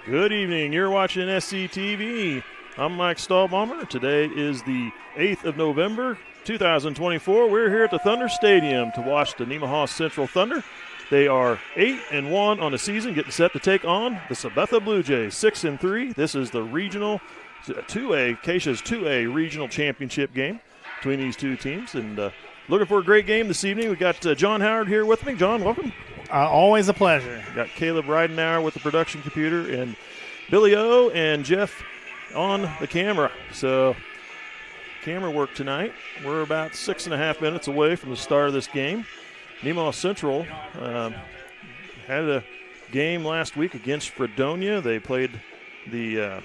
Good evening. You're watching SCTV. I'm Mike Stahlbaumer. Today is the 8th of November, 2024. We're here at the Thunder Stadium to watch the Nemaha Central Thunder. They are 8-1 on the season, getting set to take on the Sabetha BlueJays, 6-3. This is the regional 2A, KSHSAA 2A regional championship game between these two teams. And looking for a great game this evening. We got John Howard here with me. John, welcome. Always a pleasure. Got Caleb Ridenauer with the production computer and Billy O and Jeff on the camera. So camera work tonight. We're about 6.5 minutes away from the start of this game. Nemaha Central had a game last week against Fredonia. They played the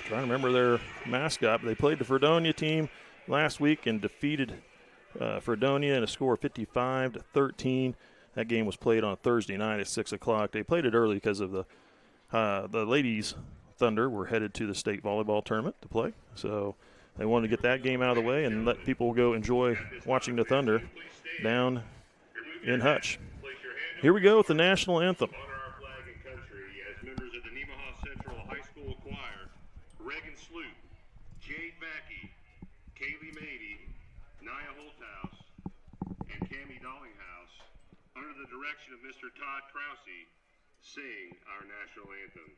trying to remember their mascot, but they played the Fredonia team last week and defeated Fredonia in a score of 55-13. That game was played on a Thursday night at 6 o'clock. They played it early because of the ladies Thunder were headed to the state volleyball tournament to play. So they wanted to get that game out of the way and let people go enjoy watching the Thunder down in Hutch. Here we go with the national anthem. Honor our flag and country as members of the Nemaha Central High School Choir, Reagan Sloop, Jade Mackey, Kaylee Mady, Nia Holthouse, and Cammie Dollinghouse, under the direction of Mr. Todd Krause, sing our national anthem.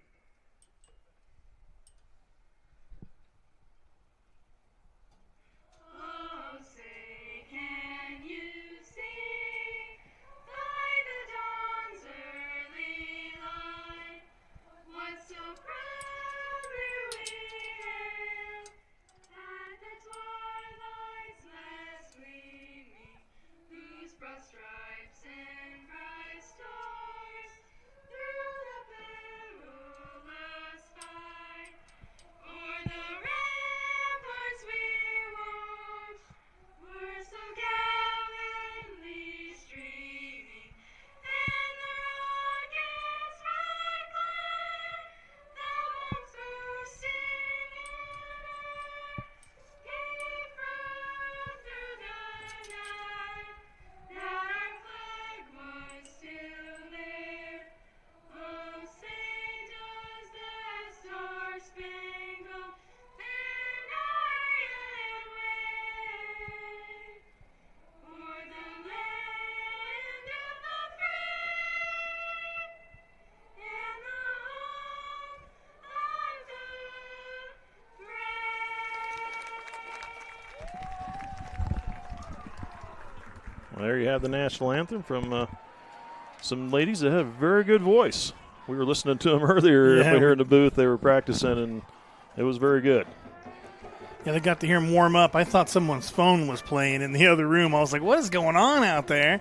Oh, say, can you see by the dawn's early light what so proudly we hailed at the twilight's last gleaming, whose broad stripes and bright stars through the perilous fight o'er the ramparts we watched were so gallantly streaming, and the rocket's red glare, the bombs bursting in air, gave proof through the night that our flag was still there. Oh, say does that star-spangled banner yet wave o'er the land of the free and the home of the brave? Well, there you have the national anthem from some ladies that have a very good voice. We were listening to them earlier here in the booth. They were practicing, and it was very good. Yeah, they got to hear him warm up. I thought someone's phone was playing in the other room. I was like, what is going on out there?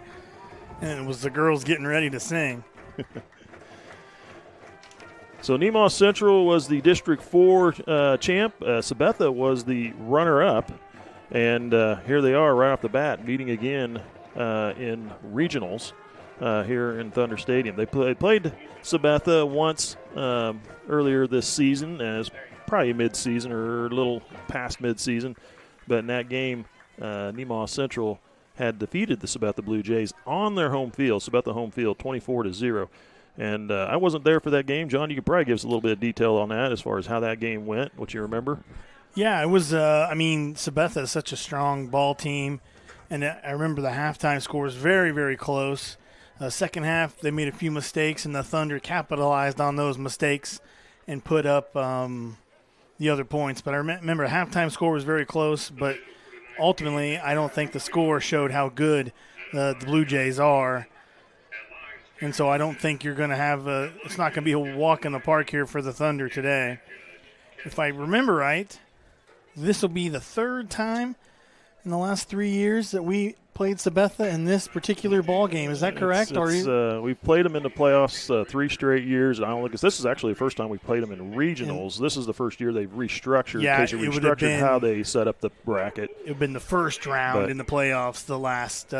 And it was the girls getting ready to sing. So Nemaha Central was the District 4 champ. Sabetha was the runner-up. And here they are right off the bat, meeting again in regionals here in Thunder Stadium. They played Sabetha once earlier this season, as probably mid-season or a little past mid-season. But in that game, Nemaha Central had defeated the Sabetha BlueJays on their home field, Sabetha home field, 24-0. And I wasn't there for that game. John, you could probably give us a little bit of detail on that as far as how that game went, what you remember. Yeah, it was, Sabetha is such a strong ball team. And I remember the halftime score was very, very close. Second half, they made a few mistakes, and the Thunder capitalized on those mistakes and put up the other points. But I remember the halftime score was very close, but ultimately I don't think the score showed how good the Blue Jays are. And so I don't think you're going to have it's not going to be a walk in the park here for the Thunder today. If I remember right, this will be the third time in the last 3 years that we played Sabetha in this particular ball game. Is that correct? We've played them in the playoffs 3 straight years. I don't think this is actually the first time we played them in regionals. This is the first year they've restructured. Yeah, it restructured how they set up the bracket. It would have been the first round in the playoffs the last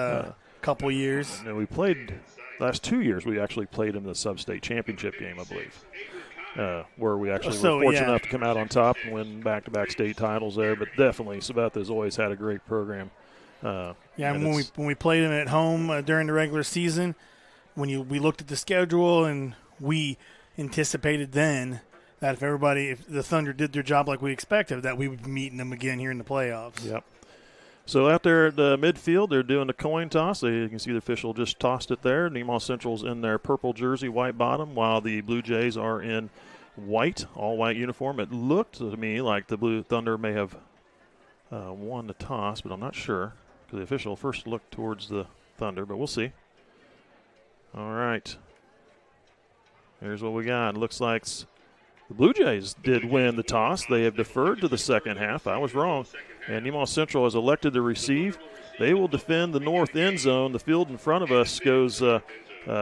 couple years. And we played last 2 years. We actually played in the sub-state championship game, I believe. Where we actually were fortunate enough to come out on top and win back-to-back state titles there. But definitely, Sabetha's always had a great program. And when we played them at home during the regular season, we looked at the schedule and we anticipated then that if the Thunder did their job like we expected, that we would be meeting them again here in the playoffs. Yep. So out there at the midfield, they're doing the coin toss. You can see the official just tossed it there. Nemaha Central's in their purple jersey, white bottom, while the Blue Jays are in white, all-white uniform. It looked to me like the Blue Thunder may have won the toss, but I'm not sure because the official first looked towards the Thunder, but we'll see. All right. Here's what we got. It looks like the Blue Jays did win the toss. They have deferred to the second half. I was wrong. And Nemaha Central has elected to receive. They will defend the north end zone. The field in front of us goes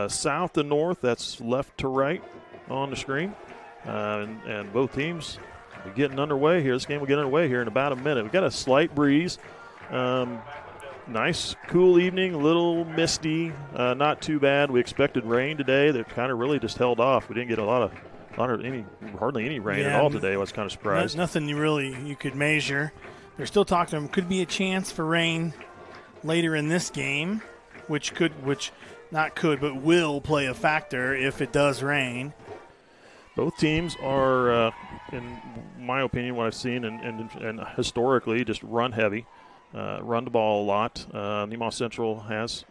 south to north. That's left to right on the screen. And both teams are getting underway here. This game will get underway here in about a minute. We've got a slight breeze. Nice, cool evening, a little misty, not too bad. We expected rain today. That kind of really just held off. We didn't get hardly any rain at all today. I was kind of surprised. Nothing you could measure. They're still talking. There could be a chance for rain later in this game, which will play a factor if it does rain. Both teams are, in my opinion, what I've seen and historically, just run heavy, run the ball a lot. Nemaha Central has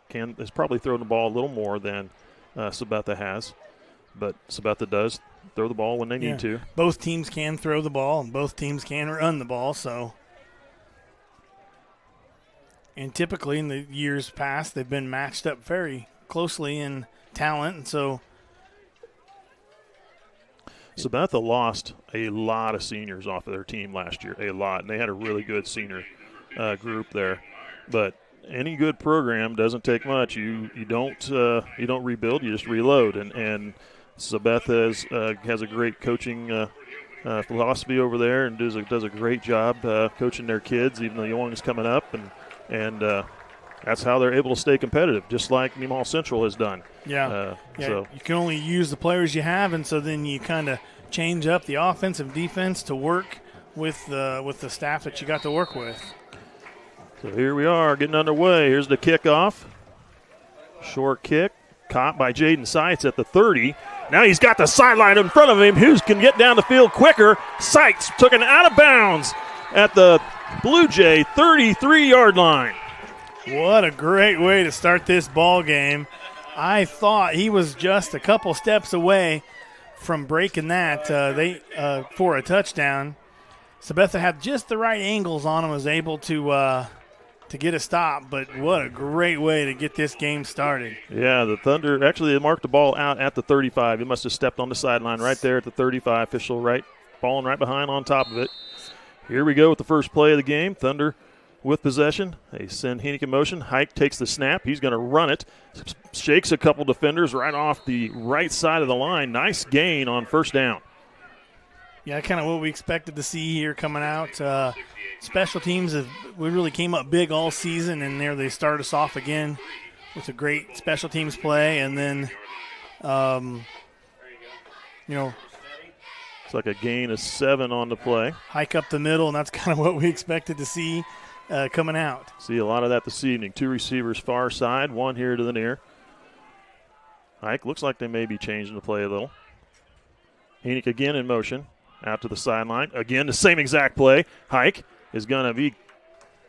probably thrown the ball a little more than Sabetha has, but Sabetha does throw the ball when they need to. Both teams can throw the ball, and both teams can run the ball. And typically in the years past, they've been matched up very closely in talent, and so Sabetha lost a lot of seniors off of their team last year, a lot, and they had a really good senior group there. But any good program doesn't take much. You don't rebuild, you just reload. And Sabetha has a great coaching philosophy over there and does a great job coaching their kids, even though the young is coming up, and that's how they're able to stay competitive, just like Nemaha Central has done. So you can only use the players you have, and so then you kind of change up the offensive defense to work with the staff that you got to work with. So here we are getting underway. Here's the kickoff. Short kick caught by Jaden Seitz at the 30. Now he's got the sideline in front of him. Who can get down the field quicker? Seitz took it out of bounds at the Blue Jay 33-yard line. What a great way to start this ball game. I thought he was just a couple steps away from breaking that for a touchdown. Sabetha had just the right angles on him, was able to get a stop, but what a great way to get this game started. Yeah, the Thunder actually marked the ball out at the 35. He must have stepped on the sideline right there at the 35. Official falling right behind on top of it. Here we go with the first play of the game. Thunder with possession. They send Hennick in motion. Hike takes the snap. He's going to run it. Shakes a couple defenders right off the right side of the line. Nice gain on first down. Yeah, kind of what we expected to see here coming out. Special teams we really came up big all season, and there they started us off again with a great special teams play, and then, it's like a gain of 7 on the play. Hike up the middle, and that's kind of what we expected to see coming out. See a lot of that this evening. 2 receivers far side, 1 here to the near. Hike looks like they may be changing the play a little. Hennick again in motion. Out to the sideline. Again, the same exact play. Hike is going to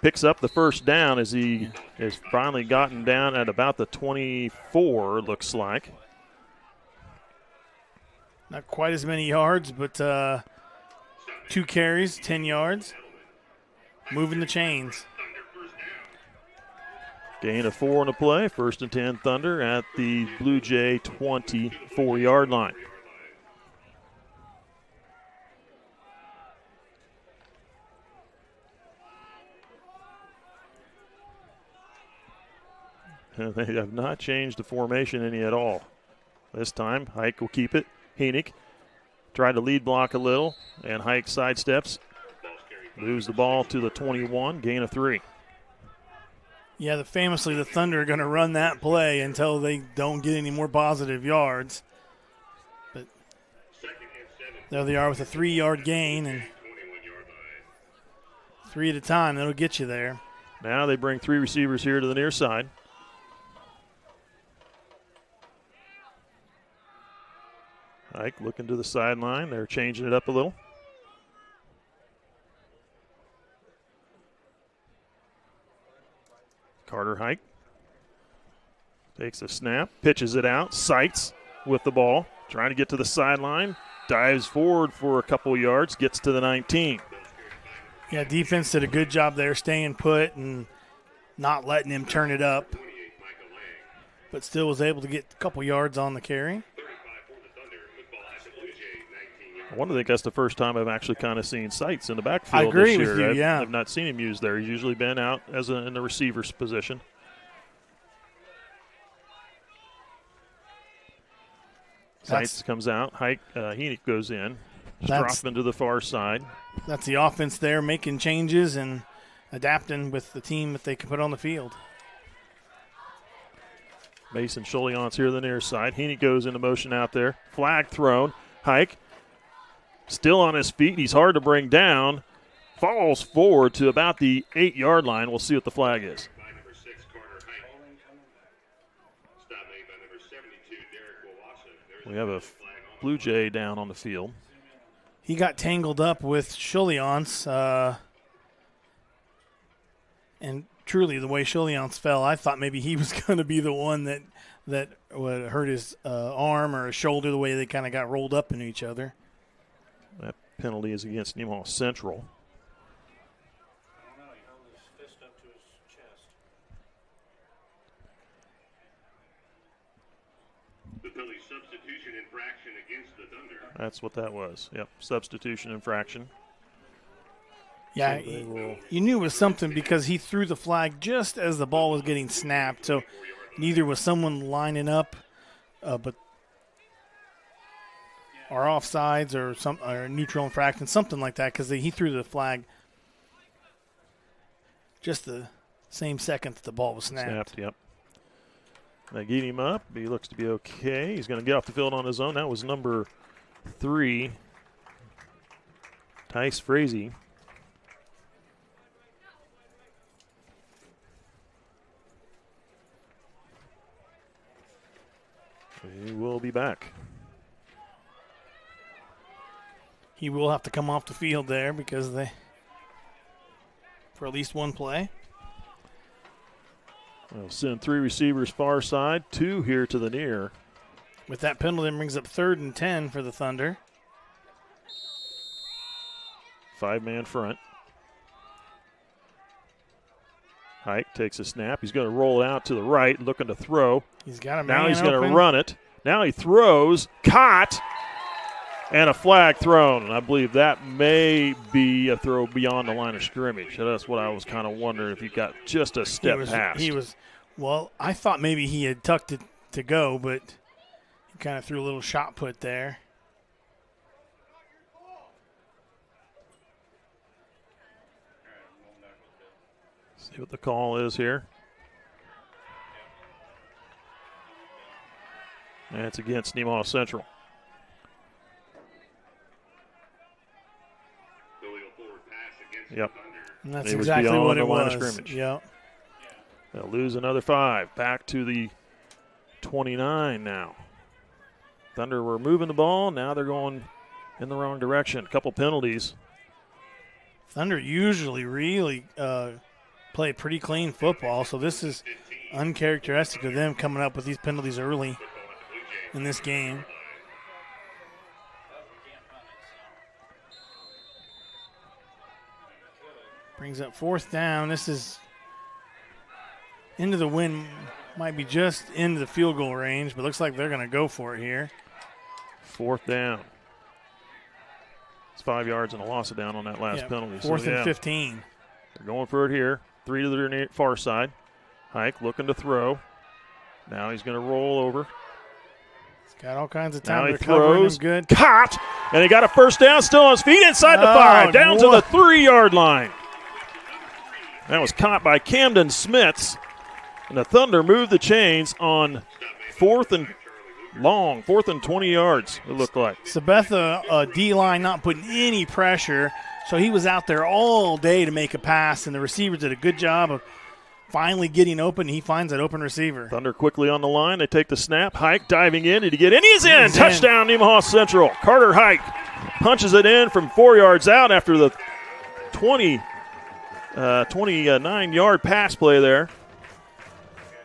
picks up the first down as he has finally gotten down at about the 24, looks like. Not quite as many yards, but 2 carries, 10 yards. Moving the chains. Gain of 4 on the play. 1st and 10 Thunder at the Blue Jay 24-yard line. They have not changed the formation any at all. This time, Hike will keep it. Hennick tried to lead block a little, and Hike sidesteps. Moves the ball to the 21, gain of 3. Yeah, famously the Thunder are going to run that play until they don't get any more positive yards. But there they are with a 3-yard gain, and 3 at a time. That'll get you there. Now they bring 3 receivers here to the near side. Hike looking to the sideline. They're changing it up a little. Carter Hike takes a snap, pitches it out, sights with the ball, trying to get to the sideline, dives forward for a couple yards, gets to the 19. Yeah, defense did a good job there, staying put and not letting him turn it up, but still was able to get a couple yards on the carry. I wonder, I think that's the first time I've actually kind of seen Sights in the backfield I agree this year. with you, yeah. I've not seen him used there. He's usually been out as in the receiver's position. Sights comes out. Hike, Heenick goes in. Stroff into the far side. That's the offense there, making changes and adapting with the team that they can put on the field. Mason Choliance here on the near side. Heenick goes into motion out there. Flag thrown. Hike still on his feet. He's hard to bring down. Falls forward to about the 8-yard line. We'll see what the flag is. We have a Blue Jay down on the field. He got tangled up with Choliance, and truly the way Choliance fell, I thought maybe he was going to be the one that would hurt his arm or his shoulder, the way they kind of got rolled up into each other. That penalty is against Nemaha Central. He held his fist up to his chest. The penalty substitution infraction against the Thunder. That's what that was. Yep, substitution infraction. Yeah, you knew it was something because he threw the flag just as the ball was getting snapped. So neither was someone lining up, but or offsides or neutral infraction, something like that, because he threw the flag just the same second that the ball was snapped. Yep. They get him up. He looks to be okay. He's going to get off the field on his own. That was number 3, Tice Frazee. He will be back. He will have to come off the field there because for at least one play. We'll send 3 receivers far side, 2 here to the near. With that penalty, brings up 3rd and 10 for the Thunder. 5-man front. Hike takes a snap. He's going to roll it out to the right, looking to throw. He's got a man Now he's open. going to run it. Now he throws, caught, and a flag thrown. And I believe that may be a throw beyond the line of scrimmage. So that's what I was kind of wondering, if he got just a step past. Well, I thought maybe he had tucked it to go, but he kind of threw a little shot put there. See what the call is here. And it's against Nemaha Central. Yep. And that's It was exactly beyond what the it line of was. scrimmage. Yep. They'll lose another 5. Back to the 29 now. Thunder were moving the ball. Now they're going in the wrong direction. A couple penalties. Thunder usually really play pretty clean football, so this is uncharacteristic of them coming up with these penalties early in this game. Brings up 4th down. This is into the wind, might be just into the field goal range, but looks like they're going to go for it here. 4th down. It's 5 yards and a loss of down on that last penalty. 4th and 15. They're going for it here. 3 to their far side. Hike looking to throw. Now he's going to roll over. He's got all kinds of time. Now he They're covering him throws. good. Caught! And he got a first down, still on his feet inside the 5, down to the 3-yard line. That was caught by Camden Smits. And the Thunder moved the chains on 4th and long, 4th and 20 yards, it looked like. Sabetha, D-line not putting any pressure, so he was out there all day to make a pass, and the receivers did a good job of finally getting open. He finds that open receiver. Thunder quickly on the line. They take the snap. Hike diving in. Did he get in? He's in. He's in. Touchdown, Nemaha Central. Carter Hike punches it in from 4 yards out after the 29-yard pass play there.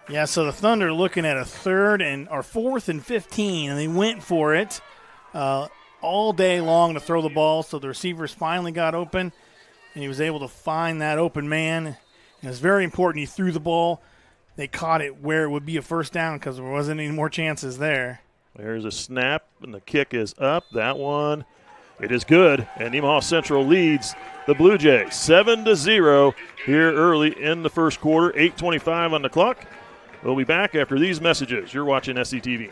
Yeah, so the Thunder looking at a 4th and 15, and they went for it all day long to throw the ball. So the receivers finally got open, and he was able to find that open man. And it's very important he threw the ball. They caught it where it would be a first down because there wasn't any more chances there. There's a snap, and the kick is up. That one, it is good, and Nemaha Central leads the Blue Jays 7-0 here early in the first quarter. 8:25 on the clock. We'll be back after these messages. You're watching SCTV.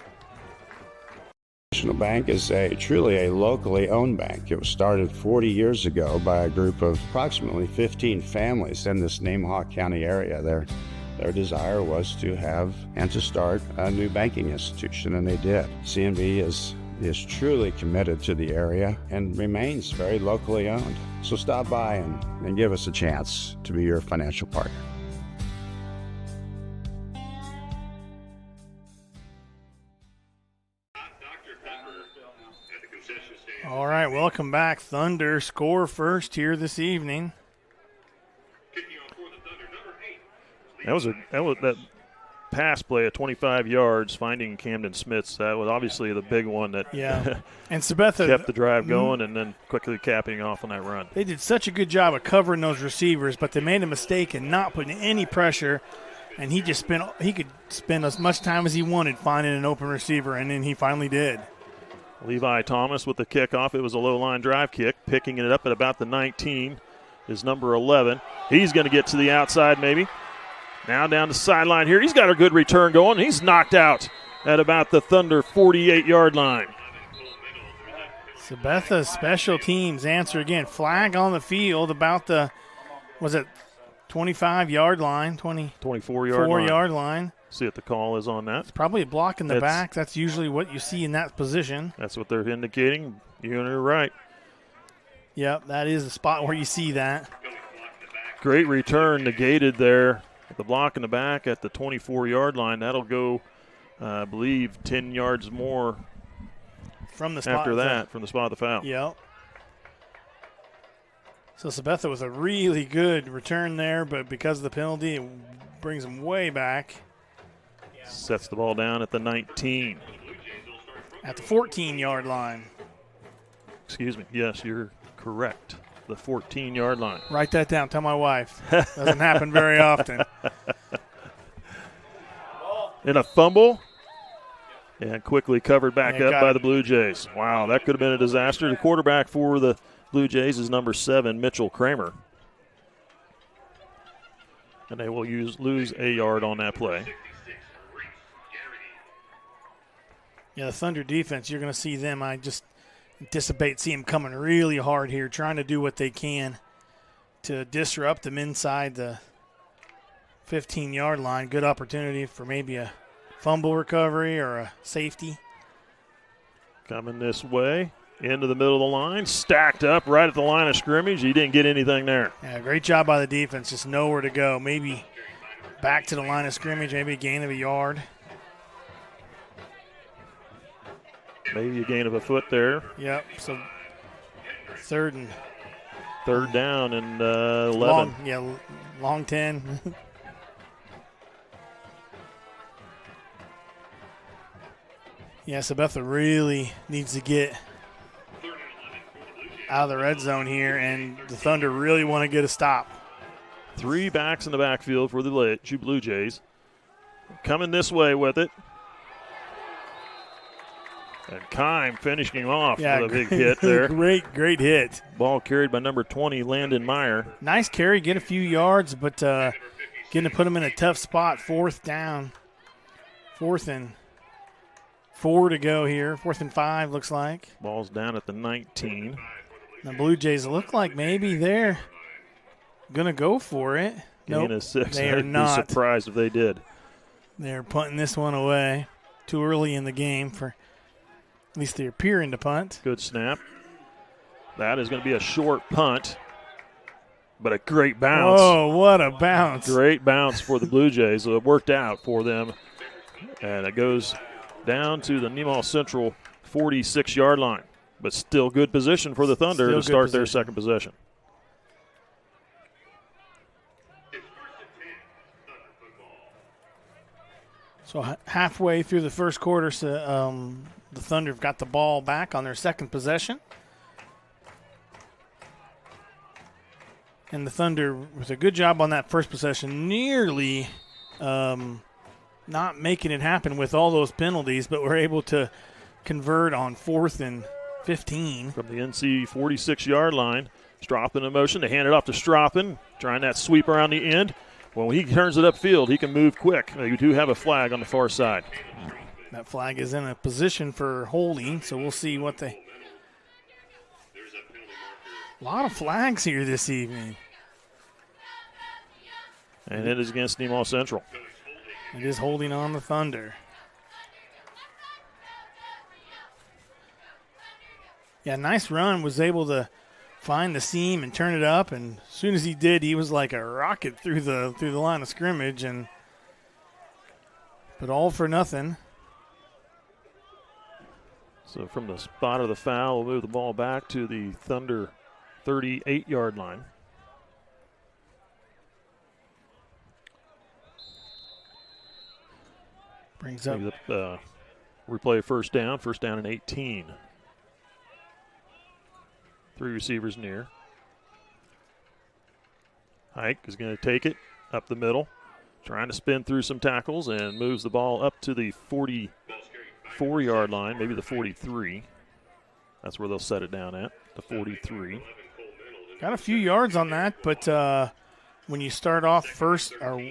National Bank is truly a locally owned bank. It was started 40 years ago by a group of approximately 15 families in this Nemaha County area. Their desire was to have and to start a new banking institution, and they did. CNB is truly committed to the area and remains very locally owned. So stop by and give us a chance to be your financial partner. All right, welcome back. Thunder score first here this evening. That pass play at 25 yards, finding Camden Smiths. That was obviously the big one that and Sabetha kept the drive going and then quickly capping off on that run. They did such a good job of covering those receivers, but they made a mistake in not putting any pressure, and he could spend as much time as he wanted finding an open receiver, and then he finally did. Levi Thomas with the kickoff. It was a low-line drive kick, picking it up at about the 19 is number 11. He's going to get to the outside maybe. Now down the sideline here. He's got a good return going. He's knocked out at about the Thunder 48-yard line. Sabetha's special teams answer again. Flag on the field about the, 25-yard line? 24-yard line. See what the call is on that. It's probably a block in the back. That's usually what you see in that position. That's what they're indicating. You're right. Yep, that is the spot where you see that. Great return negated there. The block in the back at the 24-yard line. That'll go, I believe, 10 yards more from the spot after that, from the spot of the foul. Yep. So Sabetha was a really good return there, but because of the penalty, it brings them way back. Sets the ball down at the 19. At the 14-yard line. Excuse me. Yes, you're correct. The 14-yard line. Write that down. Tell my wife. Doesn't happen very often. In a fumble. And quickly covered back up by the Blue Jays. Wow, that could have been a disaster. The quarterback for the Blue Jays is number 7, Mitchell Kramer. And they will lose a yard on that play. Yeah, the Thunder defense, you're going to see them. I just anticipate seeing them coming really hard here, trying to do what they can to disrupt them inside the 15-yard line. Good opportunity for maybe a fumble recovery or a safety. Coming this way, into the middle of the line, stacked up right at the line of scrimmage. He didn't get anything there. Yeah, great job by the defense, just nowhere to go. Maybe back to the line of scrimmage, maybe a gain of a yard. Maybe a gain of a foot there. Yep, so third down and 11. Long 10. Yeah, Sabetha really needs to get out of the red zone here, and the Thunder really want to get a stop. 3 backs in the backfield for the Blue Jays. Coming this way with it. And Kime finishing off with a big hit there. Great hit. Ball carried by number 20, Landon Meyer. Nice carry, get a few yards, but getting to put him in a tough spot. 4th down. 4th and 4 to go here. 4th and 5 looks like. Ball's down at the 19. The Blue Jays look like maybe they're going to go for it. Gain of 6. They are not. I'd be surprised if they did. They're punting this one away. Too early in the game for – at least they're appearing to punt. Good snap. That is going to be a short punt. but a great bounce. Oh, what a bounce. Great bounce for the Blue Jays. So it worked out for them. And it goes down to the Nemaha Central 46-yard line. But still good position for the Thunder Still to good start their position. second possession. So halfway through the first quarter, the Thunder have got the ball back on their second possession. And the Thunder, with a good job on that first possession, nearly not making it happen with all those penalties, but were able to convert on 4th and 15. From the NC 46-yard line, Stroppen in motion. They hand it off to Stroppen, trying that sweep around the end. When he turns it upfield, he can move quick. You do have a flag on the far side. That flag is in a position for holding, so we'll see what they. A lot of flags here this evening. And it is against Nemaha Central. It is holding on the Thunder. Yeah, nice run. Was able to find the seam and turn it up, and as soon as he did, he was like a rocket through the line of scrimmage. But all for nothing. So from the spot of the foul, we'll move the ball back to the Thunder 38-yard line. Brings up. Replay first down and 18. 3 receivers near. Hike is going to take it up the middle, trying to spin through some tackles and moves the ball up to the 44-yard line, maybe the 43. That's where they'll set it down at, the 43. Got a few yards on that, but when you start off first or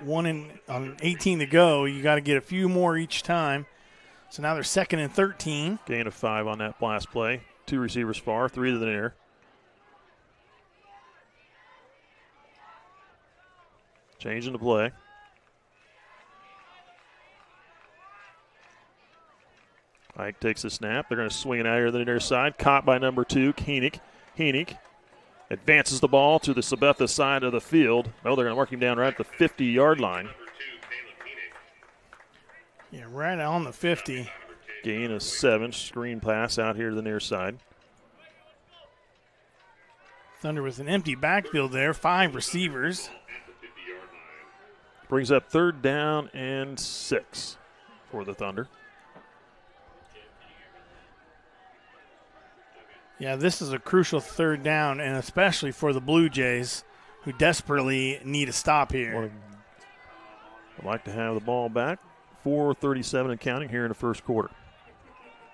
on 18 to go, you got to get a few more each time. So now they're 2nd and 13. Gain of 5 on that blast play. 2 receivers far, 3 to the near. Changing the play. Ike takes the snap. They're going to swing it out here to the near side. Caught by number 2, Koenig. Koenig advances the ball to the Sabetha side of the field. Oh, they're going to mark him down right at the 50-yard line. Yeah, right on the 50. Gain of 7. Screen pass out here to the near side. Thunder with an empty backfield there. 5 receivers. Brings up 3rd down and 6 for the Thunder. Yeah, this is a crucial 3rd down, and especially for the Blue Jays, who desperately need a stop here. I'd like to have the ball back. 4:37 and counting here in the first quarter.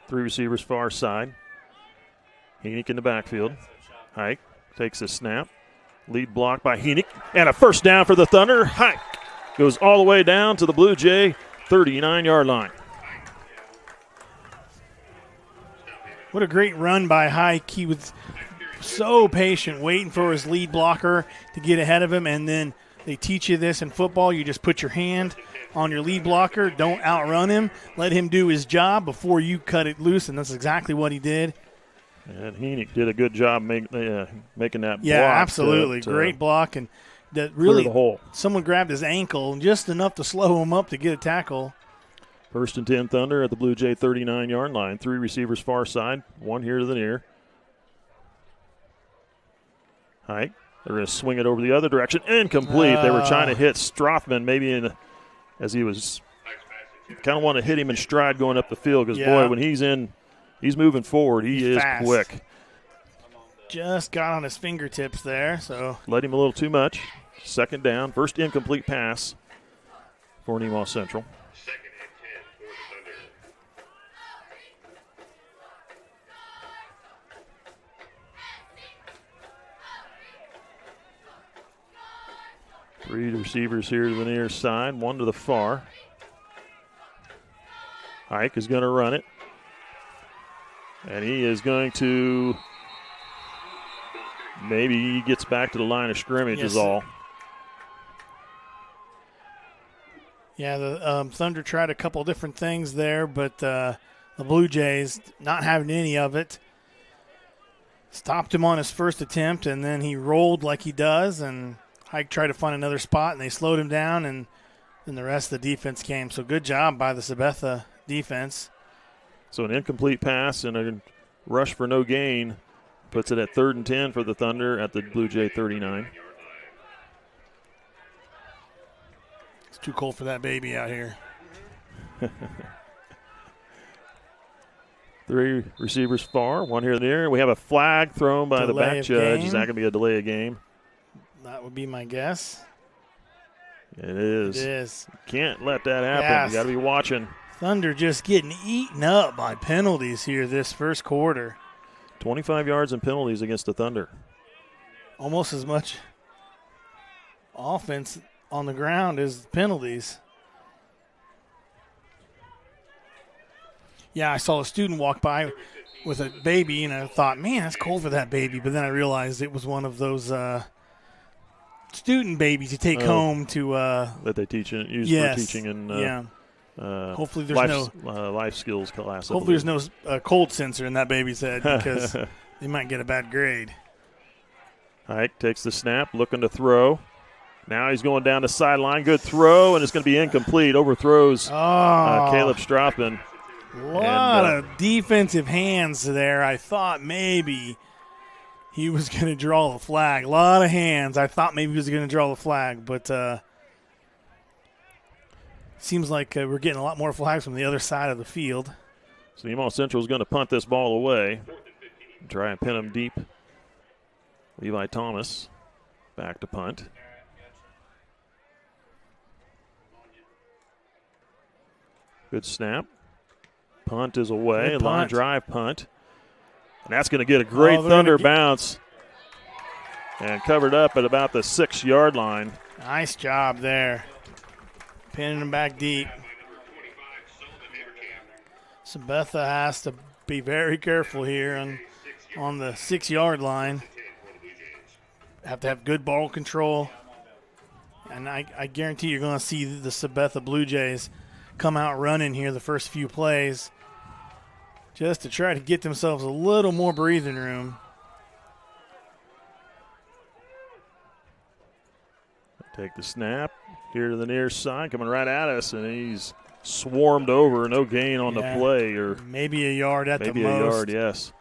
3 receivers far side. Heenick in the backfield. Hike takes a snap. Lead block by Heenick. And a first down for the Thunder. Hike goes all the way down to the Blue Jay 39-yard line. What a great run by Hike. He was so patient, waiting for his lead blocker to get ahead of him, and then they teach you this in football. You just put your hand on your lead blocker. Don't outrun him. Let him do his job before you cut it loose, and that's exactly what he did. And Heenick did a good job making that Yeah, block. absolutely. To great block. And that clear really, the hole. someone grabbed his ankle just enough to slow him up to get a tackle. 1st and 10 Thunder at the Blue Jay 39-yard line. 3 receivers far side. 1 here to the near. Hike. They're going to swing it over the other direction. Incomplete. They were trying to hit Strothman maybe as he was kind of want to hit him in stride going up the field because, boy, when he's moving forward. He is fast. quick. Just got on his fingertips there. So Let him a little too much. 2nd down. First incomplete pass for Nemaha Central. 2nd and 10 for the Thunder. Three receivers here to the near side, 1 to the far. Hike is going to run it. And he is going to, maybe he gets back to the line of scrimmage is all. Yeah, the Thunder tried a couple different things there, but the Blue Jays not having any of it. stopped him on his first attempt, and then he rolled like he does, and Hike tried to find another spot, and they slowed him down, and then the rest of the defense came. So good job by the Sabetha defense. So an incomplete pass and a rush for no gain puts it at 3rd and 10 for the Thunder at the Blue Jay 39. It's too cold for that baby out here. 3 receivers far, 1 here near. We have a flag thrown by the Delay back of judge. game. Is that going to be a delay of game? That would be my guess. It is. It is. Can't let that happen. Yes. You got to be watching. Thunder just getting eaten up by penalties here this first quarter. 25 yards and penalties against the Thunder. Almost as much offense on the ground as penalties. Yeah, I saw a student walk by with a baby, and I thought, man, that's cold for that baby. But then I realized it was one of those student babies you take home to that they use yes, for teaching and yeah. Hopefully there's life skills class. Hopefully there's no cold sensor in that baby's head because they might get a bad grade. Hike takes the snap, looking to throw. Now he's going down the sideline. Good throw, and it's going to be incomplete. Overthrows Caleb Stroppman. A lot of defensive hands there. I thought maybe he was going to draw the flag. A lot of hands. I thought maybe he was going to draw the flag, but seems like we're getting a lot more flags from the other side of the field. So Nemaha Central is going to punt this ball away. Try and pin him deep. Levi Thomas back to punt. Good snap. Punt is away. Good Line punt. drive punt. And that's going to get a great Thunder bounce. And covered up at about the 6-yard line. Nice job there. Pinning him back deep. Sabetha has to be very careful here on the 6-yard line. Have to have good ball control. And I guarantee you're going to see the Sabetha Blue Jays come out running here the first few plays just to try to get themselves a little more breathing room. Take the snap here to the near side, coming right at us, and he's swarmed over. No gain on the play, or maybe a yard at the most. Maybe a yard, yes.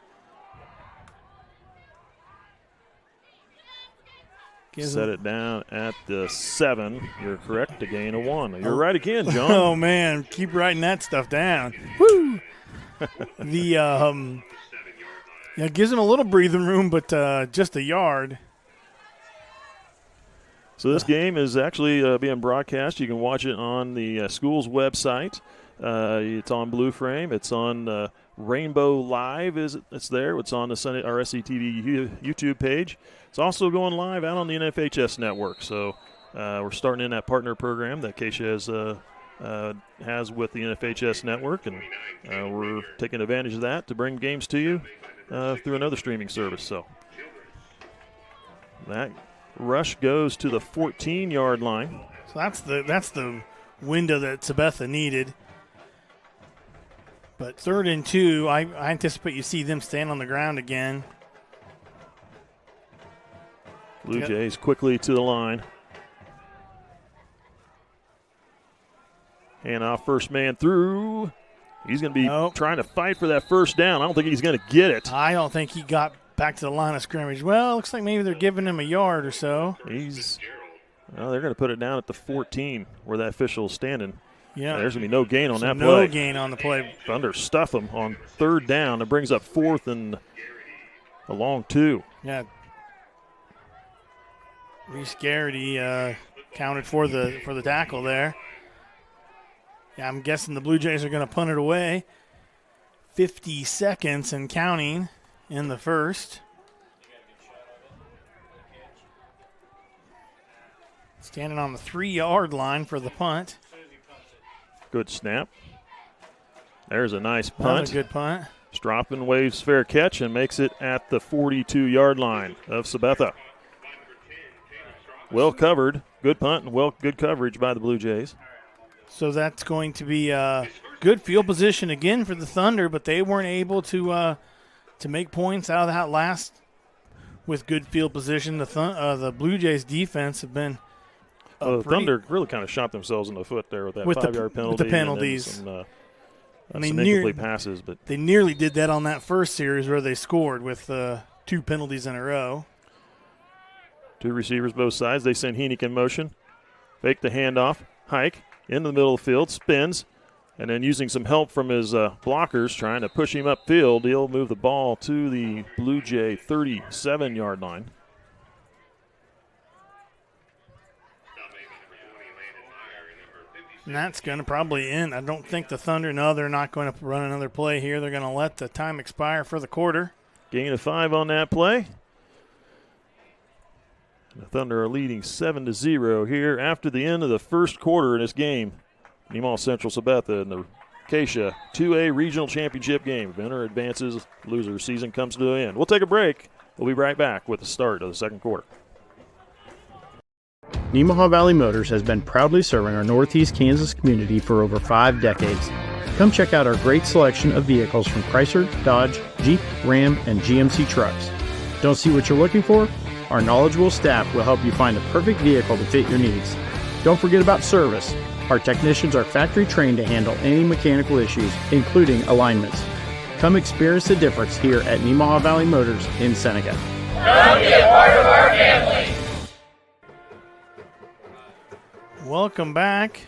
Set it down at the 7. You're correct. A gain of 1. You're right again, John. Oh man, keep writing that stuff down. Woo! It gives him a little breathing room, but just a yard. So this game is actually being broadcast. You can watch it on the school's website. It's on Blue Frame. It's on Rainbow Live. It's there. It's on the Sunday RSC TV YouTube page. It's also going live out on the NFHS network. So we're starting in that partner program that KSHSAA has with the NFHS network, and we're taking advantage of that to bring games to you through another streaming service. So that rush goes to the 14-yard line. So that's the window that Sabetha needed. But 3rd and 2, I anticipate you see them stand on the ground again. Blue Jays quickly to the line. Hand off, first man through. He's going to be trying to fight for that first down. I don't think he's going to get it. I don't think he got back to the line of scrimmage. Well, looks like maybe they're giving him a yard or so. They're going to put it down at the 14 where that official is standing. Yeah. There's going to be no gain on that play. No gain on the play. Thunder stuff him on 3rd down. It brings up 4th and a long 2. Yeah. Reese Garrity counted for the tackle there. Yeah, I'm guessing the Blue Jays are going to punt it away. 50 seconds and counting in the first. Standing on the 3-yard line for the punt. Good snap. There's a nice punt. Another good punt. Stroppman waves fair catch and makes it at the 42-yard line of Sabetha. Well covered. Good punt and good coverage by the Blue Jays. So that's going to be a good field position again for the Thunder, but they weren't able to make points out of that last with good field position. The Blue Jays defense have been the Thunder really kind of shot themselves in the foot there with that with 5-yard penalty. with the penalties. And some incomplete passes. But they nearly did that on that first series where they scored with 2 penalties in a row. 2 receivers both sides. They send Heenick in motion. Fake the handoff. Hike in the middle of the field. Spins. And then using some help from his blockers, trying to push him upfield, he'll move the ball to the Blue Jay 37-yard line. And that's going to probably end. I don't think the Thunder, they're not going to run another play here. They're going to let the time expire for the quarter. Gain of 5 on that play. The Thunder are leading 7-0 here after the end of the first quarter in this game. Nemaha Central Sabetha in the KSHSAA 2A Regional Championship game. Winner advances, loser season comes to an end. We'll take a break. We'll be right back with the start of the second quarter. Nemaha Valley Motors has been proudly serving our Northeast Kansas community for over 5 decades. Come check out our great selection of vehicles from Chrysler, Dodge, Jeep, Ram, and GMC trucks. Don't see what you're looking for? Our knowledgeable staff will help you find the perfect vehicle to fit your needs. Don't forget about service. Our technicians are factory trained to handle any mechanical issues, including alignments. Come experience the difference here at Nemaha Valley Motors in Seneca. Come be a part of our family. Welcome back.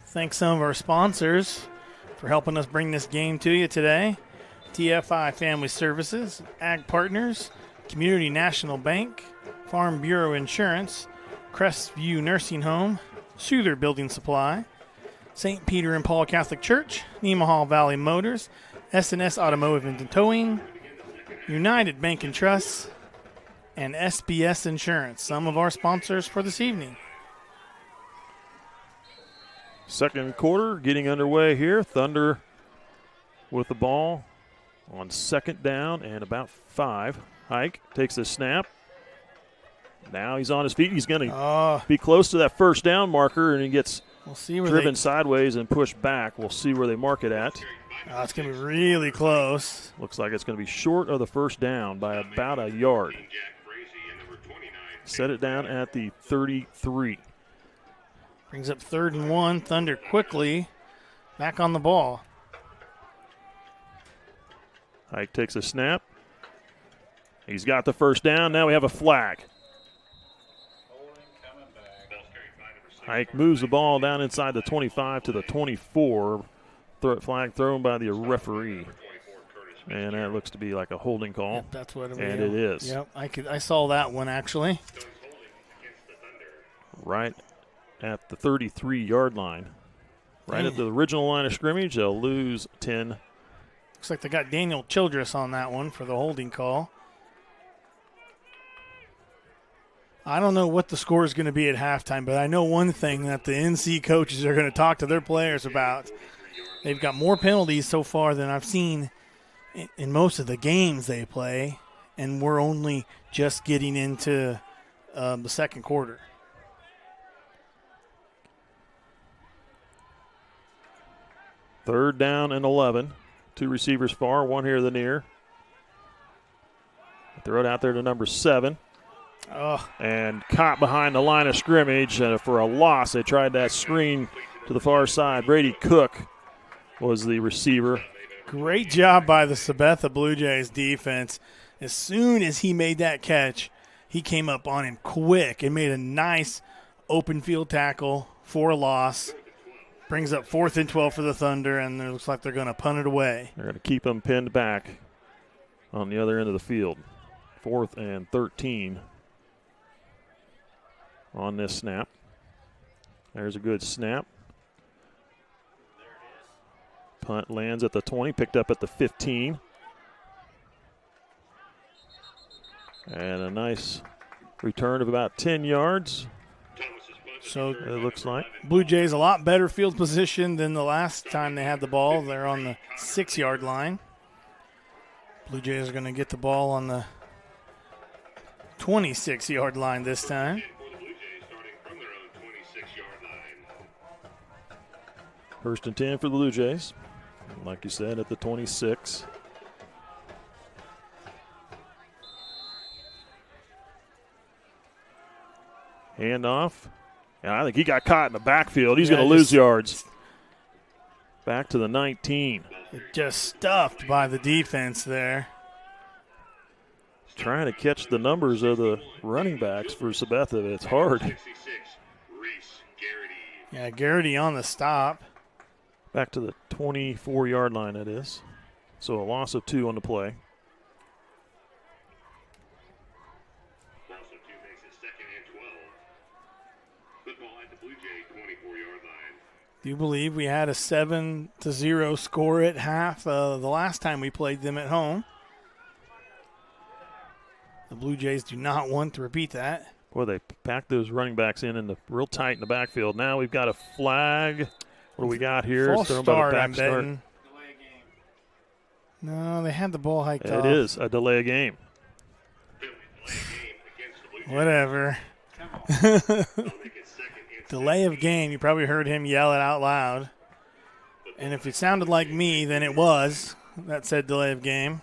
Thanks some of our sponsors for helping us bring this game to you today. TFI Family Services, Ag Partners, Community National Bank, Farm Bureau Insurance, Crestview Nursing Home, Souther Building Supply, St. Peter and Paul Catholic Church, Nemaha Valley Motors, S&S Automotive and Towing, United Bank and Trust, and SBS Insurance, some of our sponsors for this evening. Second quarter getting underway here. Thunder with the ball on second down and about 5. Hike takes the snap. Now he's on his feet. He's going to be close to that first down marker, and he gets driven sideways and pushed back. We'll see where they mark it at. It's going to be really close. Looks like it's going to be short of the first down by about a yard. Set it down at the 33. Brings up 3rd and 1. Thunder quickly back on the ball. Hike takes a snap. He's got the first down. Now we have a flag. Hike moves the ball down inside the 25 to the 24. Flag thrown by the referee. And that looks to be like a holding call. Yep, that's what it and it is. Yep, I saw that one actually. Right at the 33-yard line. Right at the original line of scrimmage. They'll lose 10. Looks like they got Daniel Childress on that one for the holding call. I don't know what the score is going to be at halftime, but I know one thing that the NC coaches are going to talk to their players about. They've got more penalties so far than I've seen in most of the games they play, and we're only just getting into the second quarter. Third down and 11. 2 receivers far, 1 here the near. Throw it out there to number 7. And caught behind the line of scrimmage for a loss. They tried that screen to the far side. Brady Cook was the receiver. Great job by the Sabetha Blue Jays defense. As soon as he made that catch, he came up on him quick and made a nice open field tackle for a loss. Brings up 4th and 12 for the Thunder, and it looks like they're going to punt it away. They're going to keep them pinned back on the other end of the field. 4th and 13 on this snap. There's a good snap. Punt lands at the 20, picked up at the 15. And a nice return of about 10 yards. So it looks like Blue Jays a lot better field position than the last time they had the ball. They're on the 6-yard line. Blue Jays are going to get the ball on the 26-yard line this time. First and 10 for the Blue Jays. Like you said, at the 26. Handoff. And I think he got caught in the backfield. He's Yeah, going to lose just- yards. Back to the 19. Just stuffed by the defense there. Trying to catch the numbers of the running backs for Sabetha. It's hard. 66, Reese Garrity. Yeah, Garrity on the stop. Back to the 24-yard line, that is. So a loss of 2 on the play. Loss of 2 makes it 2nd and 12. Football at the Blue Jay 24-yard line. Do you believe we had a 7-0 score at half the last time we played them at home? The Blue Jays do not want to repeat that. Boy, they packed those running backs in the real tight in the backfield. Now we've got a flag. What do we got here? False It's thrown by the start, back I'm betting. No, they had the ball hiked off. It is a delay of game. Whatever. Delay of game. You probably heard him yell it out loud. And if it sounded like me, then it was. That said delay of game.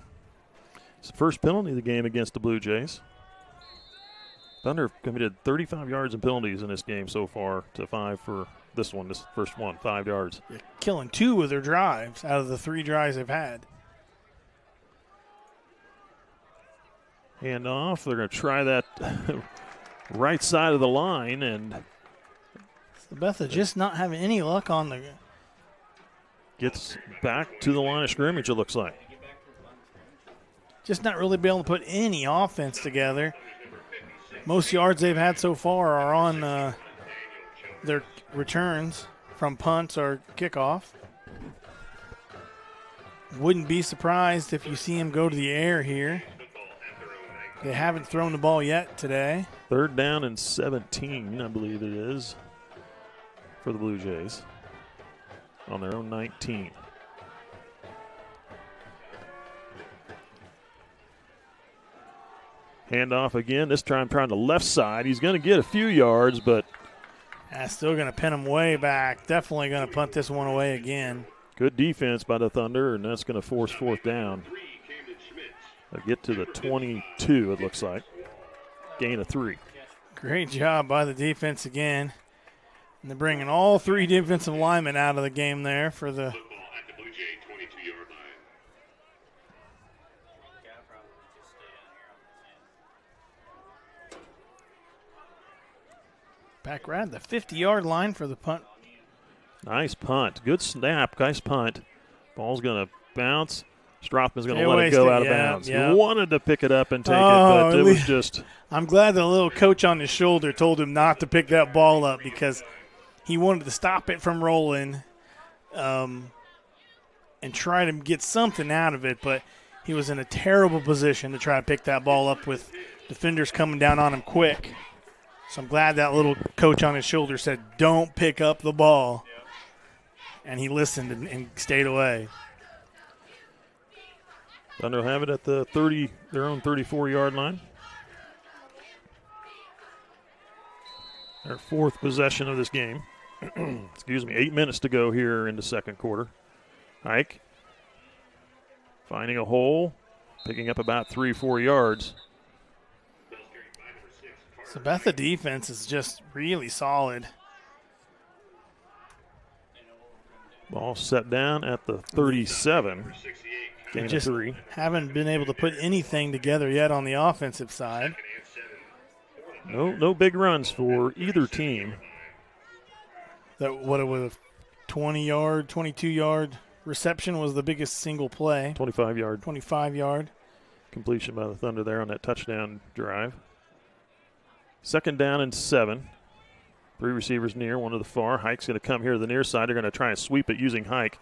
It's the first penalty of the game against the Blue Jays. Thunder committed 35 yards in penalties in this game so far to 5 for this first one, 5 yards. They're killing 2 of their drives out of the 3 drives they've had. Hand off. They're going to try that right side of the line, and Sabetha just not having any luck on the. gets back to the line of scrimmage, it looks like. Just not really be able to put any offense together. Most yards they've had so far are on their returns from punts or kickoff. Wouldn't be surprised if you see him go to the air here. They haven't thrown the ball yet today. 3rd down and 17, I believe it is, for the Blue Jays on their own 19. Handoff again, this time trying the left side. He's going to get a few yards, but Still going to pin him way back. Definitely going to punt this one away again. good defense by the Thunder, and that's going to force 4th down. They'll get to the 22, it looks like. Gain of 3. Great job by the defense again. And they're bringing all 3 defensive linemen out of the game there for the. Football at the Blue Jay 22-yard line. Back right at the 50-yard line for the punt. Nice punt. Good snap. Nice punt. Ball's going to bounce. Strothman's going They to let it wasted- go out of yeah, bounds. yeah. He wanted to pick it up and take it, Oh, but it was just. I'm glad the little coach on his shoulder told him not to pick that ball up because he wanted to stop it from rolling and try to get something out of it, but he was in a terrible position to try to pick that ball up with defenders coming down on him quick. So I'm glad that little coach on his shoulder said, don't pick up the ball. And he listened and stayed away. Thunder will have it at the 30, their own 34-yard line. Their 4th possession of this game. Excuse me, 8 minutes to go here in the second quarter. Ike finding a hole, picking up about 3-4 yards. Sabetha defense is just really solid. Ball set down at the 37. Gain of Just 3. haven't been able to put anything together yet on the offensive side. No big runs for either team. That what it was, 20-yard, 22-yard reception was the biggest single play. 25-yard 25-yard. completion by the Thunder there on that touchdown drive. 2nd down and 7. 3 receivers near, one to the far. Hike's going to come here to the near side. They're going to try and sweep it using Hike.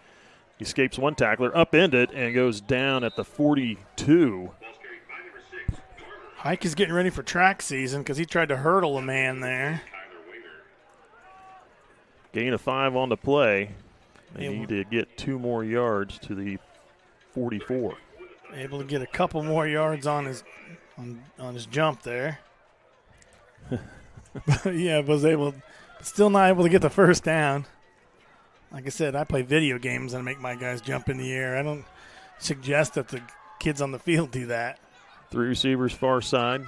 He escapes one tackler, upended, and goes down at the 42. Hike is getting ready for track season because he tried to hurdle a man there. Gain of 5 on the play. They Yeah. need to get 2 more yards to the 44. Able to get a couple more yards on his jump there. But yeah, was able, still not able to get the first down. Like I said, I play video games and make my guys jump in the air. I don't suggest that the kids on the field do that. 3 receivers far side.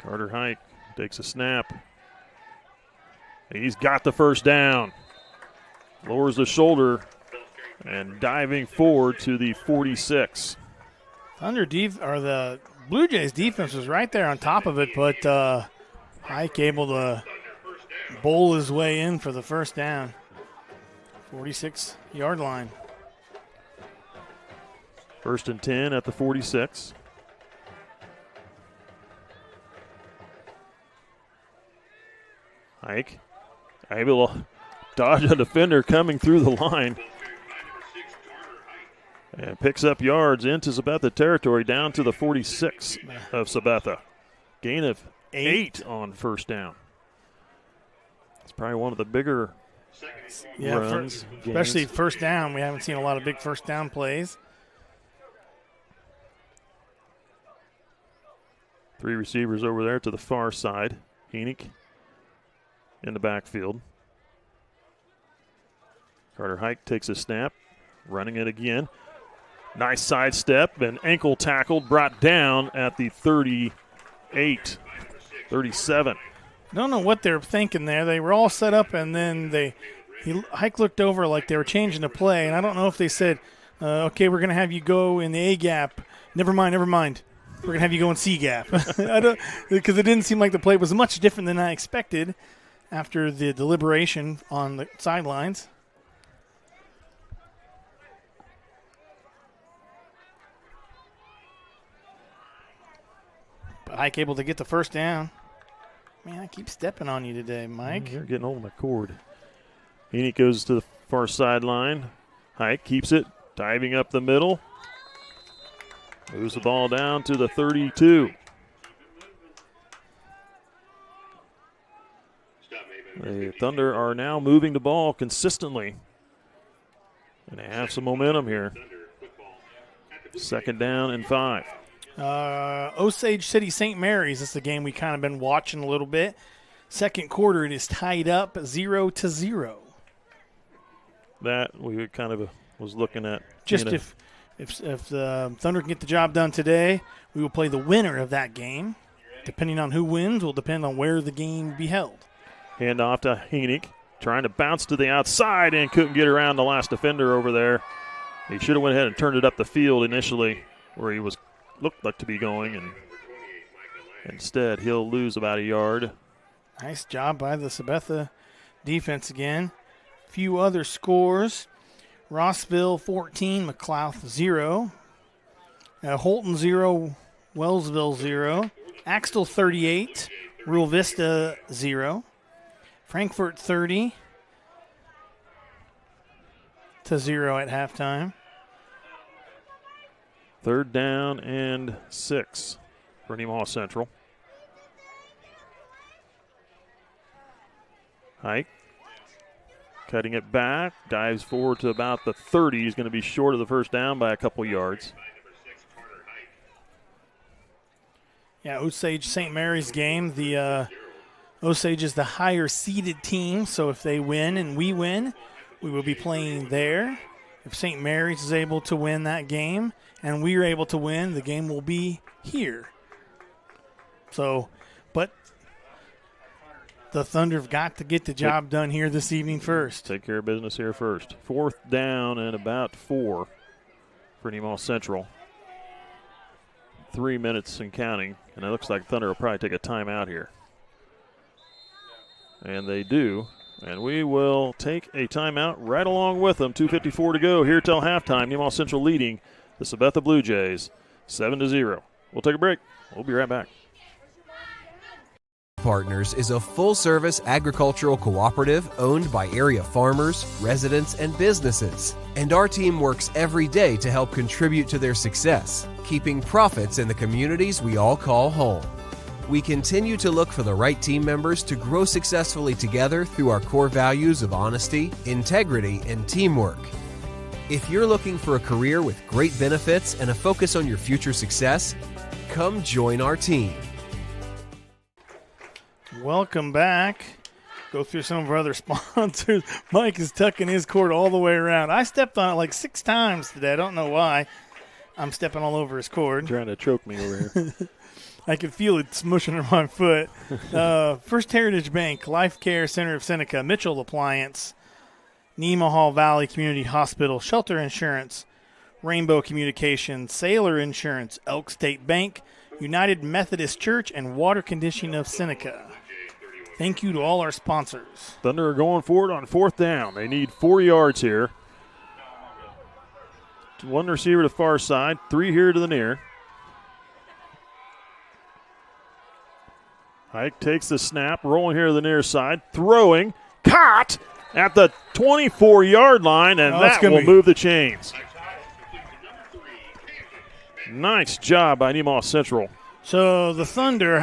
Carter Hike takes a snap. He's got the first down. Lowers the shoulder and diving forward to the 46. The Blue Jays defense was right there on top of it, but Hike able to bowl his way in for the first down. 46-yard line. 1st and 10 at the 46. Hike able to dodge a defender coming through the line. And picks up yards into Sabetha territory down to the 46 of Sabetha. Gain of 8 on first down. It's probably one of the bigger runs. Especially first down. We haven't seen a lot of big first down plays. 3 receivers over there to the far side. Heenick in the backfield. Carter Hike takes a snap, running it again. Nice sidestep and ankle tackled, brought down at the 38, 37. Don't know what they're thinking there. They were all set up, and then Hike looked over like they were changing the play, and I don't know if they said, okay, we're going to have you go in the A gap. Never mind. We're going to have you go in C gap. Because it didn't seem like the play was much different than I expected after the deliberation on the sidelines. But Hike able to get the first down. Man, I keep stepping on you today, Mike. You're getting hold of my cord. Heenick goes to the far sideline. Hike keeps it, diving up the middle. Moves the ball down to the 32. The Thunder are now moving the ball consistently. And they have some momentum here. 2nd down and 5. Osage City St. Mary's. This is a game we kind of been watching a little bit. Second quarter, it is tied up 0-0. That we kind of was looking at. Just if the Thunder can get the job done today, we will play the winner of that game. Depending on who wins will depend on where the game be held. Hand off to Heenick, trying to bounce to the outside and couldn't get around the last defender over there. He should have went ahead and turned it up the field initially where he looked like to be going, and instead he'll lose about a yard. Nice job by the Sabetha defense again. Few other scores. Rossville 14, McLouth 0. Holton 0, Wellsville 0. Axtell 38, Rural Vista 0. Frankfort 30 to 0 at halftime. 3rd down and 6 for Nemaha Central. Hike cutting it back, dives forward to about the 30. He's going to be short of the first down by a couple yards. Yeah, Osage St. Mary's game. The Osage is the higher seeded team, so if they win and we win, we will be playing there. If St. Mary's is able to win that game and we are able to win, the game will be here. So, but the Thunder have got to get the job done here this evening first. Take care of business here first. 4th down and about 4 for Nemaha Central. 3 minutes and counting, and it looks like Thunder will probably take a timeout here. And they do. And we will take a timeout right along with them. 2:54 to go here till halftime. Nemaha Central leading the Sabetha Blue Jays 7-0. We'll take a break. We'll be right back. Partners is a full-service agricultural cooperative owned by area farmers, residents, and businesses. And our team works every day to help contribute to their success, keeping profits in the communities we all call home. We continue to look for the right team members to grow successfully together through our core values of honesty, integrity, and teamwork. If you're looking for a career with great benefits and a focus on your future success, come join our team. Welcome back. Go through some of our other sponsors. Mike is tucking his cord all the way around. I stepped on it like 6 times today. I don't know why. I'm stepping all over his cord. Trying to choke me over here. I can feel it smushing on my foot. First Heritage Bank, Life Care Center of Seneca, Mitchell Appliance, Nemaha Valley Community Hospital, Shelter Insurance, Rainbow Communications, Sailor Insurance, Elk State Bank, United Methodist Church, and Water Conditioning of Seneca. Thank you to all our sponsors. Thunder are going for it on 4th down. They need 4 yards here. 1 receiver to the far side, 3 here to the near. Hike takes the snap, rolling here to the near side, throwing, caught at the 24-yard line, and that will move the chains. Nice job by Nemaha Central. So the Thunder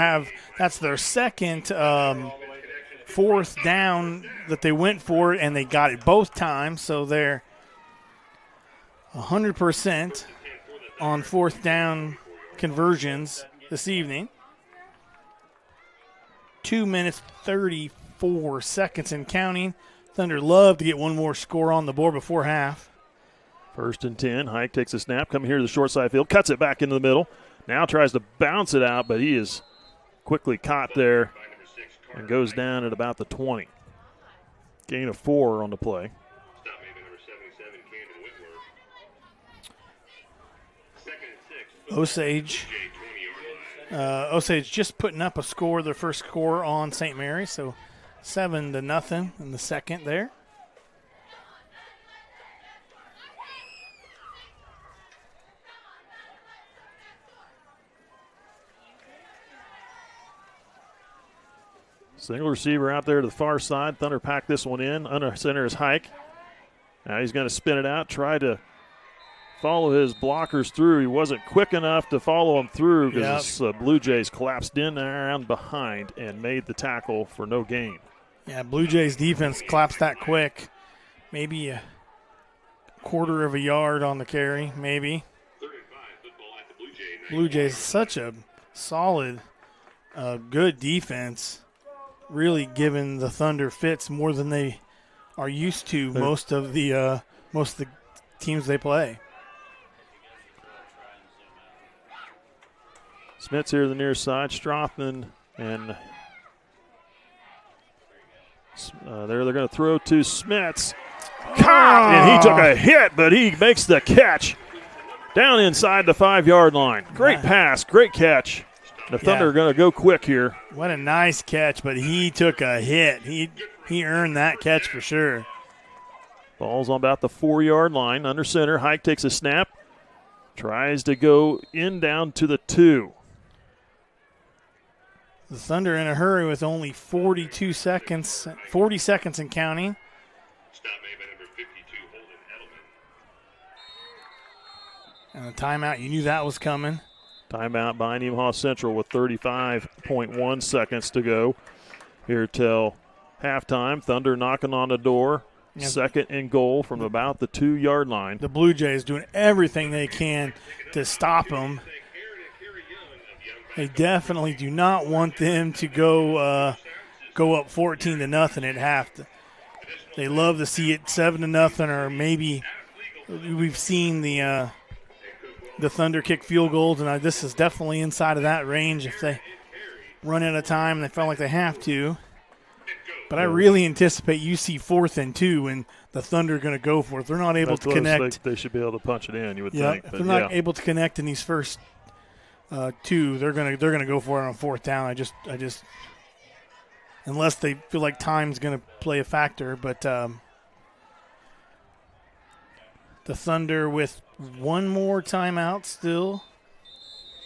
that's their second 4th down that they went for, and they got it both times, so they're 100% on 4th down conversions this evening. 2 minutes, 34 seconds and counting. Thunder love to get one more score on the board before half. 1st and 10. Hike takes a snap, coming here to the short side field, cuts it back into the middle. Now tries to bounce it out, but he is quickly caught there and goes down at about the 20. Gain of 4 on the play. Osage just putting up a score, their first score on St. Mary, so 7-0 in the second there. Single receiver out there to the far side. Thunder pack this one in. Under center is Hike. Now he's going to spin it out, try to follow his blockers through. He wasn't quick enough to follow him through because Blue Jays collapsed in around behind and made the tackle for no gain. Yeah, Blue Jays defense collapsed that quick. Maybe a quarter of a yard on the carry, maybe. Blue Jays, such a solid, good defense, really giving the Thunder fits more than they are used to most of the teams they play. Smith's here to the near side. Strothman and there they're going to throw to Smiths. Caught, and he took a hit, but he makes the catch down inside the 5-yard line. Great pass, great catch. The Thunder are going to go quick here. What a nice catch, but he took a hit. He earned that catch for sure. Ball's on about the 4-yard line. Under center, Hike takes a snap. Tries to go in down to the 2. The Thunder in a hurry with only 40 seconds and counting. And a timeout, you knew that was coming. Timeout by Nemaha Central with 35.1 seconds to go here till halftime. Thunder knocking on the door. Yep. 2nd and goal from about the 2-yard line. The Blue Jays doing everything they can to stop them. They definitely do not want them to go up 14-0 at half. They love to see it 7-0, or maybe we've seen the Thunder kick field goals, and this is definitely inside of that range if they run out of time and they feel like they have to. But I really anticipate you see 4th and 2, and the Thunder are going to go for it. They're not able to connect. They should be able to punch it in, you would think. If they're not able to connect in these first 2, they're going to go for it on 4th down. I just unless they feel like time's going to play a factor. But the Thunder with one more timeout still,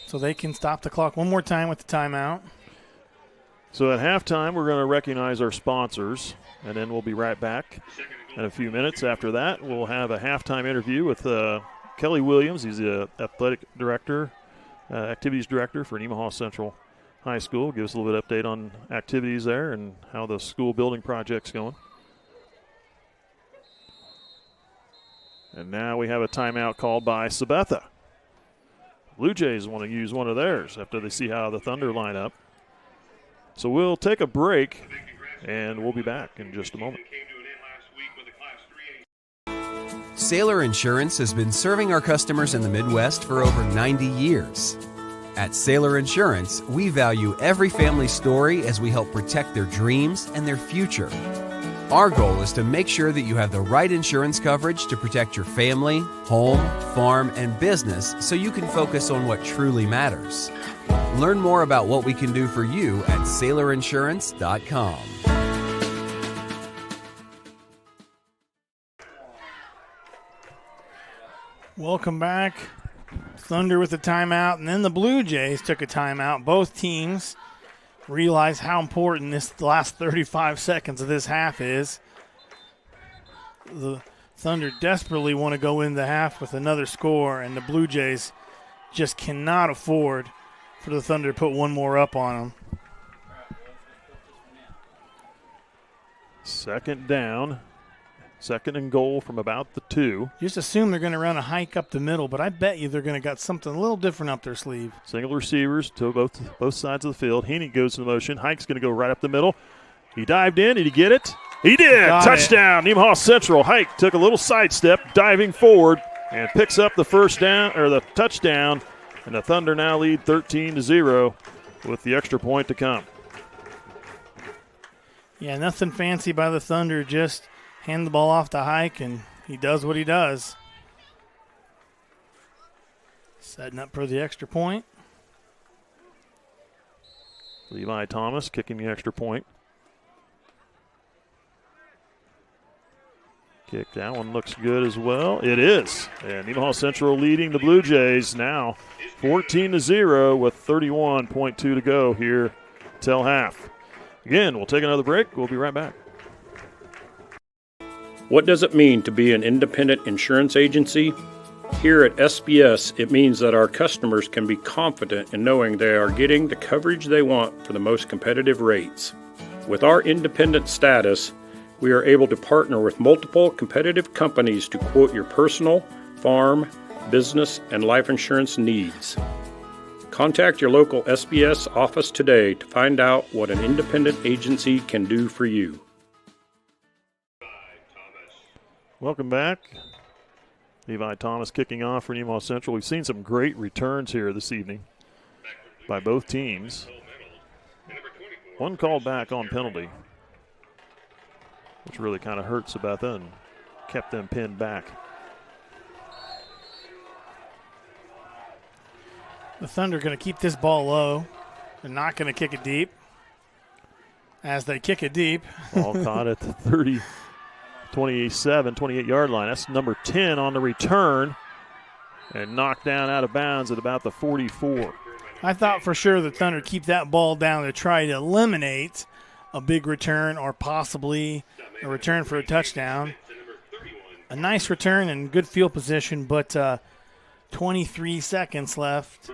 so they can stop the clock one more time with the timeout. So at halftime, we're going to recognize our sponsors, and then we'll be right back in a few minutes. After that, we'll have a halftime interview with Kelly Williams. He's the athletic director, activities director for Nemaha Central High School. Give us a little bit of update on activities there and how the school building project's going. And now we have a timeout called by Sabetha. Blue Jays want to use one of theirs after they see how the Thunder line up. So we'll take a break, and we'll be back in just a moment. Sailor Insurance has been serving our customers in the Midwest for over 90 years. At Sailor Insurance, we value every family story as we help protect their dreams and their future. Our goal is to make sure that you have the right insurance coverage to protect your family, home, farm, and business so you can focus on what truly matters. Learn more about what we can do for you at SailorInsurance.com. Welcome back. Thunder with a timeout, and then the Blue Jays took a timeout. Both teams realize how important the last 35 seconds of this half is. The Thunder desperately want to go in the half with another score, and the Blue Jays just cannot afford for the Thunder to put one more up on them. Second down. Second and goal from about the 2. Just assume they're going to run a hike up the middle, but I bet you they're going to got something a little different up their sleeve. Single receivers to both sides of the field. Heaney goes into motion. Hike's going to go right up the middle. He dived in. Did he get it? He did. Got Touchdown. Nemaha Central. Hike took a little sidestep, diving forward, and picks up the first down or the touchdown. And the Thunder now lead 13-0 with the extra point to come. Yeah, nothing fancy by the Thunder, just hand the ball off to Hike, and he does what he does. Setting up for the extra point. Levi Thomas kicking the extra point. Kick, that one looks good as well. It is. And Nemaha Central leading the Blue Jays now 14-0 with 31.2 to go here till half. Again, we'll take another break. We'll be right back. What does it mean to be an independent insurance agency? Here at SBS, it means that our customers can be confident in knowing they are getting the coverage they want for the most competitive rates. With our independent status, we are able to partner with multiple competitive companies to quote your personal, farm, business, and life insurance needs. Contact your local SBS office today to find out what an independent agency can do for you. Welcome back. Levi Thomas kicking off for Nemaha Central. We've seen some great returns here this evening by both teams. One called back on penalty, which really kind of hurt Sabetha and kept them pinned back. The Thunder are going to keep this ball low. They're not going to kick it deep. As they kick it deep. Ball caught at the 28-yard line. That's number 10 on the return. And knocked down out of bounds at about the 44. I thought for sure the Thunder keep that ball down to try to eliminate a big return or possibly a return for a touchdown. A nice return and good field position, but 23 seconds left.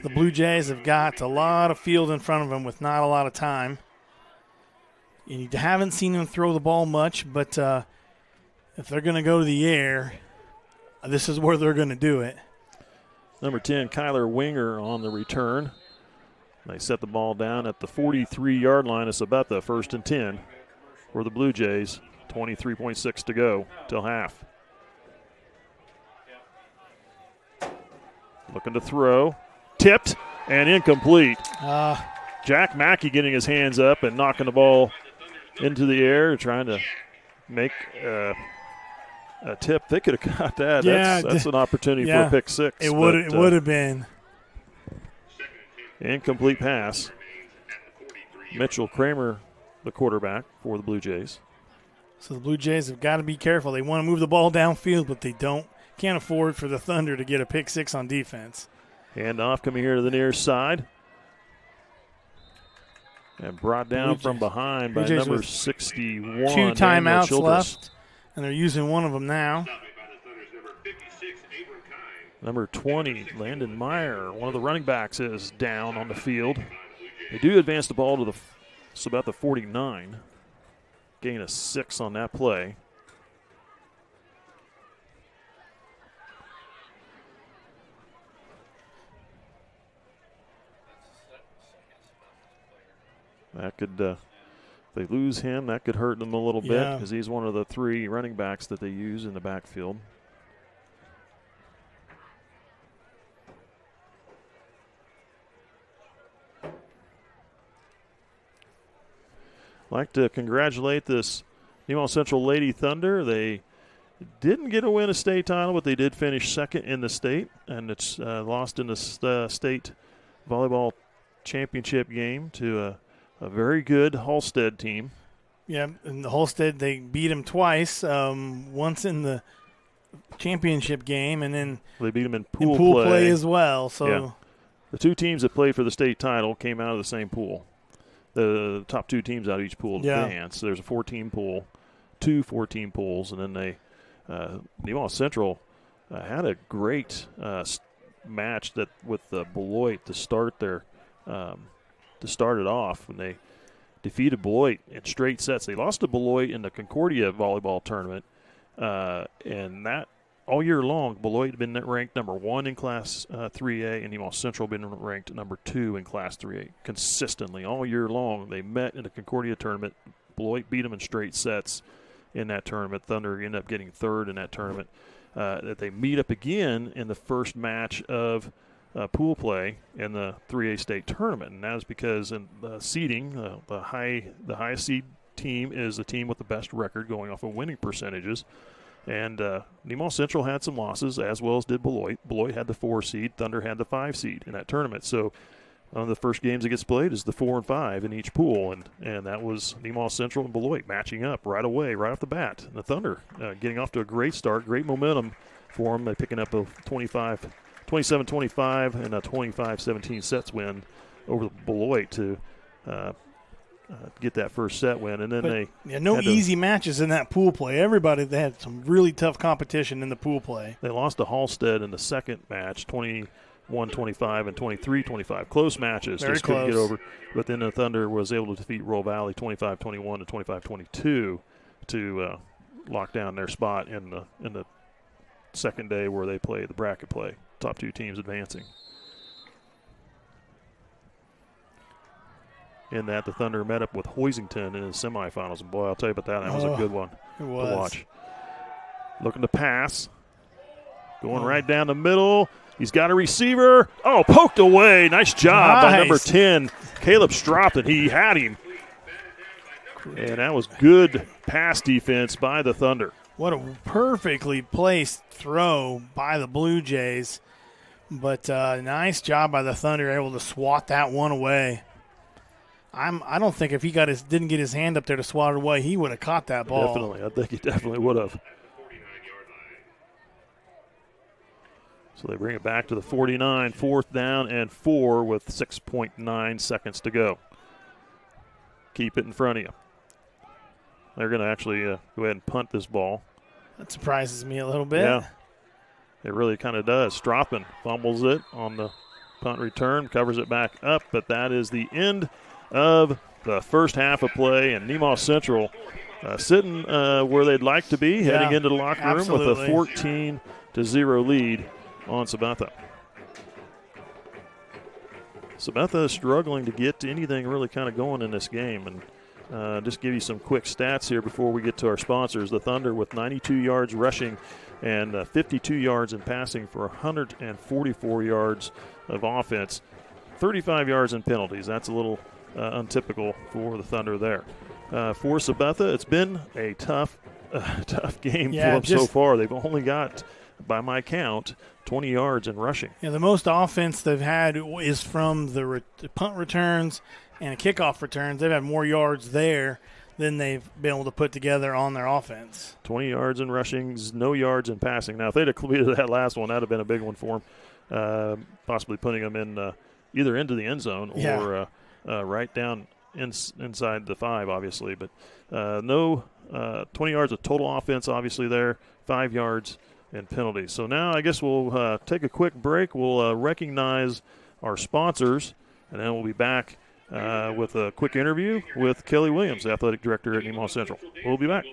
The Blue Jays have got a lot of field in front of them with not a lot of time. You haven't seen them throw the ball much, but if they're going to go to the air, this is where they're going to do it. Number 10, Kyler Winger on the return. They set the ball down at the 43-yard line. It's about the 1st and 10 for the Blue Jays. 23.6 to go till half. Looking to throw. Tipped and incomplete. Jack Mackey getting his hands up and knocking the ball into the air, trying to make a tip. They could have got that. Yeah, that's an opportunity for a pick six. It would have been. Incomplete pass. Mitchell Kramer, the quarterback for the Blue Jays. So the Blue Jays have got to be careful. They want to move the ball downfield, but they can't afford for the Thunder to get a pick six on defense. Handoff coming here to the near side. And brought down from behind by number 61. 2 timeouts left, and they're using one of them now. Number 20, Landon Meyer, one of the running backs, is down on the field. They do advance the ball to about the 49. Gain a 6 on that play. That could If they lose him, that could hurt them a little bit Yeah. because he's one of the 3 running backs that they use in the backfield. I'd like to congratulate this Nemaha Central Lady Thunder. They didn't get to win a state title, but they did finish second in the state, and it's lost in the state volleyball championship game to a very good Halstead team. Yeah, and the Holstead, they beat them twice, once in the championship game, and then They beat them in in pool play as well. So Yeah. The 2 teams that played for the state title came out of the same pool. The top 2 teams out of each pool advance. There's a 14 pool, 2 14 pools, and then they Nemaha Central had a great match that with Beloit to start it off when they defeated Beloit in straight sets. They lost to Beloit in the Concordia volleyball tournament, and that all year long, Beloit had been ranked number 1 in Class 3A, and Nemaha Central had been ranked number 2 in Class 3A consistently all year long. They met in the Concordia tournament. Beloit beat them in straight sets in that tournament. Thunder ended up getting 3rd in that tournament. That they meet up again in the first match of pool play in the 3A state tournament, and that is because in the seeding, the highest seed team is the team with the best record going off of winning percentages. And Nemaha Central had some losses, as well as did Beloit. Beloit had the 4 seed. Thunder had the 5 seed in that tournament. So one of the first games that gets played is the 4 and 5 in each pool, and that was Nemaha Central and Beloit matching up right away, right off the bat. And the Thunder getting off to a great start, great momentum for them. They're picking up a 27-25 and a 25-17 sets win over Beloit to get that first set win. And then no easy matches in that pool play. They had some really tough competition in the pool play. They lost to Halstead in the second match, 21-25 and 23-25. Close matches. Very just close. Couldn't get over. But then the Thunder was able to defeat Roll Valley 25-21 and 25-22 to lock down their spot in the second day where they play the bracket play. Top 2 teams advancing. In that, the Thunder met up with Hoisington in the semifinals. And boy, I'll tell you about that. That was a good one to watch. Looking to pass. Going right down the middle. He's got a receiver. Oh, poked away. Nice job by number 10, Caleb Stropton. He had him. And that was good pass defense by the Thunder. What a perfectly placed throw by the Blue Jays. But nice job by the Thunder, able to swat that one away. I don't think if he didn't get his hand up there to swat it away, he would have caught that ball. Definitely. I think he definitely would have. So they bring it back to the 49, 4th down and 4 with 6.9 seconds to go. Keep it in front of you. They're going to actually go ahead and punt this ball. That surprises me a little bit. Yeah, it really kind of does. Stropton fumbles it on the punt return, covers it back up, but that is the end of the first half of play, and Nemaha Central sitting where they'd like to be, heading into the locker room with a 14-0 lead on Sabetha. Sabetha is struggling to get anything really kind of going in this game, and just give you some quick stats here before we get to our sponsors. The Thunder with 92 yards rushing and 52 yards in passing for 144 yards of offense, 35 yards in penalties. That's a little untypical for the Thunder there. For Sabetha, it's been a tough game for them so far. They've only got, by my count, 20 yards in rushing. Yeah, the most offense they've had is from the punt returns and kickoff returns. They've had more yards there than they've been able to put together on their offense. 20 yards in rushing, no yards in passing. Now, if they'd have completed that last one, that would have been a big one for them, possibly putting them in either into the end zone or right down inside the 5, obviously. But no 20 yards of total offense, obviously there, 5 yards in penalties. So now I guess we'll take a quick break. We'll recognize our sponsors, and then we'll be back with a quick interview with Kelly Williams, athletic director at Nemaha Central. We'll be back.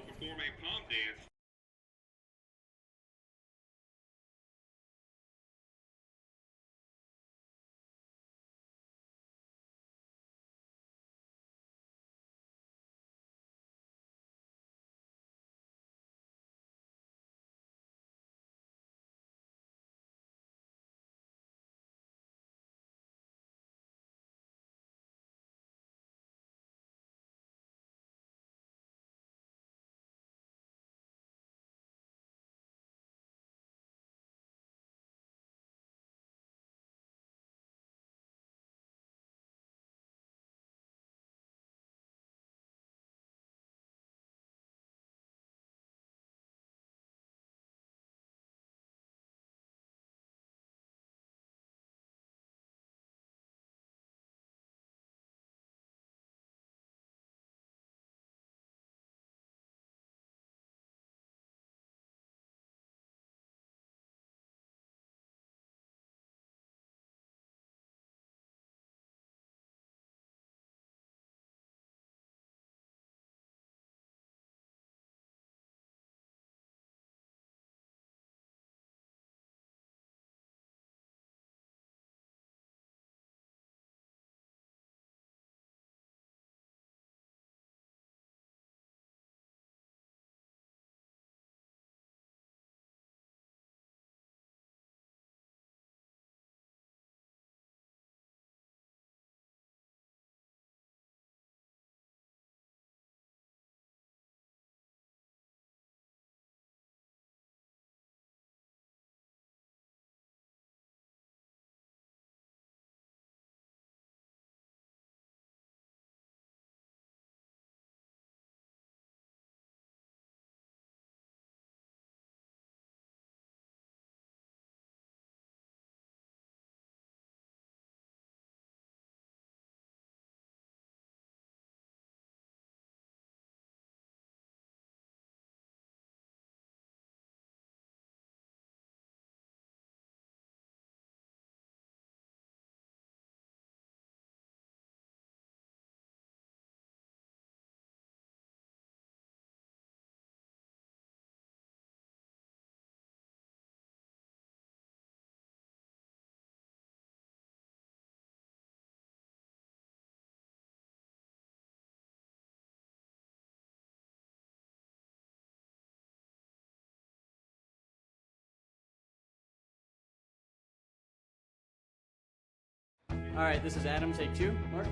All right, this is Adam. Take 2. Mark.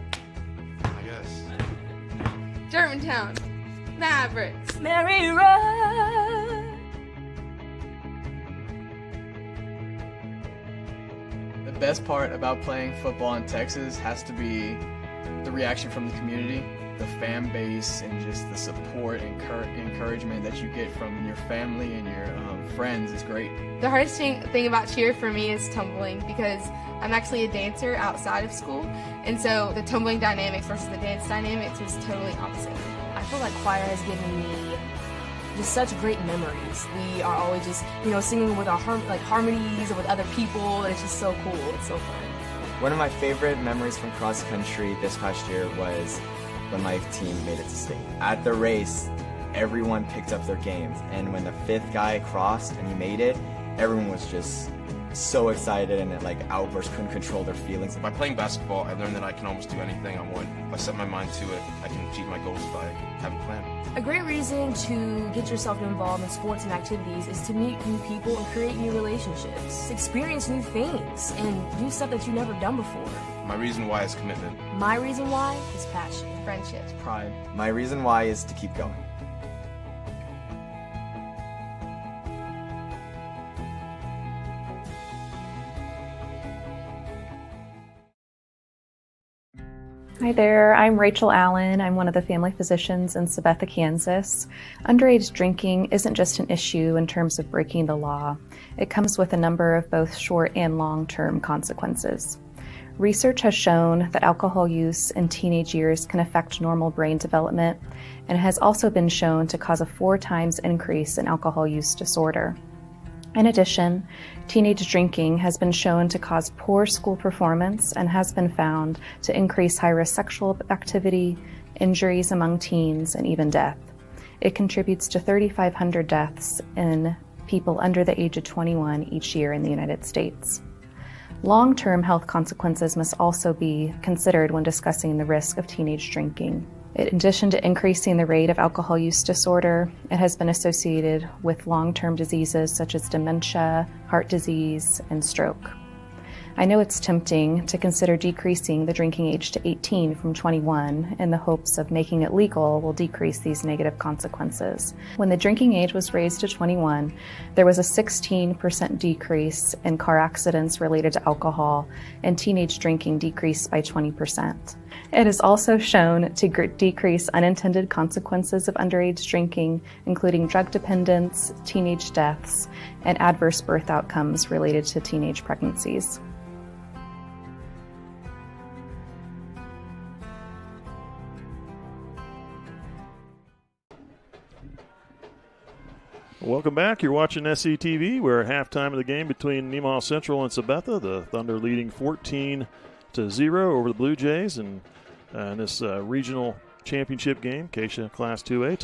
I guess. Germantown. Mavericks. Mary Run. The best part about playing football in Texas has to be the reaction from the community, the fan base, and just the support and encouragement that you get from your family and your friends is great. The hardest thing about cheer for me is tumbling, because I'm actually a dancer outside of school, and so the tumbling dynamics versus the dance dynamics is totally opposite. I feel like choir has given me just such great memories. We are always just, singing with our harmonies and with other people, and it's just so cool. It's so fun. One of my favorite memories from cross country this past year was when my team made it to state. At the race, everyone picked up their games, and when the 5th guy crossed and he made it, everyone was just so excited and outbursts, couldn't control their feelings. By playing basketball, I learned that I can almost do anything I want. If I set my mind to it, I can achieve my goals if I have a plan. A great reason to get yourself involved in sports and activities is to meet new people and create new relationships, experience new things, and do stuff that you've never done before. My reason why is commitment. My reason why is passion, Friendships. Pride. My reason why is to keep going. Hi there, I'm Rachel Allen. I'm one of the family physicians in Sabetha, Kansas. Underage drinking isn't just an issue in terms of breaking the law. It comes with a number of both short and long-term consequences. Research has shown that alcohol use in teenage years can affect normal brain development, and has also been shown to cause a 4 times increase in alcohol use disorder. In addition, teenage drinking has been shown to cause poor school performance and has been found to increase high-risk sexual activity, injuries among teens, and even death. It contributes to 3,500 deaths in people under the age of 21 each year in the United States. Long-term health consequences must also be considered when discussing the risk of teenage drinking. In addition to increasing the rate of alcohol use disorder, it has been associated with long-term diseases such as dementia, heart disease, and stroke. I know it's tempting to consider decreasing the drinking age to 18 from 21 in the hopes of making it legal will decrease these negative consequences. When the drinking age was raised to 21, there was a 16% decrease in car accidents related to alcohol, and teenage drinking decreased by 20%. It is also shown to decrease unintended consequences of underage drinking, including drug dependence, teenage deaths, and adverse birth outcomes related to teenage pregnancies. Welcome back. You're watching SCTV. We're at halftime of the game between Nemaha Central and Sabetha. The Thunder leading 14-0 over the Blue Jays in this regional championship game, KSHSAA Class 2A.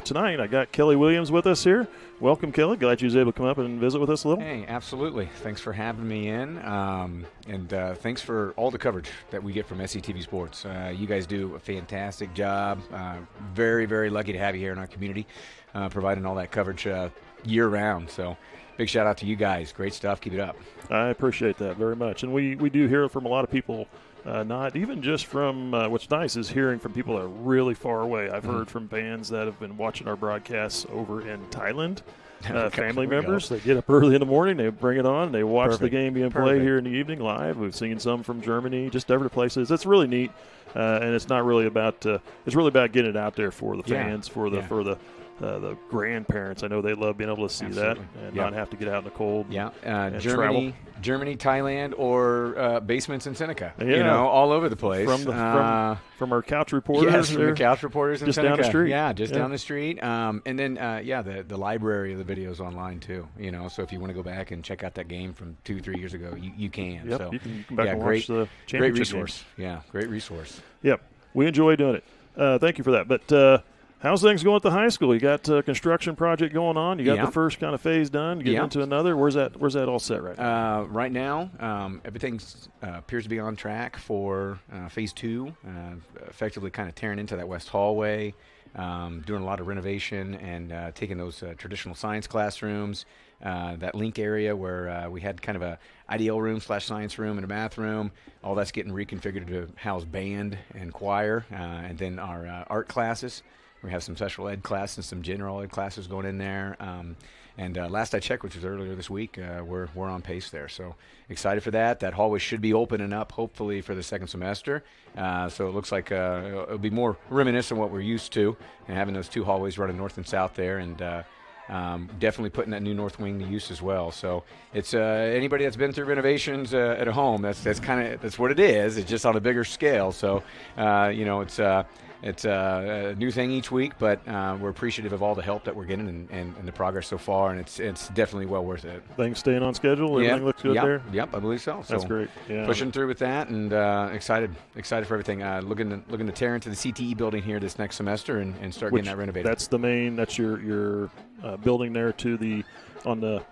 Tonight I got Kelly Williams with us here. Welcome, Kelly. Glad you was able to come up and visit with us a little. Hey, absolutely. Thanks for having me in, and thanks for all the coverage that we get from SCTV Sports. You guys do a fantastic job. Very, very lucky to have you here in our community, providing all that coverage year-round. So big shout-out to you guys. Great stuff. Keep it up. I appreciate that very much. And we do hear from a lot of people, not even just from what's nice is hearing from people that are really far away. I've heard from fans that have been watching our broadcasts over in Thailand, family members. They get up early in the morning, they bring it on, they watch the game being played here in the evening live. We've seen some from Germany, just every places. It's really neat, and it's not really about it's really about getting it out there for the fans, for the grandparents. I know they love being able to see that and not have to get out in the cold. Germany, Thailand, or basements in Seneca. You know, all over the place. From our couch reporters. Yes, from the couch reporters in just Seneca. Down the street. Yeah, just down the street. And then the library of the videos online too. You know, so if you want to go back and check out that game from 2-3 years ago, you can. Yep, so you can come back and watch the championship great resource. Games. Yeah, great resource. Yep, we enjoy doing it. Thank you for that. But how's things going at the high school? You got a construction project going on. You got the first kind of phase done. Getting into another. Where's that all set right now? Right now, everything appears to be on track for phase 2. Effectively, kind of tearing into that west hallway, doing a lot of renovation and taking those traditional science classrooms, that link area where we had kind of a IDL room / science room and a math room. All that's getting reconfigured to house band and choir, and then our art classes. We have some special ed classes and some general ed classes going in there. And last I checked, which was earlier this week, we're on pace there. So excited for that. That hallway should be opening up, hopefully, for the second semester. So it looks like it'll be more reminiscent of what we're used to, and having those 2 hallways running north and south there, and definitely putting that new north wing to use as well. So it's anybody that's been through renovations at a home, that's what it is. It's just on a bigger scale. So it's a new thing each week, but we're appreciative of all the help that we're getting and the progress so far, and it's definitely well worth it. Things staying on schedule? Everything looks good there? Yep, I believe so. That's great. Yeah. Pushing through with that, and excited for everything. Looking to tear into the CTE building here this next semester and start getting that renovated. That's your building there on the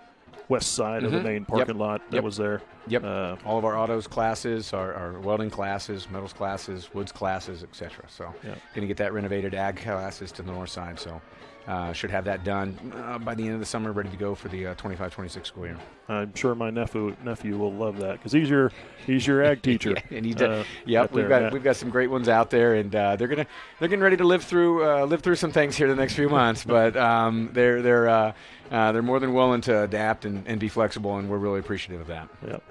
west side of the main parking lot that was there. Yep. All of our autos classes, our welding classes, metals classes, woods classes, etc. So going to get that renovated. Ag classes to the north side. So should have that done by the end of the summer, ready to go for the 25-26 school year. I'm sure my nephew will love that because he's your ag teacher. And we've got some great ones out there, and they're getting ready to live through some things here the next few months. But they're more than willing to adapt and be flexible, and we're really appreciative of that. Yep.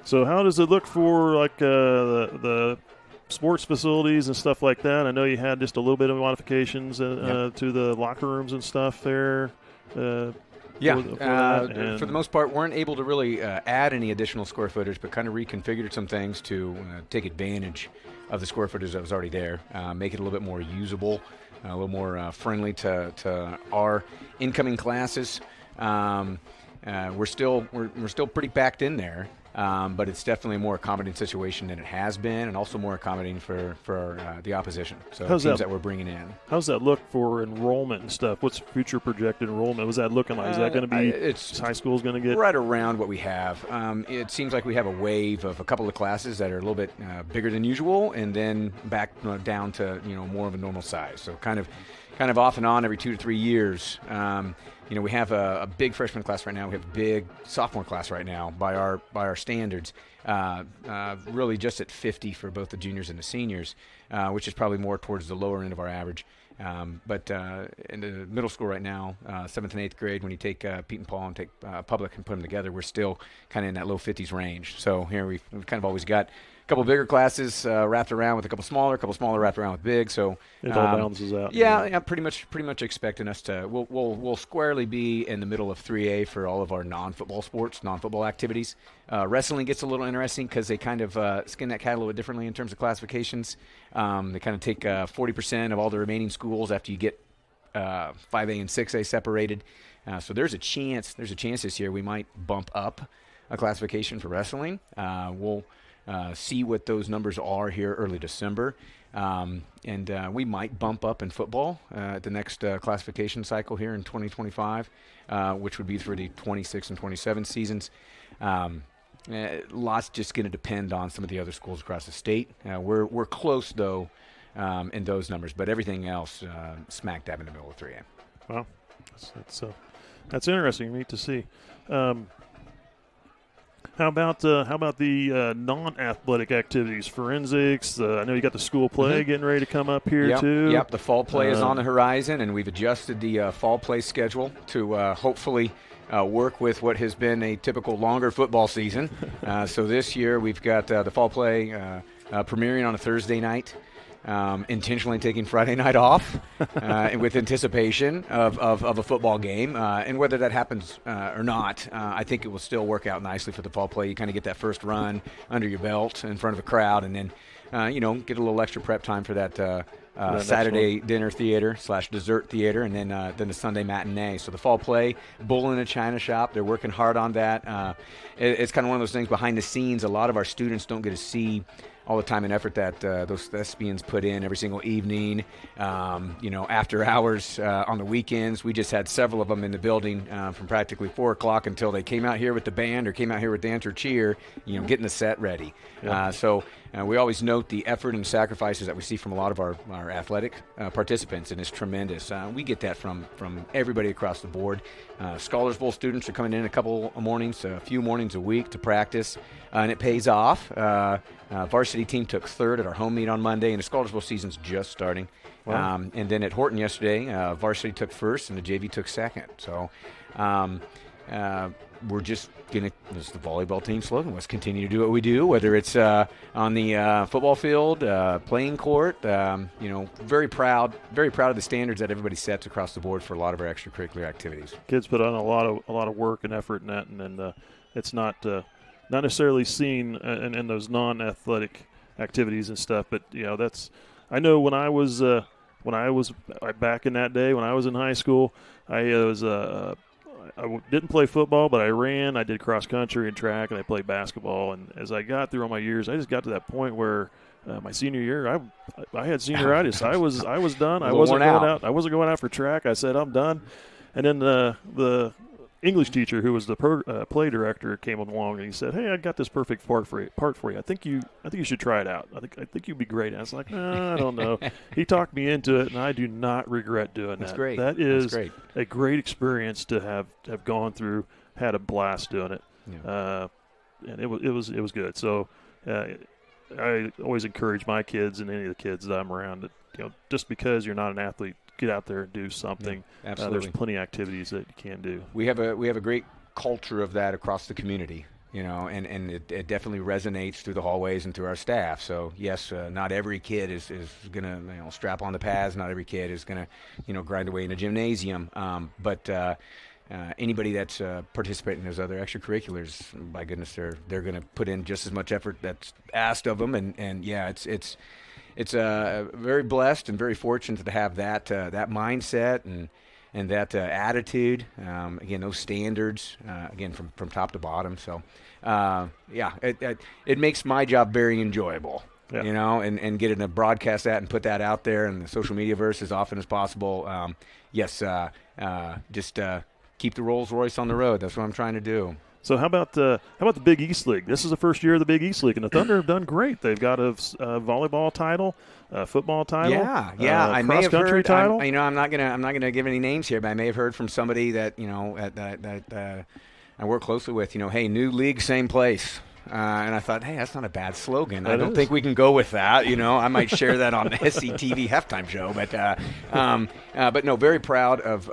So how does it look for like the sports facilities and stuff like that? I know you had just a little bit of modifications to the locker rooms and stuff there. For the most part, weren't able to really add any additional square footage, but kind of reconfigured some things to take advantage of the square footage that was already there, make it a little bit more usable, a little more friendly to our incoming classes. We're still pretty packed in there. But it's definitely a more accommodating situation than it has been, and also more accommodating for the opposition. So teams that we're bringing in. How's that look for enrollment and stuff? What's future projected enrollment? What's that looking like? Is that going to be high school is going to get? Right around what we have. It seems like we have a wave of a couple of classes that are a little bit bigger than usual, and then back down to more of a normal size. So kind of off and on every 2 to 3 years. We have a big freshman class right now. We have a big sophomore class right now by our standards. Really just at 50 for both the juniors and the seniors, which is probably more towards the lower end of our average. But in the middle school right now, 7th and 8th grade, when you take Pete and Paul and take Public and put them together, we're still kind of in that low 50s range. So here we've kind of always got a couple bigger classes wrapped around with a couple smaller wrapped around with big. So it all balances out. Yeah, pretty much expecting us to. We'll squarely be in the middle of 3A for all of our non-football sports, non-football activities. Wrestling gets a little interesting because they kind of skin that cat a little bit differently in terms of classifications. They kind of take 40% of all the remaining schools after you get 5A and 6A separated. So there's a chance this year we might bump up a classification for wrestling. We'll see what those numbers are here early December. And we might bump up in football at the next classification cycle here in 2025, which would be for the 26 and 27 seasons. Lots just going to depend on some of the other schools across the state. We're close, though, in those numbers, but everything else smack dab in the middle of 3A. Well, that's interesting. Neat to see. How about the non-athletic activities, forensics? I know you got the school play getting ready to come up here too. Yep, the fall play is on the horizon, and we've adjusted the fall play schedule to hopefully work with what has been a typical longer football season. So this year we've got the fall play premiering on a Thursday night. Intentionally taking Friday night off with anticipation of a football game. And whether that happens or not, I think it will still work out nicely for the fall play. You kind of get that first run under your belt in front of a crowd, and then, get a little extra prep time for that Saturday dinner theater / dessert theater, and then the Sunday matinee. So the fall play, Bull in a China Shop, they're working hard on that. It's kind of one of those things behind the scenes. A lot of our students don't get to see all the time and effort that those thespians put in every single evening, after hours on the weekends. We just had several of them in the building from practically 4 o'clock until they came out here with the band or came out here with dance or cheer, getting the set ready. Yeah. So we always note the effort and sacrifices that we see from a lot of our athletic participants, and it's tremendous. We get that from everybody across the board. Scholars Bowl students are coming in a couple of mornings, a few mornings a week to practice, and it pays off. Varsity team took third at our home meet on Monday, and the Scholars Bowl season's just starting. Wow. And then at Horton yesterday, varsity took first and the JV took second. So we're just going to, this is the volleyball team slogan, let's continue to do what we do, whether it's on the football field, playing court. Very proud of the standards that everybody sets across the board for a lot of our extracurricular activities. Kids put on a lot of work and effort in that, and it's not necessarily seen in those non-athletic activities and stuff. But I know when I was back in that day when I was in high school, I didn't play football, but I ran. I did cross country and track, and I played basketball. And as I got through all my years, I just got to that point where my senior year, I had senioritis. I was done. I wasn't going out. I wasn't going out for track. I said I'm done. And then the English teacher, who was the play director, came along and he said, "Hey, I got this perfect part for you. I think you should try it out. I think you'd be great." And I was like, I don't know. He talked me into it, and I do not regret doing that. That's great. That is great. A great experience to have gone through. Had a blast doing it, and it was good. So I always encourage my kids and any of the kids that I'm around that just because you're not an athlete, get out there and do something. Yeah, absolutely. There's plenty of activities that you can do. We have a great culture of that across the community, and it definitely resonates through the hallways and through our staff. So yes, not every kid is gonna strap on the pads. Not every kid is gonna grind away in a gymnasium. But anybody that's participating in those other extracurriculars, by goodness, they're gonna put in just as much effort that's asked of them. And yeah, it's very blessed and very fortunate to have that mindset and that attitude. Again, those standards, again, from top to bottom. So, it makes my job very enjoyable, and getting to broadcast that and put that out there in the social media verse as often as possible. Just keep the Rolls Royce on the road. That's what I'm trying to do. So how about the Big East League? This is the first year of the Big East League, and the Thunder have done great. They've got a volleyball title, a football title, I may have cross-country heard. title. I'm not gonna give any names here, but I may have heard from somebody that I work closely with. Hey, new league, same place. And I thought, hey, that's not a bad slogan. I don't think we can go with that. I might share that on the SCTV halftime show, but no, very proud of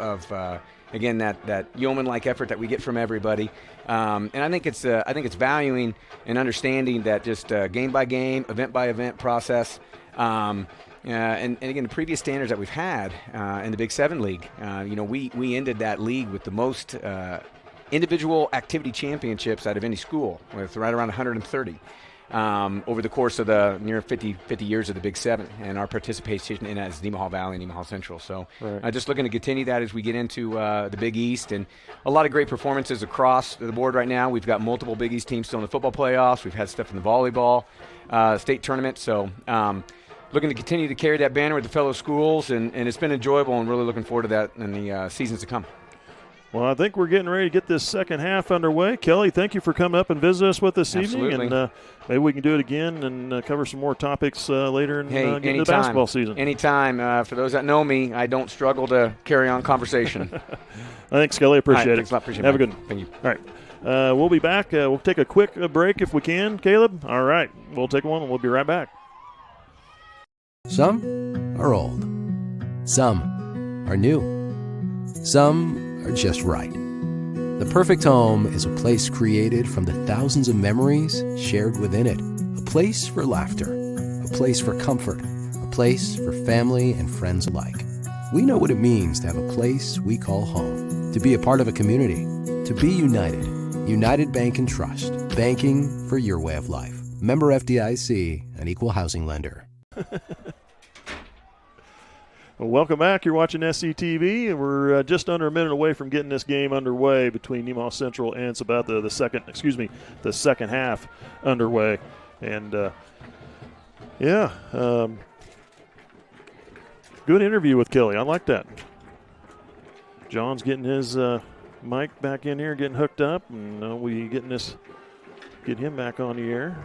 again, that yeoman-like effort that we get from everybody, and I think it's valuing and understanding that just game by game, event by event process, and again the previous standards that we've had in the Big 7 League. We ended that league with the most individual activity championships out of any school, with right around 130. Over the course of the near 50 years of the Big 7 and our participation in as Nemaha Valley and Nemaha Central. So just looking to continue that as we get into the Big East, and a lot of great performances across the board right now. We've got multiple Big East teams still in the football playoffs. We've had stuff in the volleyball state tournament. So looking to continue to carry that banner with the fellow schools, and it's been enjoyable, and really looking forward to that in the seasons to come. Well, I think we're getting ready to get this second half underway. Kelly, thank you for coming up and visiting us with this evening. And maybe we can do it again and cover some more topics later in the basketball season. Anytime. For those that know me, I don't struggle to carry on conversation. Thanks, Kelly. Appreciate it. Thanks a lot. Appreciate it. Have a good one. Thank you. All right. We'll be back. We'll take a quick break if we can, Caleb. All right. We'll take one, and we'll be right back. Some are old. Some are new. Some are just right. The perfect home is a place created from the thousands of memories shared within it. A place for laughter, a place for comfort, a place for family and friends alike. We know what it means to have a place we call home, to be a part of a community, to be united. United Bank and Trust, banking for your way of life. Member FDIC, an equal housing lender. Well, welcome back. You're watching SCTV, and we're just under a minute away from getting this game underway between Nemaha Central and Sabetha. The second half underway, and Yeah. Good interview with Kelly. I like that. John's getting his mic back in here, getting hooked up, and we get him back on the air.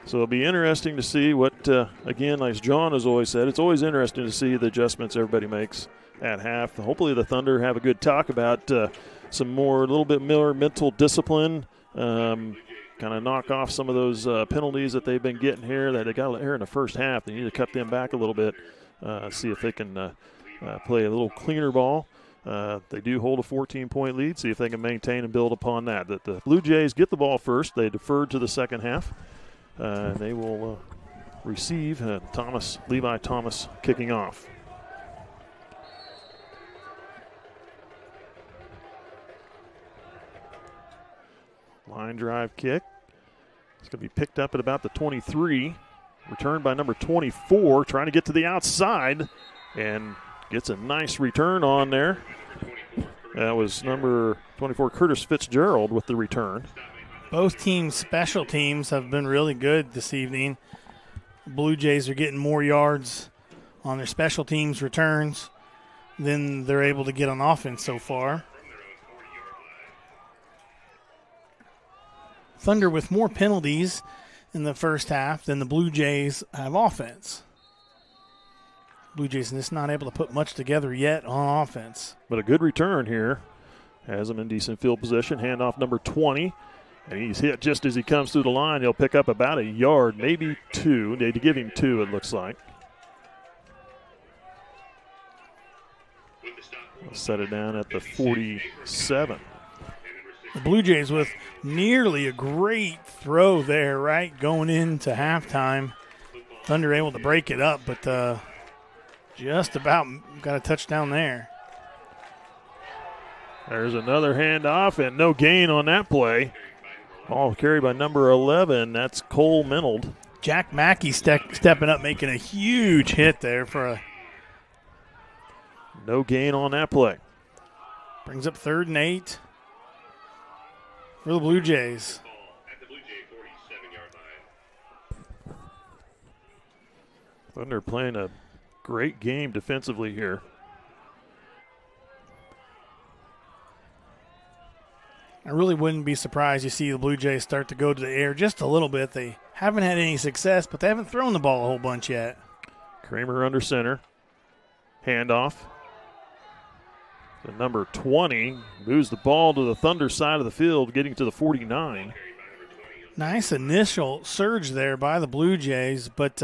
So it'll be interesting to see what, again, like John has always said, it's always interesting to see the adjustments everybody makes at half. Hopefully the Thunder have a good talk about a little bit more mental discipline, kind of knock off some of those penalties that they've been getting here that they got here in the first half. They need to cut them back a little bit, see if they can play a little cleaner ball. They do hold a 14-point lead, see if they can maintain and build upon that. The Blue Jays get the ball first. They deferred to the second half. And they will receive Levi Thomas kicking off. Line drive kick. It's going to be picked up at about the 23. Returned by number 24, trying to get to the outside, and gets a nice return on there. That was number 24, Curtis Fitzgerald, with the return. Both teams' special teams have been really good this evening. Blue Jays are getting more yards on their special teams returns than they're able to get on offense so far. Thunder with more penalties in the first half than the Blue Jays have offense. Blue Jays just not able to put much together yet on offense. But a good return here. Has him in decent field position. Handoff number 20. And he's hit just as he comes through the line. He'll pick up about a yard, maybe 2. They give him 2, it looks like. We'll set it down at the 47. The Blue Jays with nearly a great throw there, right, going into halftime. Thunder able to break it up, but just about got a touchdown there. There's another handoff, and no gain on that play. Ball carried by number 11. That's Cole Minold. Jack Mackey stepping up, making a huge hit there for a. No gain on that play. Brings up 3rd and 8 for the Blue Jays. Thunder playing a great game defensively here. I really wouldn't be surprised you see the Blue Jays start to go to the air just a little bit. They haven't had any success, but they haven't thrown the ball a whole bunch yet. Kramer under center. Handoff. The number 20 moves the ball to the Thunder side of the field, getting to the 49. Nice initial surge there by the Blue Jays, but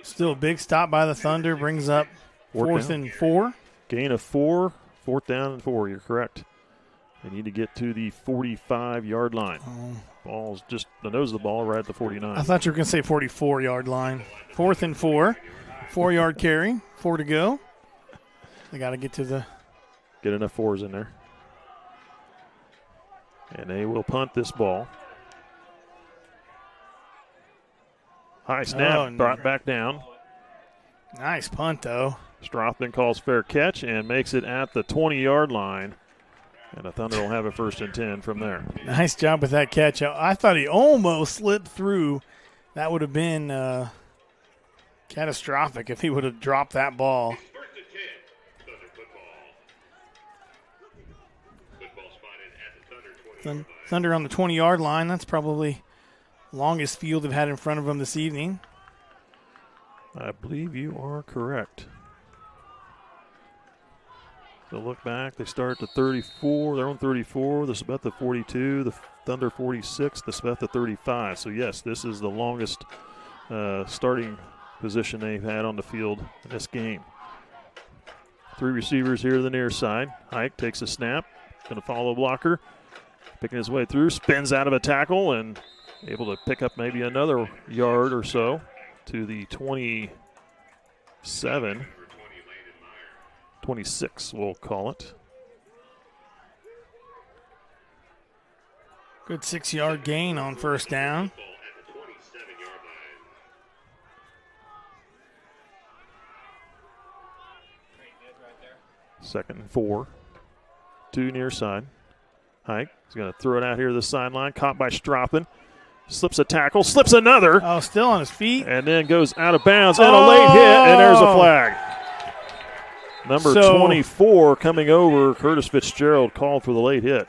still a big stop by the Thunder. Brings up 4th and 4. Gain of 4, 4th down and 4. You're correct. They need to get to the 45-yard line. Ball's just the nose of the ball right at the 49. I thought you were going to say 44-yard line. 4th and 4. 4-yard carry. 4 to go. They got to get to the. Get enough 4s in there. And they will punt this ball. High snap, brought back down. Nice punt, though. Strothman calls fair catch and makes it at the 20-yard line. And the Thunder will have a 1st and 10 from there. Nice job with that catch. I thought he almost slipped through. That would have been catastrophic if he would have dropped that ball. Thunder on the 20-yard line. That's probably the longest field they've had in front of them this evening. I believe you are correct. So look back, they start at 34, their own 34, the Sabetha 42, the Thunder 46, the Sabetha 35. So yes, this is the longest starting position they've had on the field in this game. 3 receivers here to the near side. Hike takes a snap, going to follow blocker, picking his way through, spins out of a tackle, and able to pick up maybe another yard or so to the 27. 26, we'll call it. Good 6-yard gain on 1st down. Second and 4. 2 near side. Hike is going to throw it out here to the sideline. Caught by Strothman. Slips a tackle, slips another. Oh, still on his feet. And then goes out of bounds. And a late hit, and there's a flag. Number 24 coming over, Curtis Fitzgerald, called for the late hit.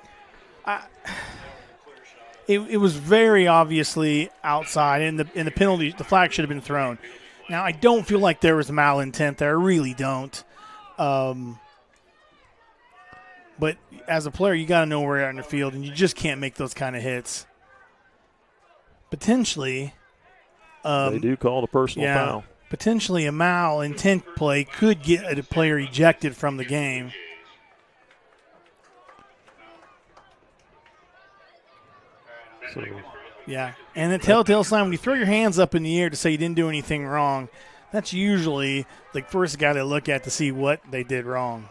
It was very obviously outside, and the penalty, the flag should have been thrown. Now, I don't feel like there was malintent there. I really don't. But as a player, you got to know where you're out in the field, and you just can't make those kind of hits. Potentially. They do call it a personal foul. Potentially a malintent play could get a player ejected from the game. Yeah, and the telltale sign, when you throw your hands up in the air to say you didn't do anything wrong, that's usually the first guy they look at to see what they did wrong.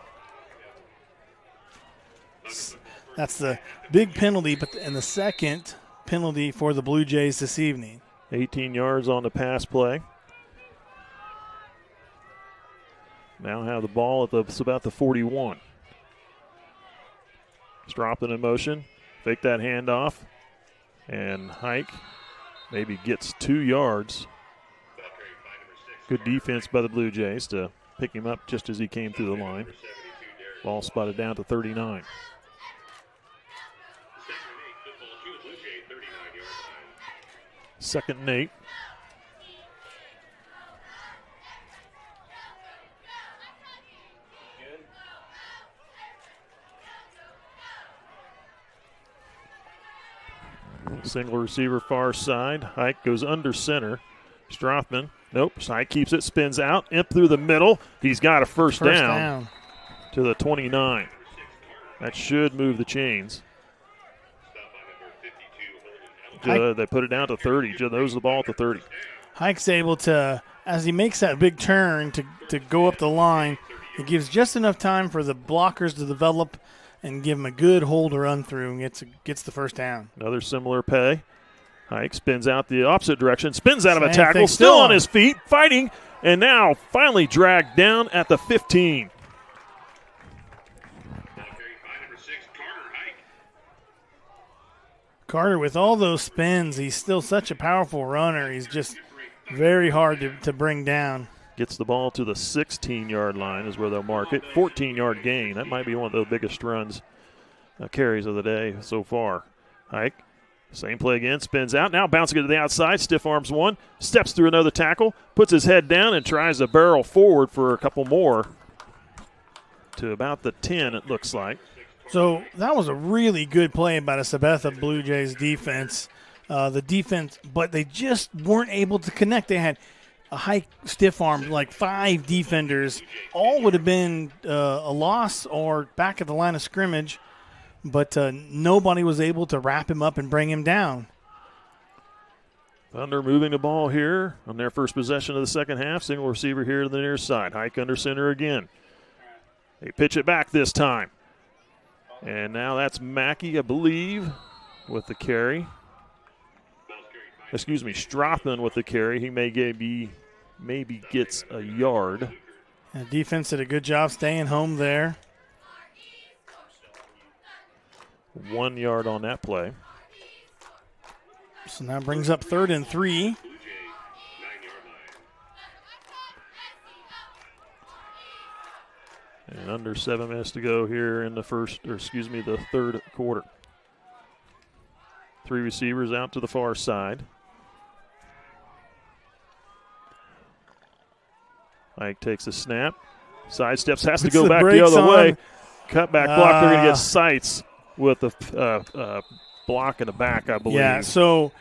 That's the big penalty, and the second penalty for the Blue Jays this evening. 18 yards on the pass play. Now have the ball it's about the 41. Stropton in motion. Fake that handoff. And Hike maybe gets 2 yards. Good defense by the Blue Jays to pick him up just as he came through the line. Ball spotted down to 39. Second and 8. Single receiver far side. Hike goes under center. Strothman, nope. Hike keeps it, spins out, imp through the middle. He's got a first down to the 29. That should move the chains. They put it down to 30. Those the ball at the 30. Hike's able to, as he makes that big turn to go up the line, it gives just enough time for the blockers to develop and give him a good hold to run through and gets the first down. Another similar play. Hike spins out the opposite direction, spins out of a tackle, still on his feet, fighting, and now finally dragged down at the 15. Carter, with all those spins, he's still such a powerful runner. He's just very hard to bring down. Gets the ball to the 16-yard line is where they'll mark it. 14-yard gain. That might be one of the biggest runs, carries of the day so far. Hike, same play again, spins out. Now bouncing it to the outside, stiff arms one, steps through another tackle, puts his head down and tries to barrel forward for a couple more to about the 10, it looks like. So that was a really good play by the Sabetha Blue Jays defense. The defense, but they just weren't able to connect. They had a high stiff arm, like 5 defenders. All would have been a loss or back at the line of scrimmage, but nobody was able to wrap him up and bring him down. Thunder moving the ball here on their first possession of the second half. Single receiver here to the near side. Hike under center again. They pitch it back this time. And now that's Mackey, I believe, with the carry. Excuse me, Strothman with the carry. He maybe gets a yard. And defense did a good job staying home there. 1 yard on that play. So now brings up 3rd and 3. And under 7 minutes to go here in the third quarter. 3 receivers out to the far side. Ike takes a snap. Sidesteps, has to go back the other way. Cutback block. They're going to get Sights with the block in the back, I believe. Yeah, so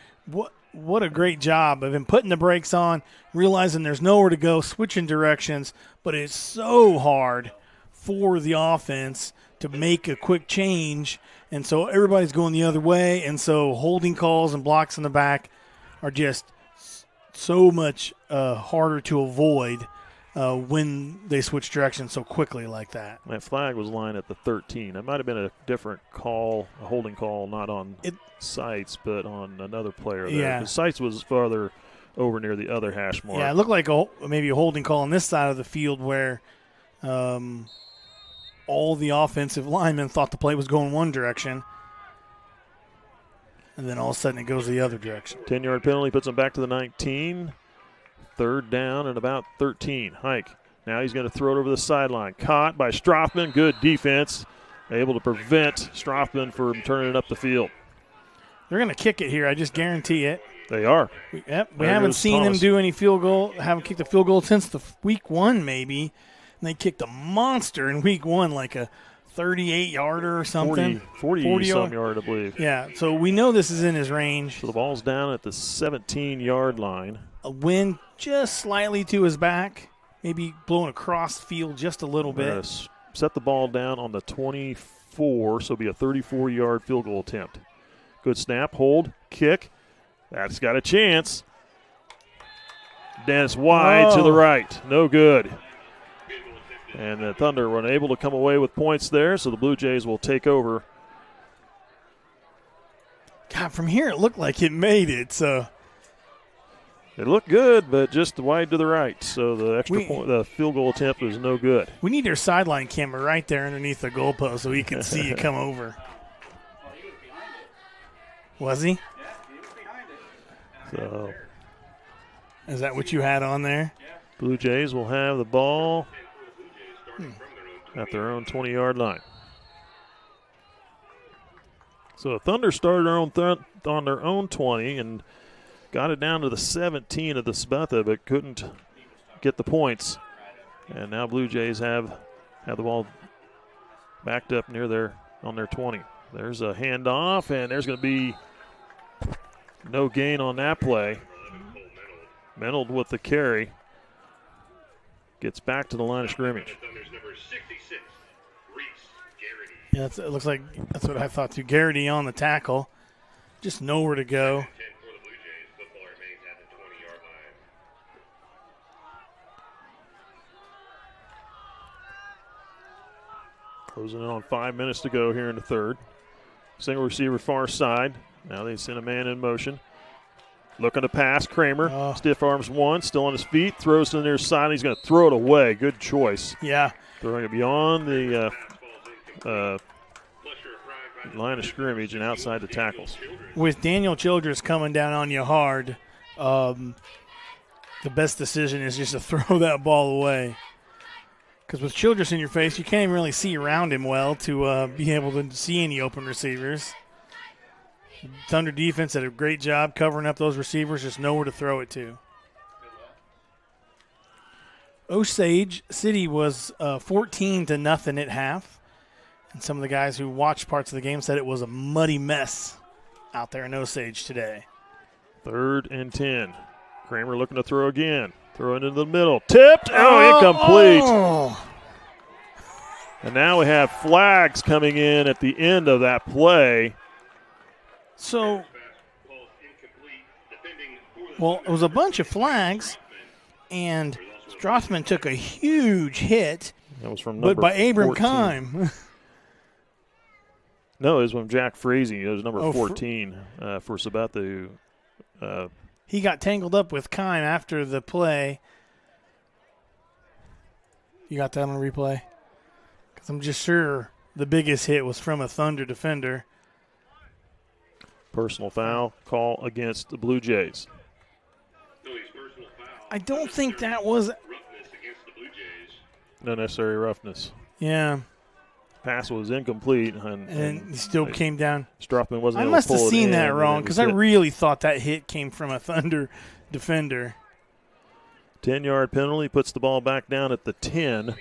what a great job of him putting the brakes on, realizing there's nowhere to go, switching directions, but it's so hard for the offense to make a quick change, and so everybody's going the other way, and so holding calls and blocks in the back are just so much harder to avoid when they switch directions so quickly like that. That flag was lined at the 13. It might have been a different call, a holding call, not on Sights, but on another player there. Yeah. Because Sights was farther over near the other hash mark. Yeah, it looked like maybe a holding call on this side of the field where all the offensive linemen thought the play was going one direction. and then all of a sudden it goes the other direction. 10-yard penalty puts him back to the 19. 3rd down and about 13. Hike. Now he's going to throw it over the sideline. Caught by Strothman. Good defense. Able to prevent Strothman from turning it up the field. They're going to kick it here. I just guarantee it. They are. We haven't seen them do any field goal. Haven't kicked a field goal since the week 1 maybe. And they kicked a monster in week 1, like a 38-yarder or something. 40-some yard, I believe. Yeah, so we know this is in his range. So the ball's down at the 17-yard line. A wind just slightly to his back, maybe blowing across the field just a little bit. Set the ball down on the 24, so it'll be a 34-yard field goal attempt. Good snap, hold, kick. That's got a chance. Dennis wide to the right. No good. And the Thunder were unable to come away with points there, so the Blue Jays will take over. God, from here it looked like it made it, so. It looked good, but just wide to the right. So the the field goal attempt was no good. We need their sideline camera right there underneath the goalpost so he can see you come over. Was he? Yeah, he was behind it. So, is that what you had on there? Blue Jays will have the ball at their own 20-yard line. So the Thunder started on their own 20 and got it down to the 17 of the Sabetha, but couldn't get the points. And now Blue Jays have the ball backed up near on their 20. There's a handoff, and there's going to be no gain on that play. Menold with the carry. Gets back to the line of scrimmage. Yeah, it looks like that's what I thought too. Garrity on the tackle. Just nowhere to go. Closing in on 5 minutes to go here in the third. Single receiver far side. Now they send a man in motion. Looking to pass. Kramer. Stiff arms one. Still on his feet. Throws to the near side. He's going to throw it away. Good choice. Yeah. Throwing it beyond the line of scrimmage and outside the tackles. With Daniel Childress coming down on you hard, the best decision is just to throw that ball away. Because with Childress in your face, you can't even really see around him well to be able to see any open receivers. Thunder defense did a great job covering up those receivers, just nowhere to throw it to. Osage City was 14-0 at half. And some of the guys who watched parts of the game said it was a muddy mess out there in Osage today. 3rd and 10. Kramer looking to throw again. Throw it into the middle. Tipped. Incomplete. Oh. And now we have flags coming in at the end of that play. So, well, it was a bunch of flags, and Strothman took a huge hit. That was from number but by Abram 14. Kime. No, it was from Jack Frazee. It was number 14 for Sabetha. He got tangled up with Kime after the play. You got that on replay? Because I'm just sure the biggest hit was from a Thunder defender. Personal foul call against the Blue Jays. I don't think that was No necessary roughness. Yeah. Pass was incomplete. And he still came down. Strothman wasn't I able must to have pull it seen in, that and wrong it because was I hit. really thought that hit came from a Thunder defender. 10-yard penalty puts the ball back down at the 10.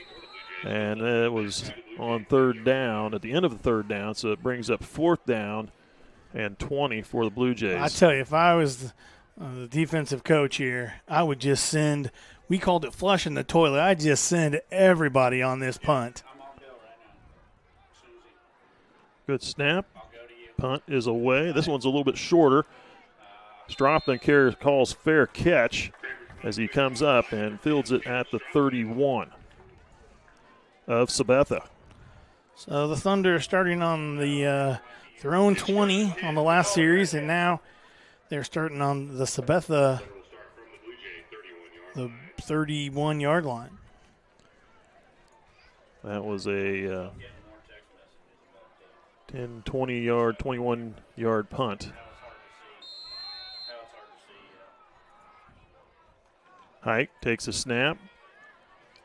And it was on 3rd down at the end of the 3rd down, so it brings up 4th down and 20 for the Blue Jays. I tell you, if I was the defensive coach here, I would just send – we called it flushing the toilet. I'd just send everybody on this punt. Good snap. Punt is away. This one's a little bit shorter. Strothman calls fair catch as he comes up and fields it at the 31 of Sabetha. So the Thunder starting on the their own 20 on the last series, and now they're starting on the Sabetha, the 31-yard line. That was a 10, 20-yard, 21-yard punt. Hike takes a snap.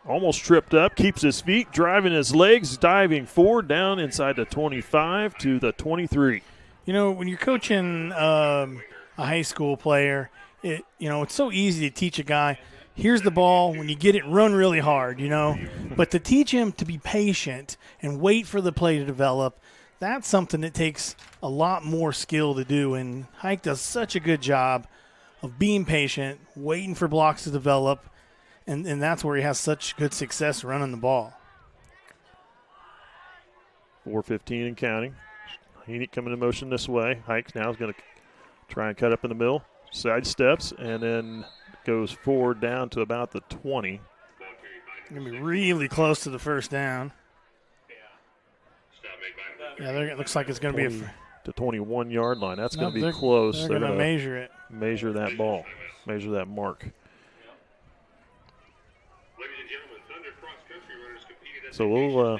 Almost tripped up, keeps his feet, driving his legs, diving forward down inside the 25 to the 23. You know, when you're coaching a high school player, it's so easy to teach a guy, here's the ball, when you get it, run really hard, But to teach him to be patient and wait for the play to develop, that's something that takes a lot more skill to do. And Hike does such a good job of being patient, waiting for blocks to develop, and that's where he has such good success running the ball. 4:15 and counting. Heaney coming in motion this way. Hike now is going to try and cut up in the middle. Side steps and then goes forward down to about the 20. Going to be really close to the first down. Yeah, it looks like it's going to be the 21-yard line. That's going to be close. They're going to measure it. Measure that ball. Measure that mark. So we're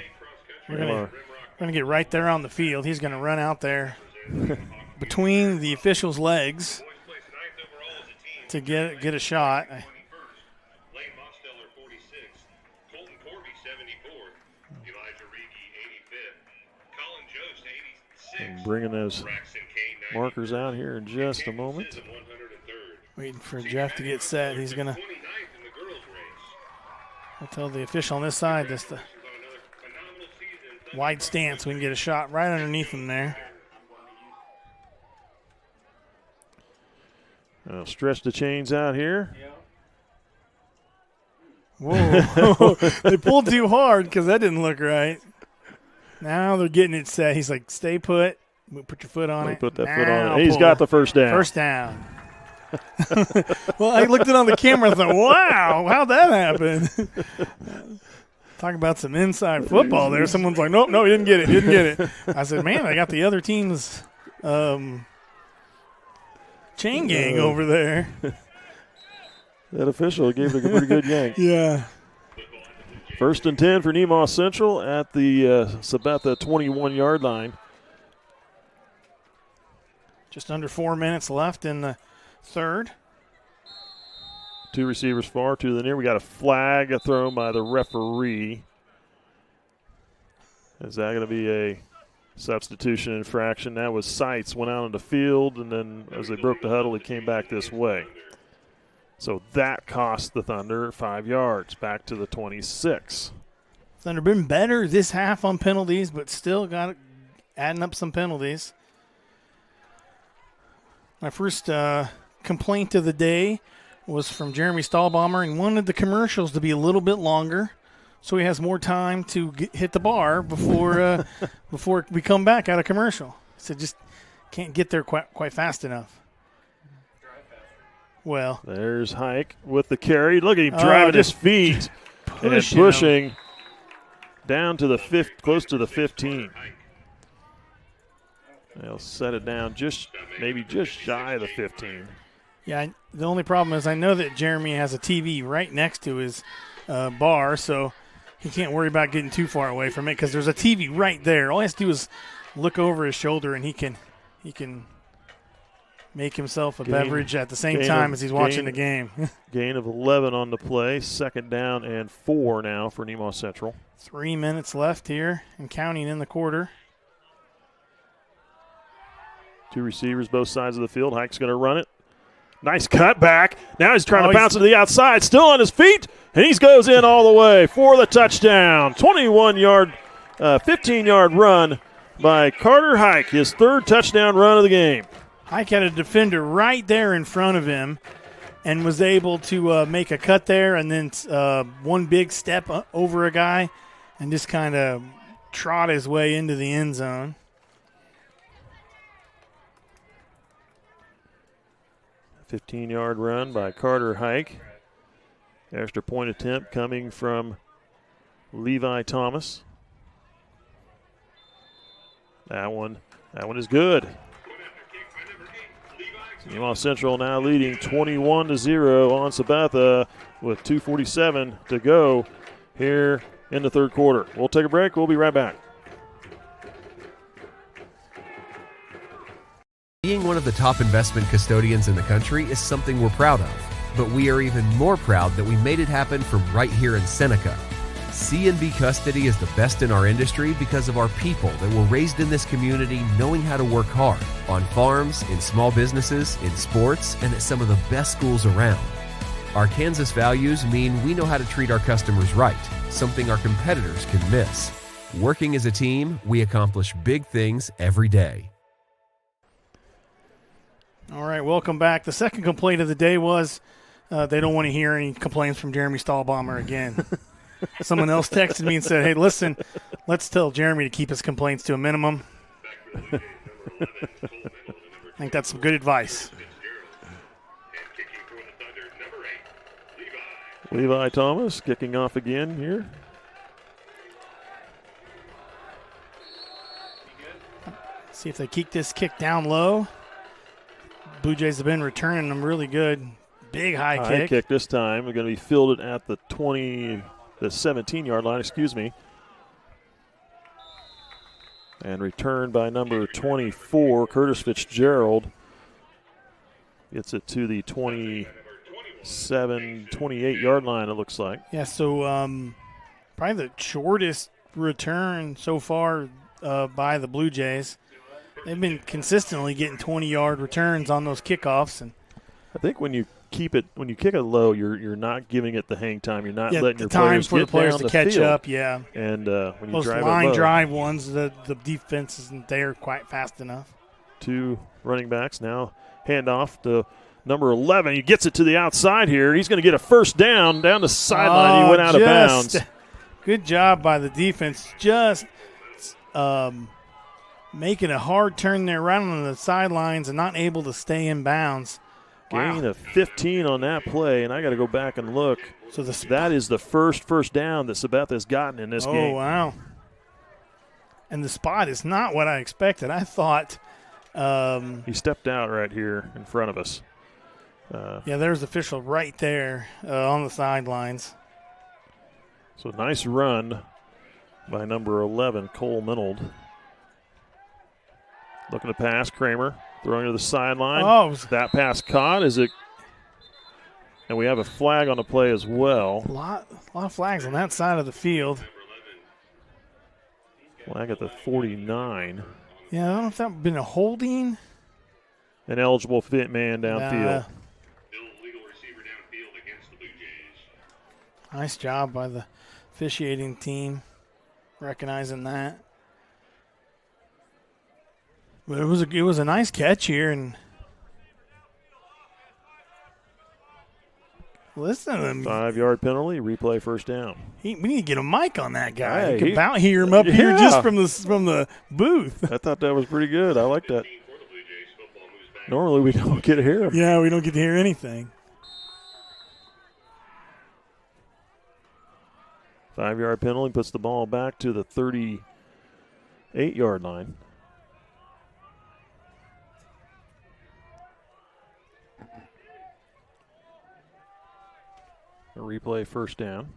going to get right there on the field. He's going to run out there between the officials' legs to get a shot. And bringing those markers out here in just a moment. Waiting for Jeff to get set. He's going to tell the official on this side just the wide stance. We can get a shot right underneath him there. I'll stretch the chains out here. Whoa. They pulled too hard because that didn't look right. Now they're getting it set. He's like, stay put. Put your foot on it. Put that foot on it. He's got the first down. First down. Well, I looked it on the camera and thought, wow, how'd that happen? Talk about some inside football there. Someone's like, nope, no, he didn't get it. I said, man, I got the other team's chain gang over there. That official gave it a pretty good yank. Yeah. 1st and 10 for Nemaha Central at the Sabetha 21-yard line. Just under 4 minutes left in the third. 2 receivers far, 2 to the near. We got a flag thrown by the referee. Is that going to be a substitution infraction? That was Seitz, went out on the field, and then as they broke the huddle, he came back this way. So that cost the Thunder 5 yards, back to the 26. Thunder been better this half on penalties, but still got adding up some penalties. My first complaint of the day was from Jeremy Stahlbaumer and wanted the commercials to be a little bit longer so he has more time to hit the bar before before we come back out of commercial. So just can't get there quite fast enough. Well, there's Hike with the carry. Look at him driving his feet and pushing down to the close to the 15. They'll set it down maybe just shy of the 15. Yeah, the only problem is I know that Jeremy has a TV right next to his bar, so he can't worry about getting too far away from it because there's a TV right there. All he has to do is look over his shoulder, and he can make himself a beverage at the same time as he's watching the game. Gain of 11 on the play. 2nd down and 4 now for Nemaha Central. 3 minutes left here and counting in the quarter. 2 receivers both sides of the field. Hike's going to run it. Nice cut back. Now he's trying to bounce it to the outside. Still on his feet, and he goes in all the way for the touchdown. 21-yard, 15-yard run by Carter Hike, his 3rd touchdown run of the game. Hike had a defender right there in front of him and was able to make a cut there and then one big step over a guy and just kind of trot his way into the end zone. A 15-yard run by Carter Hike. Extra point attempt coming from Levi Thomas. That one is good. Nemaha Central now leading 21-0 on Sabetha with 2:47 to go here in the 3rd quarter. We'll take a break. We'll be right back. Being one of the top investment custodians in the country is something we're proud of. But we are even more proud that we made it happen from right here in Seneca. C&B Custody is the best in our industry because of our people that were raised in this community knowing how to work hard on farms, in small businesses, in sports, and at some of the best schools around. Our Kansas values mean we know how to treat our customers right, something our competitors can miss. Working as a team, we accomplish big things every day. All right, welcome back. The second complaint of the day was they don't want to hear any complaints from Jeremy Stahlbaumer again. Someone else texted me and said, hey, listen, let's tell Jeremy to keep his complaints to a minimum. I think that's some good advice. Levi Thomas kicking off again here. See if they keep this kick down low. Blue Jays have been returning them really good. Big high kick this time. We're going to be fielded at the 17-yard line, And returned by number 24, Curtis Fitzgerald. Gets it to the 28-yard line, it looks like. Yeah, so probably the shortest return so far by the Blue Jays. They've been consistently getting 20-yard returns on those kickoffs. And I think when you kick it low, you're not giving it the hang time. You're not letting your players get for the players down to the catch field. up. Yeah, and when you those drive line it low, drive ones, the defense isn't there quite fast enough. Two running backs now. Handoff to number 11. He gets it to the outside here. He's going to get a first down the sideline. He went out of bounds. Good job by the defense. Just making a hard turn there right on the sidelines and not able to stay in bounds. Gain of 15 on that play, and I got to go back and look. So that is the first down that Sabetha has gotten in this game. Oh, wow. And the spot is not what I expected. I thought he stepped out right here in front of us. Yeah, there's the official right there on the sidelines. So nice run by number 11, Cole Minold. Looking to pass, Kramer throwing to the sideline. Oh, that pass caught. Is it? And we have a flag on the play as well. A lot of flags on that side of the field. Flag at the 49. Yeah, I don't know if that would have been a holding. An eligible fit man downfield. Nice job by the officiating team recognizing that. But it was a nice catch here, and listen to him. 5-yard penalty, replay first down. We need to get a mic on that guy. Hey, you can about hear him up here just from the booth. I thought that was pretty good. I like that. Normally we don't get to hear him. Yeah, we don't get to hear anything. 5-yard penalty puts the ball back to the 38-yard line. A replay first down.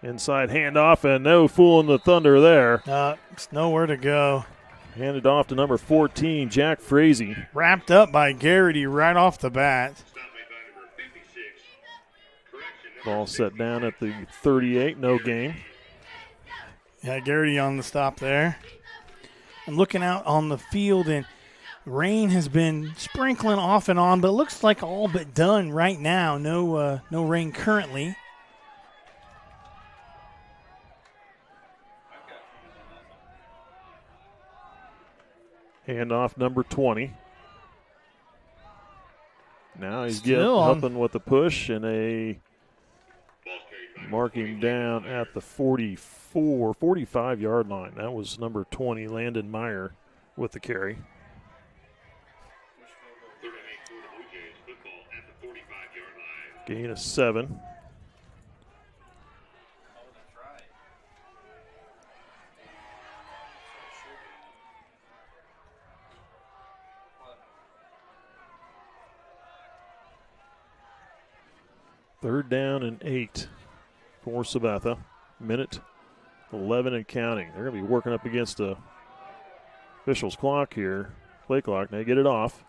Inside handoff, and no fooling the Thunder there. It's nowhere to go. Handed off to number 14, Jack Frazee. Wrapped up by Garrity right off the bat. Ball set down at the 38, no gain. Yeah, Garrity on the stop there. I'm looking out on the field, and rain has been sprinkling off and on, but it looks like all but done right now. No rain currently. Handoff number 20. Now he's helping with the push, and a marking down at the 45-yard line. That was number 20, Landon Meyer, with the carry. Gain of 7. Third down and 8 for Sabetha. Minute 11 and counting. They're going to be working up against the officials' clock here. Play clock. They get it off.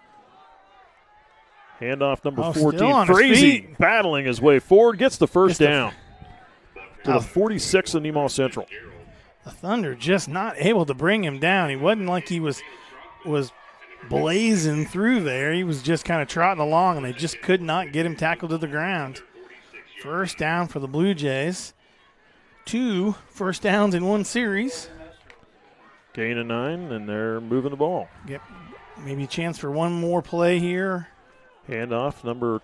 Handoff number 14. Frazee battling his way forward. Gets the first down to the 46 of Nemaha Central. The Thunder just not able to bring him down. He wasn't like he was blazing through there. He was just kind of trotting along, and they just could not get him tackled to the ground. First down for the Blue Jays. 2 first downs in one series. Gain of 9, and they're moving the ball. Yep. Maybe a chance for one more play here. Handoff number.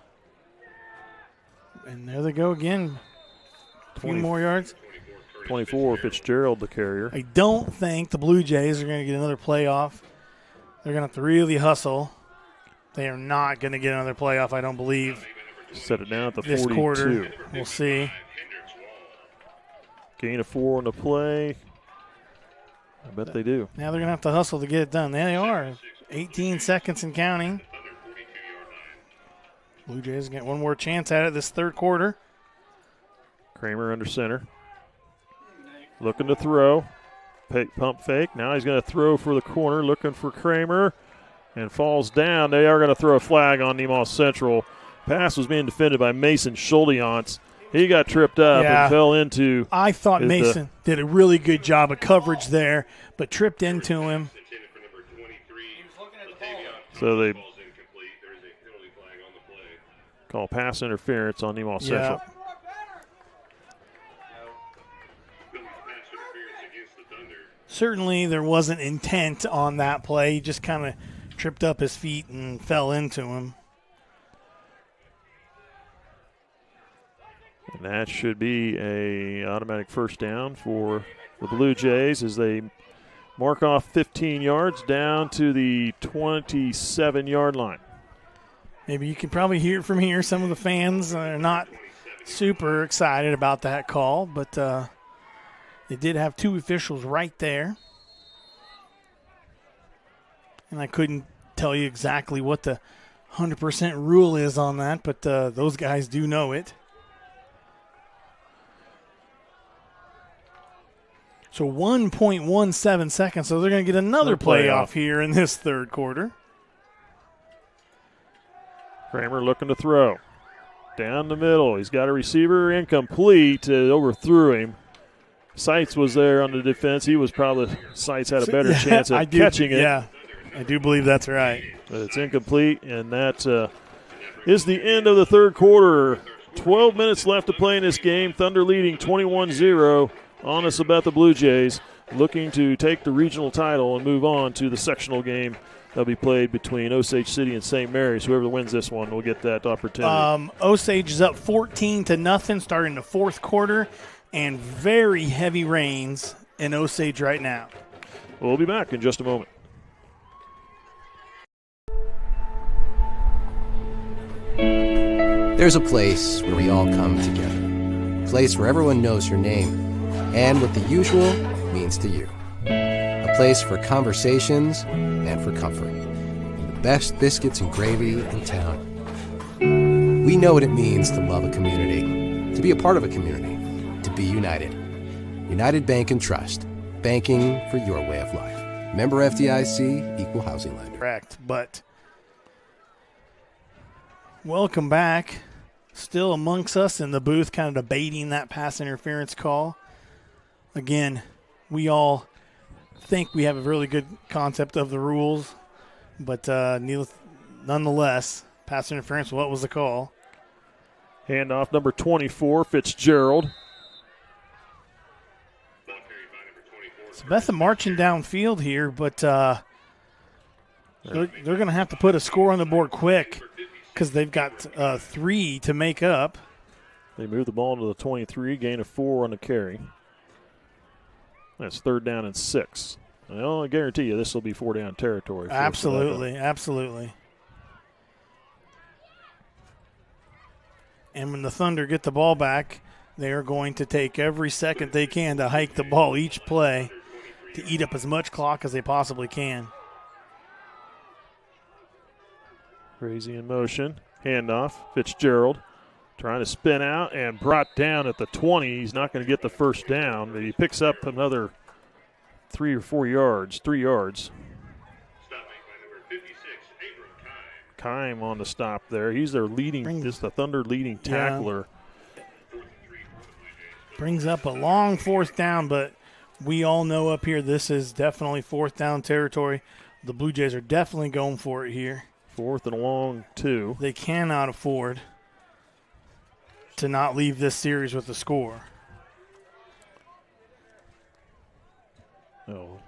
And there they go again. 20 more yards. 24, Fitzgerald, the carrier. I don't think the Blue Jays are going to get another playoff. They're going to have to really hustle. They are not going to get another playoff, I don't believe. Set it down at the this 42. Quarter. We'll see. Gain of 4 on the play. I bet they do. Now they're going to have to hustle to get it done. There they are. 18 seconds and counting. Blue Jays get one more chance at it this third quarter. Kramer under center. Looking to throw. Pump fake. Now he's going to throw for the corner. Looking for Kramer. And falls down. They are going to throw a flag on Nemaha Central. Pass was being defended by Mason Schuldeance. He got tripped up and fell into. I thought Mason did a really good job of coverage there, but tripped into him. So they call pass interference on Nemaha Central. Certainly there wasn't intent on that play. He just kind of tripped up his feet and fell into him. And that should be a automatic first down for the Blue Jays as they mark off 15 yards down to the 27-yard line. Maybe you can probably hear it from here. Some of the fans are not super excited about that call, but they did have 2 officials right there. And I couldn't tell you exactly what the 100% rule is on that, but those guys do know it. So 1.17 seconds, so they're going to get another playoff here in this third quarter. Kramer looking to throw. Down the middle. He's got a receiver incomplete. Overthrew him. Seitz was there on the defense. Seitz had a better chance at catching it. Yeah, I do believe that's right. But it's incomplete, and that is the end of the third quarter. 12 minutes left to play in this game. Thunder leading 21-0 on the Sabetha Blue Jays, looking to take the regional title and move on to the sectional game that'll be played between Osage City and St. Mary's. Whoever wins this one will get that opportunity. Osage is up 14-0 starting the fourth quarter, and very heavy rains in Osage right now. We'll be back in just a moment. There's a place where we all come together. A place where everyone knows your name and what the usual means to you. A place for conversations and for comfort. And the best biscuits and gravy in town. We know what it means to love a community, to be a part of a community, to be united. United Bank and Trust. Banking for your way of life. Member FDIC, Equal Housing Lender. Correct, but welcome back. Still amongst us in the booth, kind of debating that pass interference call. Again, we all think we have a really good concept of the rules, but nonetheless, pass interference, what was the call? Handoff number 24, Fitzgerald. Sabetha marching downfield here, but they're going to have to put a score on the board quick because they've got 3 to make up. They move the ball to the 23, gain of 4 on the carry. That's 3rd down and 6. Well, I guarantee you this will be 4-down territory. Absolutely, absolutely. And when the Thunder get the ball back, they are going to take every second they can to hike the ball each play to eat up as much clock as they possibly can. Crazy in motion. Handoff. Fitzgerald Trying to spin out and brought down at the 20. He's not going to get the first down, but he picks up another 3 or 4 yards, 3 yards. Kime on the stop there. He's their leading, just the Thunder leading tackler. Brings up a long 4th down, but we all know up here this is definitely 4th down territory. The Blue Jays are definitely going for it here. 4th and long 2. They cannot afford to not leave this series with a score. Oh,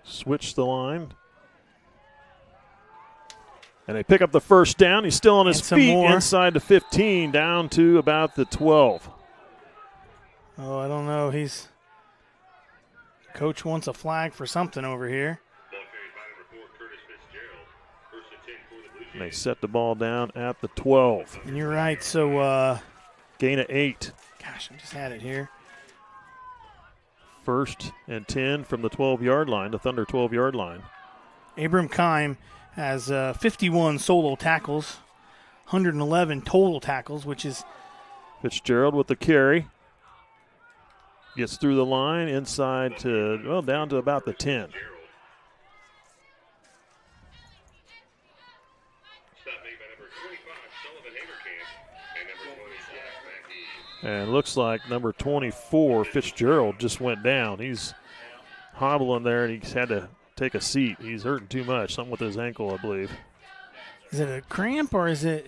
switch the line. And they pick up the first down. He's still on his feet inside the 15, down to about the 12. Oh, I don't know. Coach wants a flag for something over here. And they set the ball down at the 12. And you're right. So gain of 8. Gosh, I just had it here. 1st and 10 from the 12-yard line, the Thunder 12-yard line. Abram Kime has 51 solo tackles, 111 total tackles, which is Fitzgerald with the carry. Gets through the line inside to, well, down to about the 10. And looks like number 24, Fitzgerald, just went down. He's hobbling there, and he's had to take a seat. He's hurting too much, something with his ankle, I believe. Is it a cramp, or is it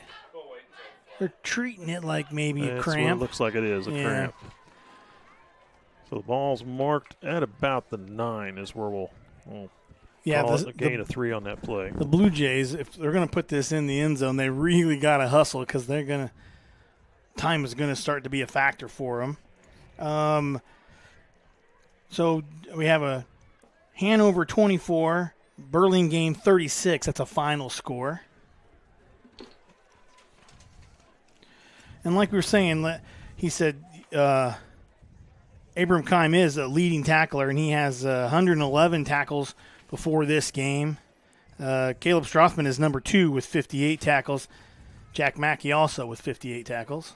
they're treating it like maybe a cramp? It looks like it is, a cramp. So the ball's marked at about the 9 is where we'll call it a gain of 3 on that play. The Blue Jays, if they're going to put this in the end zone, they really got to hustle because they're going to – time is going to start to be a factor for them. So we have a Hanover 24, Burlingame 36. That's a final score. And like we were saying, he said Abram Kime is a leading tackler, and he has 111 tackles before this game. Caleb Strothman is number 2 with 58 tackles. Jack Mackey also with 58 tackles.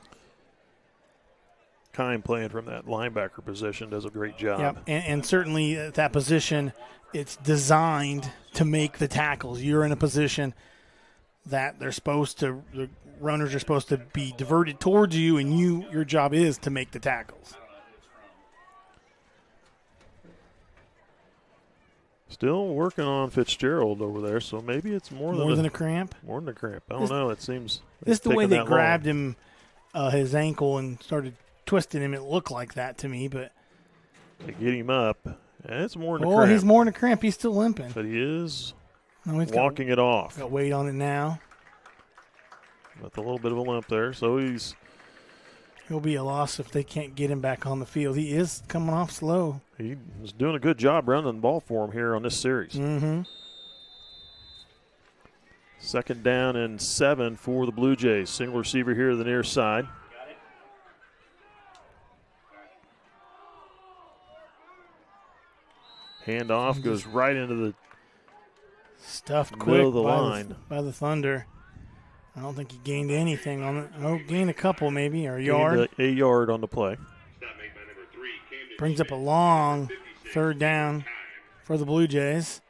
Kime playing from that linebacker position does a great job. Yep. And certainly at that position, it's designed to make the tackles. You're in a position that the runners are supposed to be diverted towards you, and your job is to make the tackles. Still working on Fitzgerald over there, so maybe it's more than a cramp. More than a cramp. I don't know. It seems this the way they grabbed him, his ankle, and started twisting him. It looked like that to me, but they get him up, and it's more than a cramp. Oh, he's more than a cramp. He's still limping, but he is walking it off. Got weight on it now. With a little bit of a limp there, so he'll be a loss if they can't get him back on the field. He is coming off slow. He was doing a good job running the ball for him here on this series. Mm-hmm. 2nd down and 7 for the Blue Jays. Single receiver here to the near side. Handoff goes right into the stuffed middle quick of the line by the Thunder. I don't think he gained anything on it. Oh, gained a couple maybe, or a yard. A yard on the play. Brings up a long 3rd down for the Blue Jays.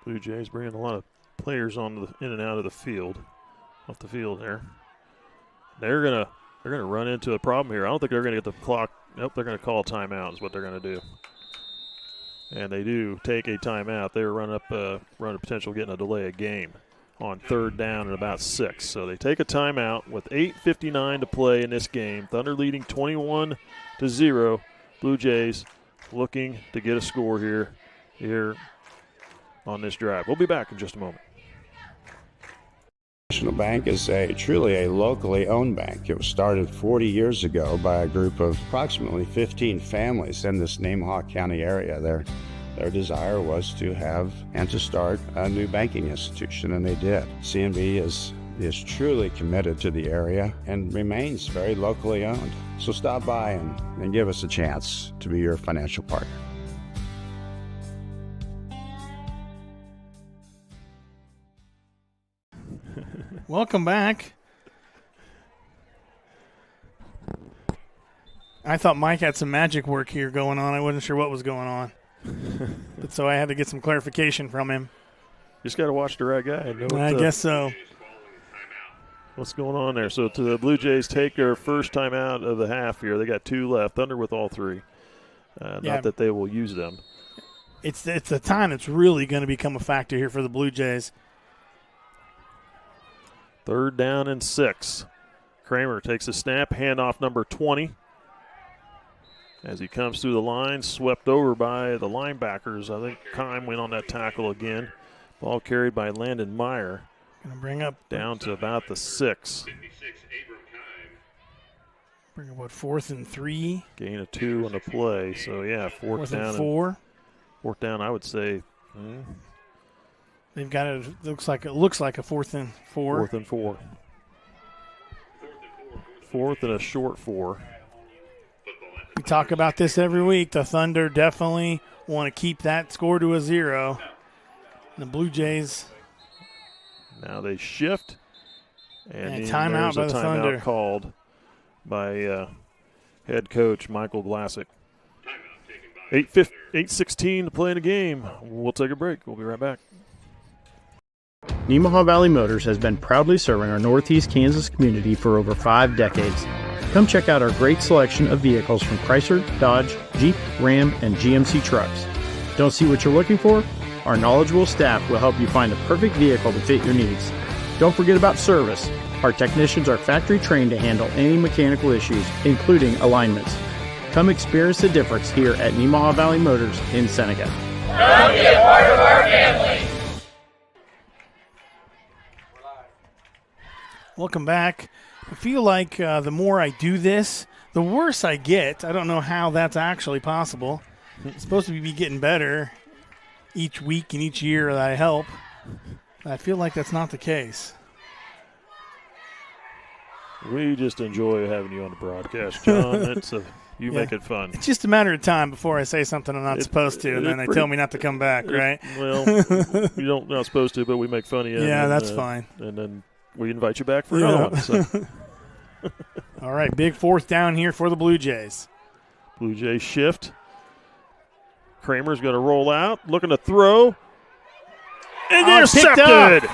Blue Jays bringing a lot of players in and out of the field, off the field there. They're gonna run into a problem here. I don't think they're gonna get the clock. Nope, they're gonna call a timeout is what they're gonna do. And they do take a timeout. They run a potential getting a delay of game on 3rd down and about 6. So they take a timeout with 8:59 to play in this game. Thunder leading 21-0. Blue Jays looking to get a score here on this drive. We'll be back in just a moment. National Bank is truly a locally owned bank. It was started 40 years ago by a group of approximately 15 families in this Nemaha County area. Their desire was to have and to start a new banking institution, and they did. CNB has is truly committed to the area and remains very locally owned. So stop by and give us a chance to be your financial partner. Welcome back. I thought Mike had some magic work here going on. I wasn't sure what was going on. So I had to get some clarification from him. Just got to watch the right guy. I guess so. What's going on there? So the Blue Jays take their first timeout of the half here. They got 2 left. Thunder with all 3. Not that they will use them. It's the time that's really going to become a factor here for the Blue Jays. 3rd down and 6. Kramer takes a snap, handoff number 20. As he comes through the line, swept over by the linebackers. I think Kime went on that tackle again. Ball carried by Landon Meyer. Going to bring up down to about the 6. Bring up, 4th and 3? Gain of 2 on the play. So, yeah, 4th down. And 4? 4th down, I would say. They've got it. Looks like a 4th and 4. 4th and 4. 4th and a short 4. We talk about this every week. The Thunder definitely want to keep that score to a 0. The Blue Jays. Now they shift. And timeout by the Thunder. Called by head coach Michael Glassick. 8:16 to play in the game. We'll take a break. We'll be right back. Nemaha Valley Motors has been proudly serving our Northeast Kansas community for over 5 decades. Come check out our great selection of vehicles from Chrysler, Dodge, Jeep, Ram, and GMC trucks. Don't see what you're looking for? Our knowledgeable staff will help you find the perfect vehicle to fit your needs. Don't forget about service. Our technicians are factory trained to handle any mechanical issues, including alignments. Come experience the difference here at Nemaha Valley Motors in Seneca. Come be a part of our family. Welcome back. I feel like the more I do this, the worse I get. I don't know how that's actually possible. It's supposed to be getting better each week and each year that I help. I feel like that's not the case. We just enjoy having you on the broadcast, John. You make it fun. It's just a matter of time before I say something I'm not supposed to, and then they tell me not to come back, right? Well, you're not supposed to, but we make fun of you. Yeah, that's fine. And then we invite you back for another one. So. All right, big 4th down here for the Blue Jays. Blue Jays shift. Kramer's going to roll out, looking to throw. And intercepted!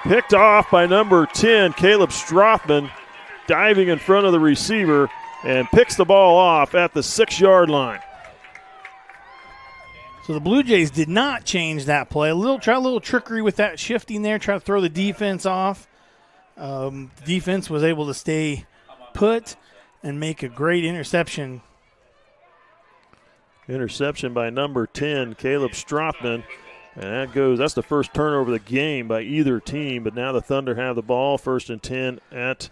Picked off by number 10, Caleb Strothman, diving in front of the receiver and picks the ball off at the 6-yard line. So the Blue Jays did not change that play. Try a little trickery with that shifting there, try to throw the defense off. The defense was able to stay put and make a great interception. Interception by number 10, Caleb Strothman. And that's the first turnover of the game by either team. But now the Thunder have the ball, 1st and 10 at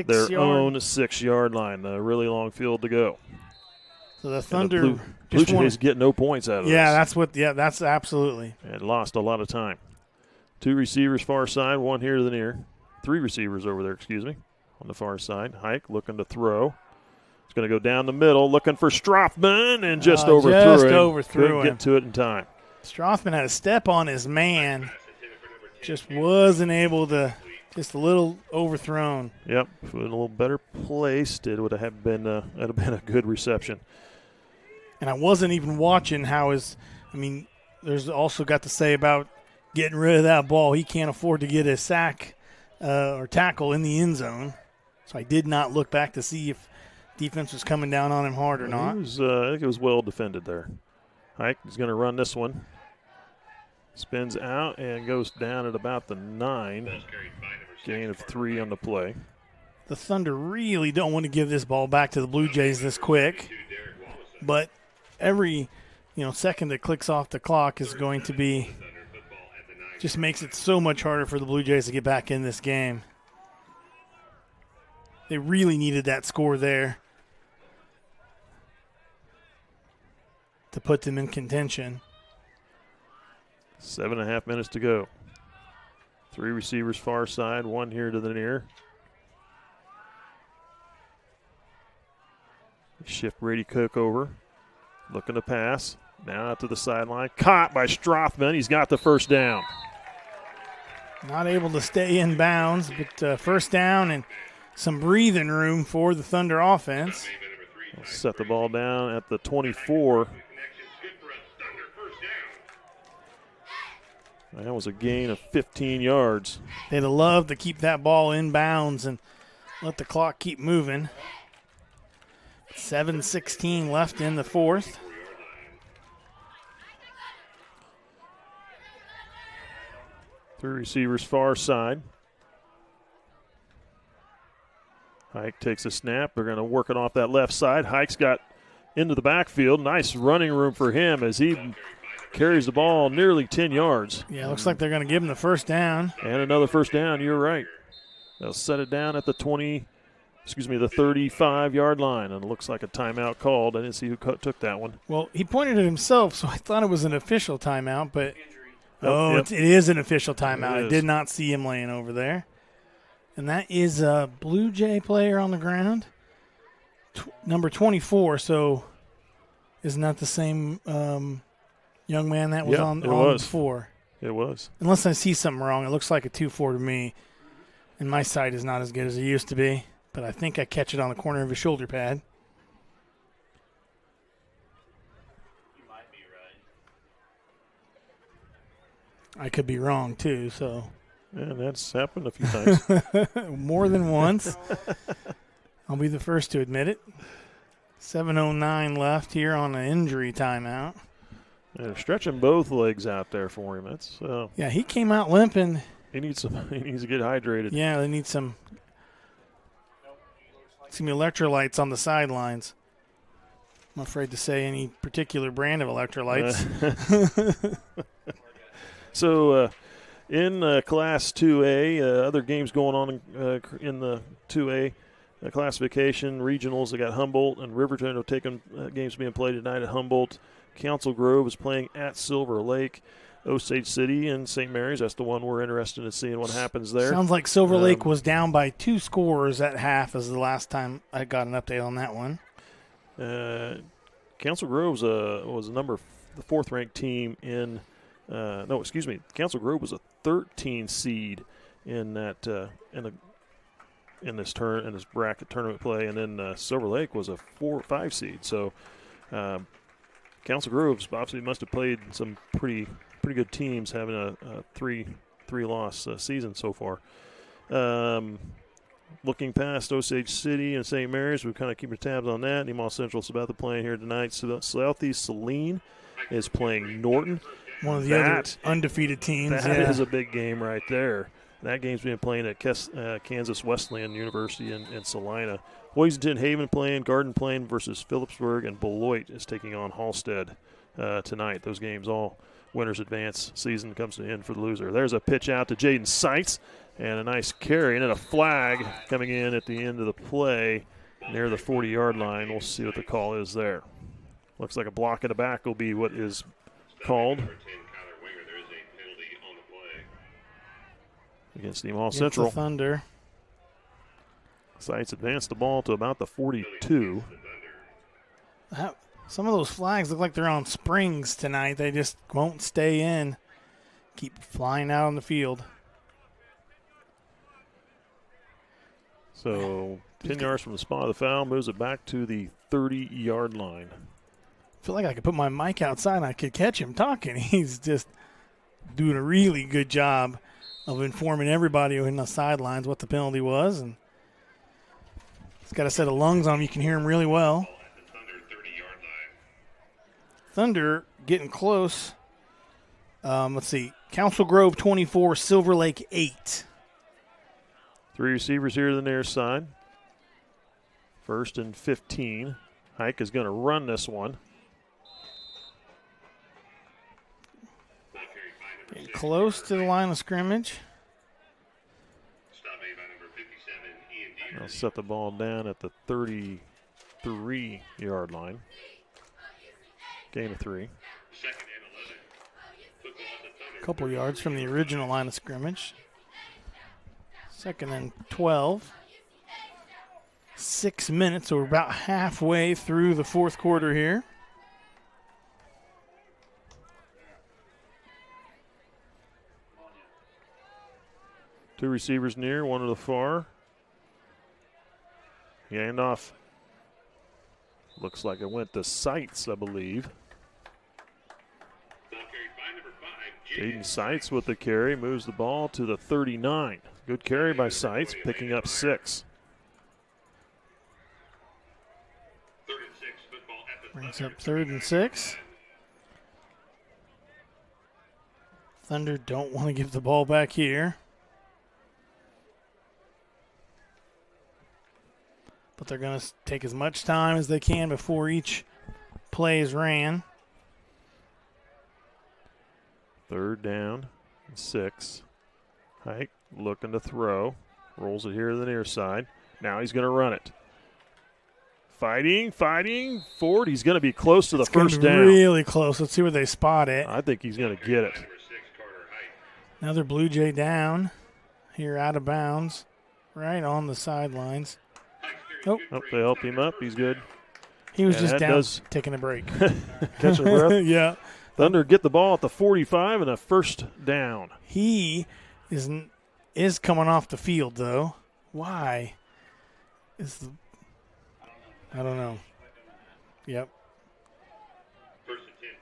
their own 6-yard line. A really long field to go. So the Thunder Blue Jays get no points out of this. That's absolutely. And lost a lot of time. 2 receivers far side, 1 here to the near. 3 receivers over there, on the far side. Hike looking to throw. It's going to go down the middle, looking for Strothman, and just overthrew him. Couldn't get to it in time. Strothman had a step on his man. Just wasn't able to, just a little overthrown. Yep, if it was a little better placed, it would have been a good reception. And I wasn't even watching there's also got to say about getting rid of that ball. He can't afford to get a sack or tackle in the end zone. So I did not look back to see if defense was coming down on him hard or not. I think it was well defended there. Hike is going to run this one. Spins out and goes down at about the 9. Gain of 3 on the play. The Thunder really don't want to give this ball back to the Blue Jays this quick. But every second that clicks off the clock is going to be just makes it so much harder for the Blue Jays to get back in this game. They really needed that score there to put them in contention. 7.5 minutes to go. Three receivers far side, one here to the near. Shift Brady Cook over. Looking to pass. Now out to the sideline. Caught by Strothman. He's got the first down. Not able to stay in bounds, but first down and some breathing room for the Thunder offense. They'll set the ball down at the 24. That was a gain of 15 yards. They'd have loved to keep that ball in bounds and let the clock keep moving. 7:16 left in the fourth. Three receivers far side. Hike takes a snap. They're going to work it off that left side. Hike's got into the backfield. Nice running room for him as he carries the ball nearly 10 yards. Yeah, looks like they're going to give him the first down. And another first down. You're right. They'll set it down at the 35-yard line. And it looks like a timeout called. I didn't see who took that one. Well, he pointed at himself, so I thought it was an official timeout, but Yep. it is an official timeout. It I did not see him laying over there. And that is a Blue Jay player on the ground, number 24. So isn't that the same young man that was on before? It was. Unless I see something wrong. It looks like a 2-4 to me. And my sight is not as good as it used to be. But I think I catch it on the corner of his shoulder pad. I could be wrong, too, so. Yeah, that's happened a few times. More than once. I'll be the first to admit it. 7:09 left here on an injury timeout. They're stretching both legs out there for him. Yeah, he came out limping. He needs to get hydrated. Yeah, they need some electrolytes on the sidelines. I'm afraid to say any particular brand of electrolytes. So in Class 2A, other games going on in the 2A classification, regionals, they got Humboldt and Riverton are taking games being played tonight at Humboldt. Council Grove is playing at Silver Lake. Osage City and St. Mary's, that's the one we're interested in seeing what happens there. Sounds like Silver Lake was down by 2 scores at half as the last time I got an update on that one. Council Grove was the fourth-ranked team in Council Grove was a 13 seed in that in this bracket tournament play, and then Silver Lake was a 4-5 seed. So Council Grove's obviously must have played some pretty good teams, having a three-loss season so far. Looking past Osage City and St. Mary's, we're kind of keeping tabs on that. Nemaha Central Sabetha playing here tonight. Southeast Saline is playing Norton. One of the other undefeated teams. That is a big game right there. That game's being played at Kansas Wesleyan University in Salina. Hoisington Haven playing, Garden playing versus Phillipsburg, and Beloit is taking on Halstead tonight. Those games all winners advance. Season comes to an end for the loser. There's a pitch out to Jaden Seitz and a nice carry, and then a flag coming in at the end of the play near the 40-yard line. We'll see what the call is there. Looks like a block in the back will be what is called against Nemaha Central. The Thunder. Seitz advanced the ball to about the 42. Some of those flags look like they're on springs tonight. They just won't stay in. Keep flying out on the field. So 10 yards from the spot of the foul, moves it back to the 30-yard line. I feel like I could put my mic outside and I could catch him talking. He's just doing a really good job of informing everybody in the sidelines what the penalty was. And he's got a set of lungs on him. You can hear him really well. Thunder getting close. Let's see. Council Grove 24, Silver Lake 8. Three receivers here to the near side. 1st and 15. Hike is going to run this one. Getting close to the line of scrimmage. I'll set the ball down at the 33-yard line. Gain of 3. A couple yards from the original line of scrimmage. 2nd and 12. 6 minutes, so we're about halfway through the fourth quarter here. Two receivers near, one to the far. Handoff. Looks like it went to Seitz, I believe. Jaden Seitz with the carry, moves the ball to the 39. Good carry by Seitz, picking up 6. Brings up 3rd and 6. Thunder don't want to give the ball back here. But they're going to take as much time as they can before each play is ran. 3rd down, 6. Hike looking to throw. Rolls it here to the near side. Now he's going to run it. Fighting. Ford, he's going to be close to the first down. Really close. Let's see where they spot it. I think he's going to get it. Another Blue Jay down here out of bounds, right on the sidelines. Oh, they helped him up. He's good. He was just down taking a break. Catching a breath. Yeah. Thunder get the ball at the 45 and a first down. He is coming off the field, though. Why? I don't know. Yep.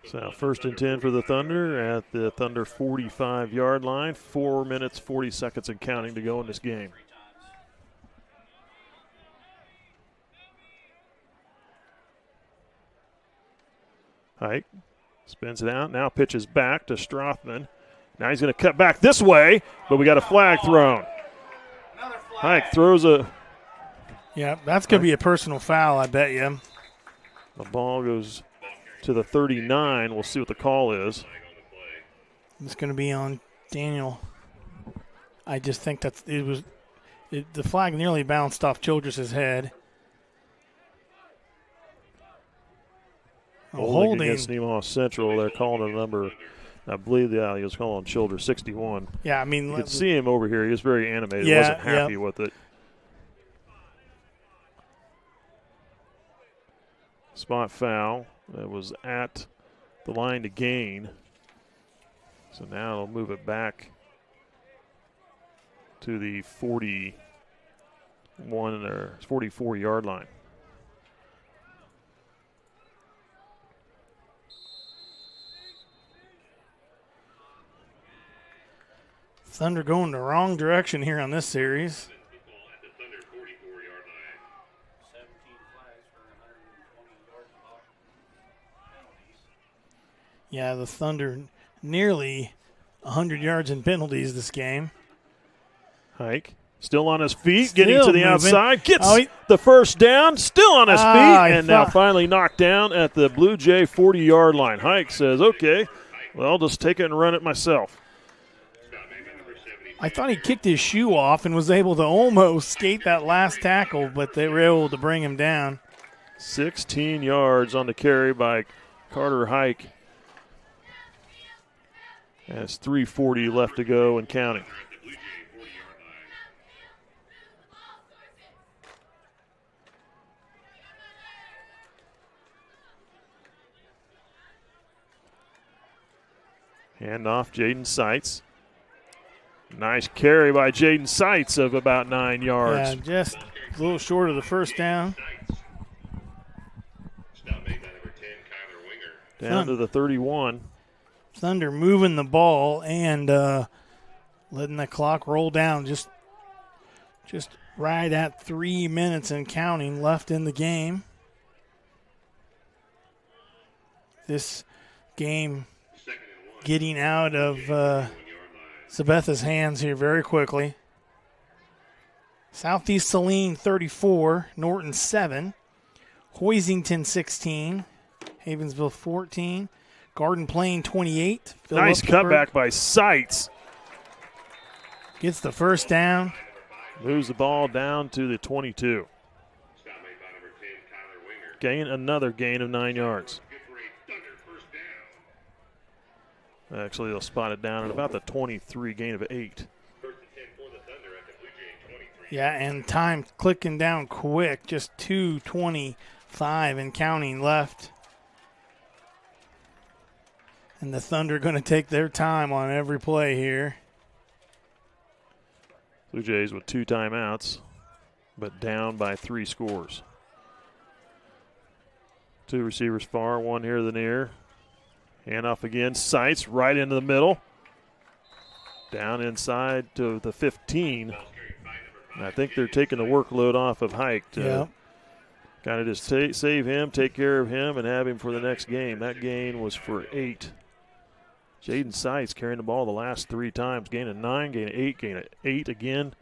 So 1st and 10 for the Thunder at the Thunder 45-yard line. 4 minutes, 40 seconds and counting to go in this game. Hike spins it out. Now pitches back to Strothman. Now he's going to cut back this way, but we got a flag thrown. Hike throws a... Yeah, that's going to be a personal foul, I bet you. The ball goes to the 39. We'll see what the call is. It's going to be on Daniel. I just think the flag nearly bounced off Childress's head. Holding against Nemaha Central. They're calling a number. I believe he was calling Childress 61. Yeah, I mean, you could see him over here. He was very animated. He wasn't happy with it. Spot foul. That was at the line to gain. So now it'll move it back to the 41 or 44-yard line. Thunder going the wrong direction here on this series. Yeah, the Thunder nearly 100 yards in penalties this game. Hike still on his feet, getting to the outside, gets the first down, still on his feet, and now finally knocked down at the Blue Jay 40-yard line. Hike says, okay, well, I'll just take it and run it myself. I thought he kicked his shoe off and was able to almost skate that last tackle, but they were able to bring him down. 16 yards on the carry by Carter Hike. And it's 3:40 left to go and counting. Hand off Jaden Seitz. Nice carry by Jaden Seitz of about 9 yards. Yeah, just a little short of the first down. Down to the 31. Thunder moving the ball and letting the clock roll down. Just right at 3 minutes and counting left in the game. This game getting out of Sabetha's hands here very quickly. Southeast Saline 34, Norton 7, Hoisington 16, Havensville 14, Garden Plain 28. Nice cutback by Seitz. Gets the first down. Moves the ball down to the 22. Another gain of 9 yards. Actually, they'll spot it down at about the 23, gain of 8. Yeah, and time clicking down quick. Just 2:25 and counting left. And the Thunder going to take their time on every play here. Blue Jays with 2 timeouts, but down by 3 scores. 2 receivers far, 1 here to the near. Handoff again, Seitz right into the middle. Down inside to the 15. And I think they're taking the workload off of Hike to kind of just save him, take care of him, and have him for the next game. That gain was for 8. Jaden Seitz carrying the ball the last 3 times, gain of 9, gain of 8, gain of 8 again.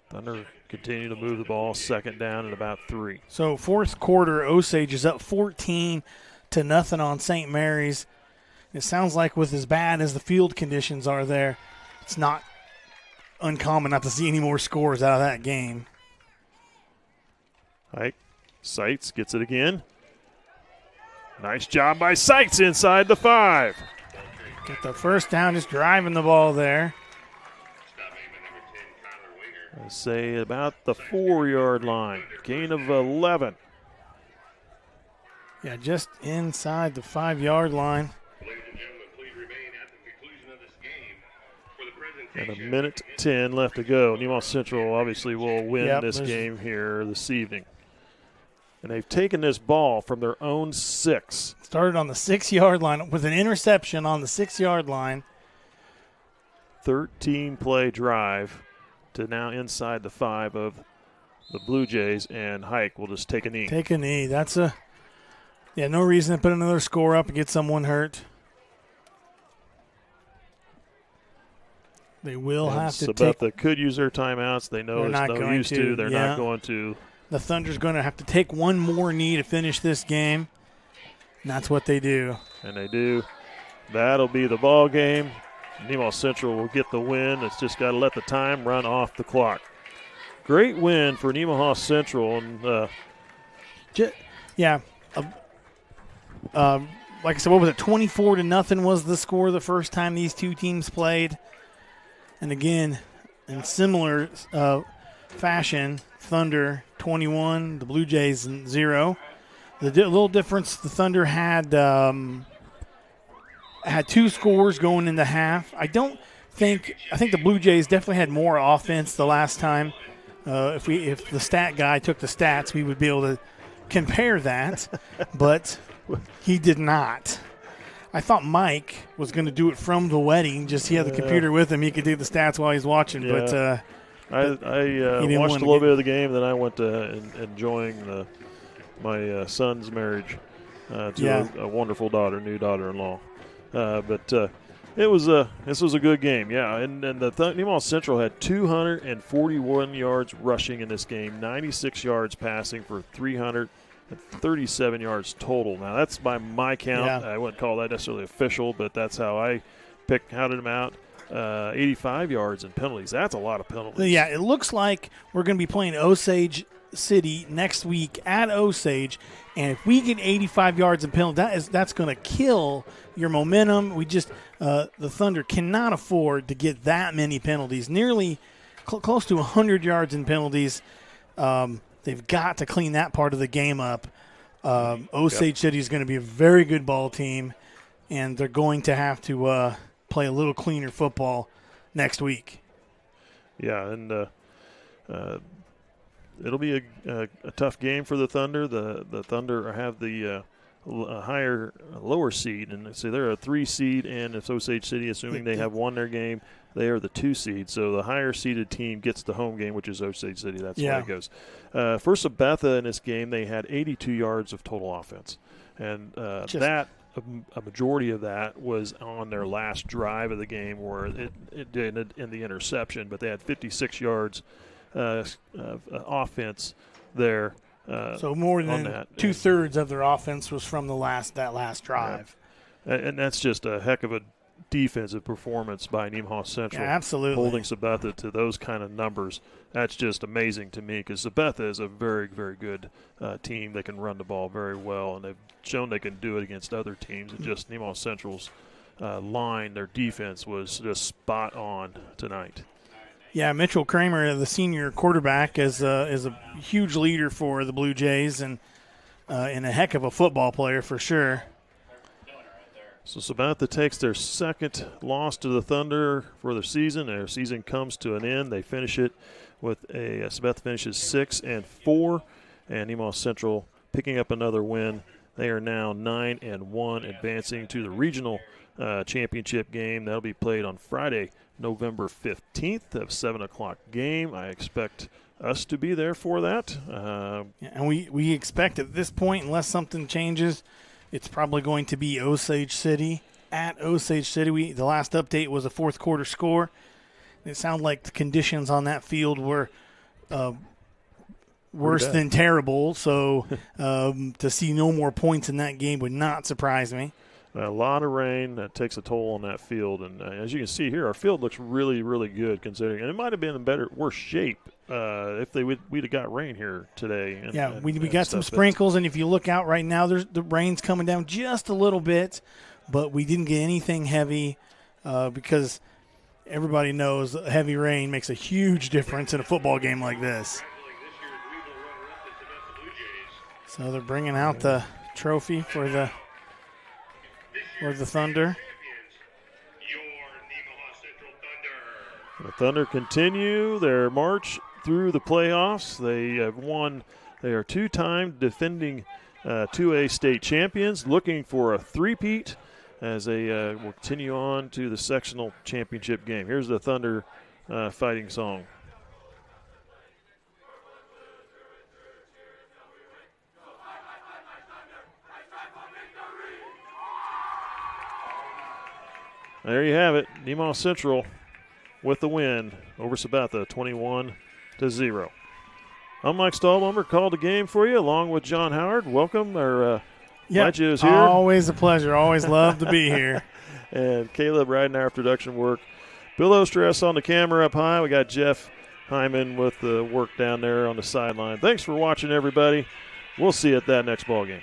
Thunder continue to move the ball, second down and about 3. So fourth quarter, Osage is up 14-0 on St. Mary's. It sounds like with as bad as the field conditions are there, it's not uncommon not to see any more scores out of that game. Hike, Seitz gets it again. Nice job by Seitz inside the 5. Get the first down, just driving the ball there. I say about the 4-yard line. Gain of 11. Yeah, just inside the 5-yard line. And 1:10 left to go. Nemaha Central obviously will win this game here this evening. And they've taken this ball from their own 6. Started on the 6-yard line with an interception on the 6-yard line. 13-play drive to now inside the 5 of the Blue Jays, and Hike will just take a knee. Take a knee. That's no reason to put another score up and get someone hurt. They will have to Sabetha could use their timeouts. They know it's no use to. They're not going to. The Thunder's going to have to take one more knee to finish this game. And that's what they do. And they do. That'll be the ball game. Nemaha Central will get the win. It's just got to let the time run off the clock. Great win for Nemaha Central. And like I said, what was it? 24-0 was the score the first time these two teams played. And again, in similar fashion, Thunder 21, the Blue Jays 0. The little difference, the Thunder had 2 scores going into half. I think the Blue Jays definitely had more offense the last time. If the stat guy took the stats, we would be able to compare that, but he did not. I thought Mike was going to do it from the wedding. Just he had the computer with him. He could do the stats while he's watching. Yeah. But I watched a little bit of the game. Then I went to enjoying my son's marriage to a wonderful new daughter-in-law. But this was a good game. Yeah, and the Nemaha Central had 241 yards rushing in this game, 96 yards passing for 337 yards total. Now, that's by my count. Yeah. I wouldn't call that necessarily official, but that's how I counted them out. 85 yards and penalties. That's a lot of penalties. Yeah, it looks like we're going to be playing Osage City next week at Osage, and if we get 85 yards in penalties, that's going to kill your momentum. We just the Thunder cannot afford to get that many penalties. Nearly close to 100 yards in penalties. They've got to clean that part of the game up. Osage City is going to be a very good ball team, and they're going to have to play a little cleaner football next week. Yeah, and it'll be a tough game for the Thunder. The Thunder have the lower seed, and so they're a 3 seed, and it's Osage City, assuming they have won their game, they are the 2 seed. So the higher seeded team gets the home game, which is Osage City. That's where it goes. For Sabetha in this game, they had 82 yards of total offense, and a majority of that was on their last drive of the game, where it did in the interception, but they had 56 yards of offense there. So more than 2/3 of their offense was from that last drive. Yeah. And that's just a heck of a defensive performance by Nemaha Central. Yeah, absolutely. Holding Sabetha to those kind of numbers. That's just amazing to me, because Sabetha is a very, very good team. They can run the ball very well, and they've shown they can do it against other teams. And just Nemaha Central's line, their defense was just spot on tonight. Yeah, Mitchell Kramer, the senior quarterback, is a huge leader for the Blue Jays and a heck of a football player for sure. So Sabetha takes their second loss to the Thunder for the season. Their season comes to an end. They finish it with Sabetha finishes 6-4, and Nemaha Central picking up another win. They are now 9-1, advancing to the regional championship game. That'll be played on Friday, November 15th, at 7 o'clock game. I expect us to be there for that. And we expect at this point, unless something changes, it's probably going to be Osage City. At Osage City, the last update was a fourth quarter score. It sounded like the conditions on that field were worse than terrible. So to see no more points in that game would not surprise me. A lot of rain that takes a toll on that field, and as you can see here, our field looks really, really good considering. And it might have been in worse shape if we'd have got rain here today. We got some sprinkles, and if you look out right now, the rain's coming down just a little bit, but we didn't get anything heavy because everybody knows heavy rain makes a huge difference in a football game like this. So they're bringing out the trophy for the Thunder. The Thunder continue their march through the playoffs. They have won. They are two-time defending 2A state champions, looking for a three-peat as they will continue on to the sectional championship game. Here's the Thunder fighting song. There you have it. Nemaha Central with the win over Sabetha, 21-0. I'm Mike Stahlbomber, called the game for you along with John Howard. Welcome. Glad you was here. Always a pleasure. Always love to be here. And Caleb riding our production work. Bill Ostress on the camera up high. We got Jeff Hyman with the work down there on the sideline. Thanks for watching, everybody. We'll see you at that next ball game.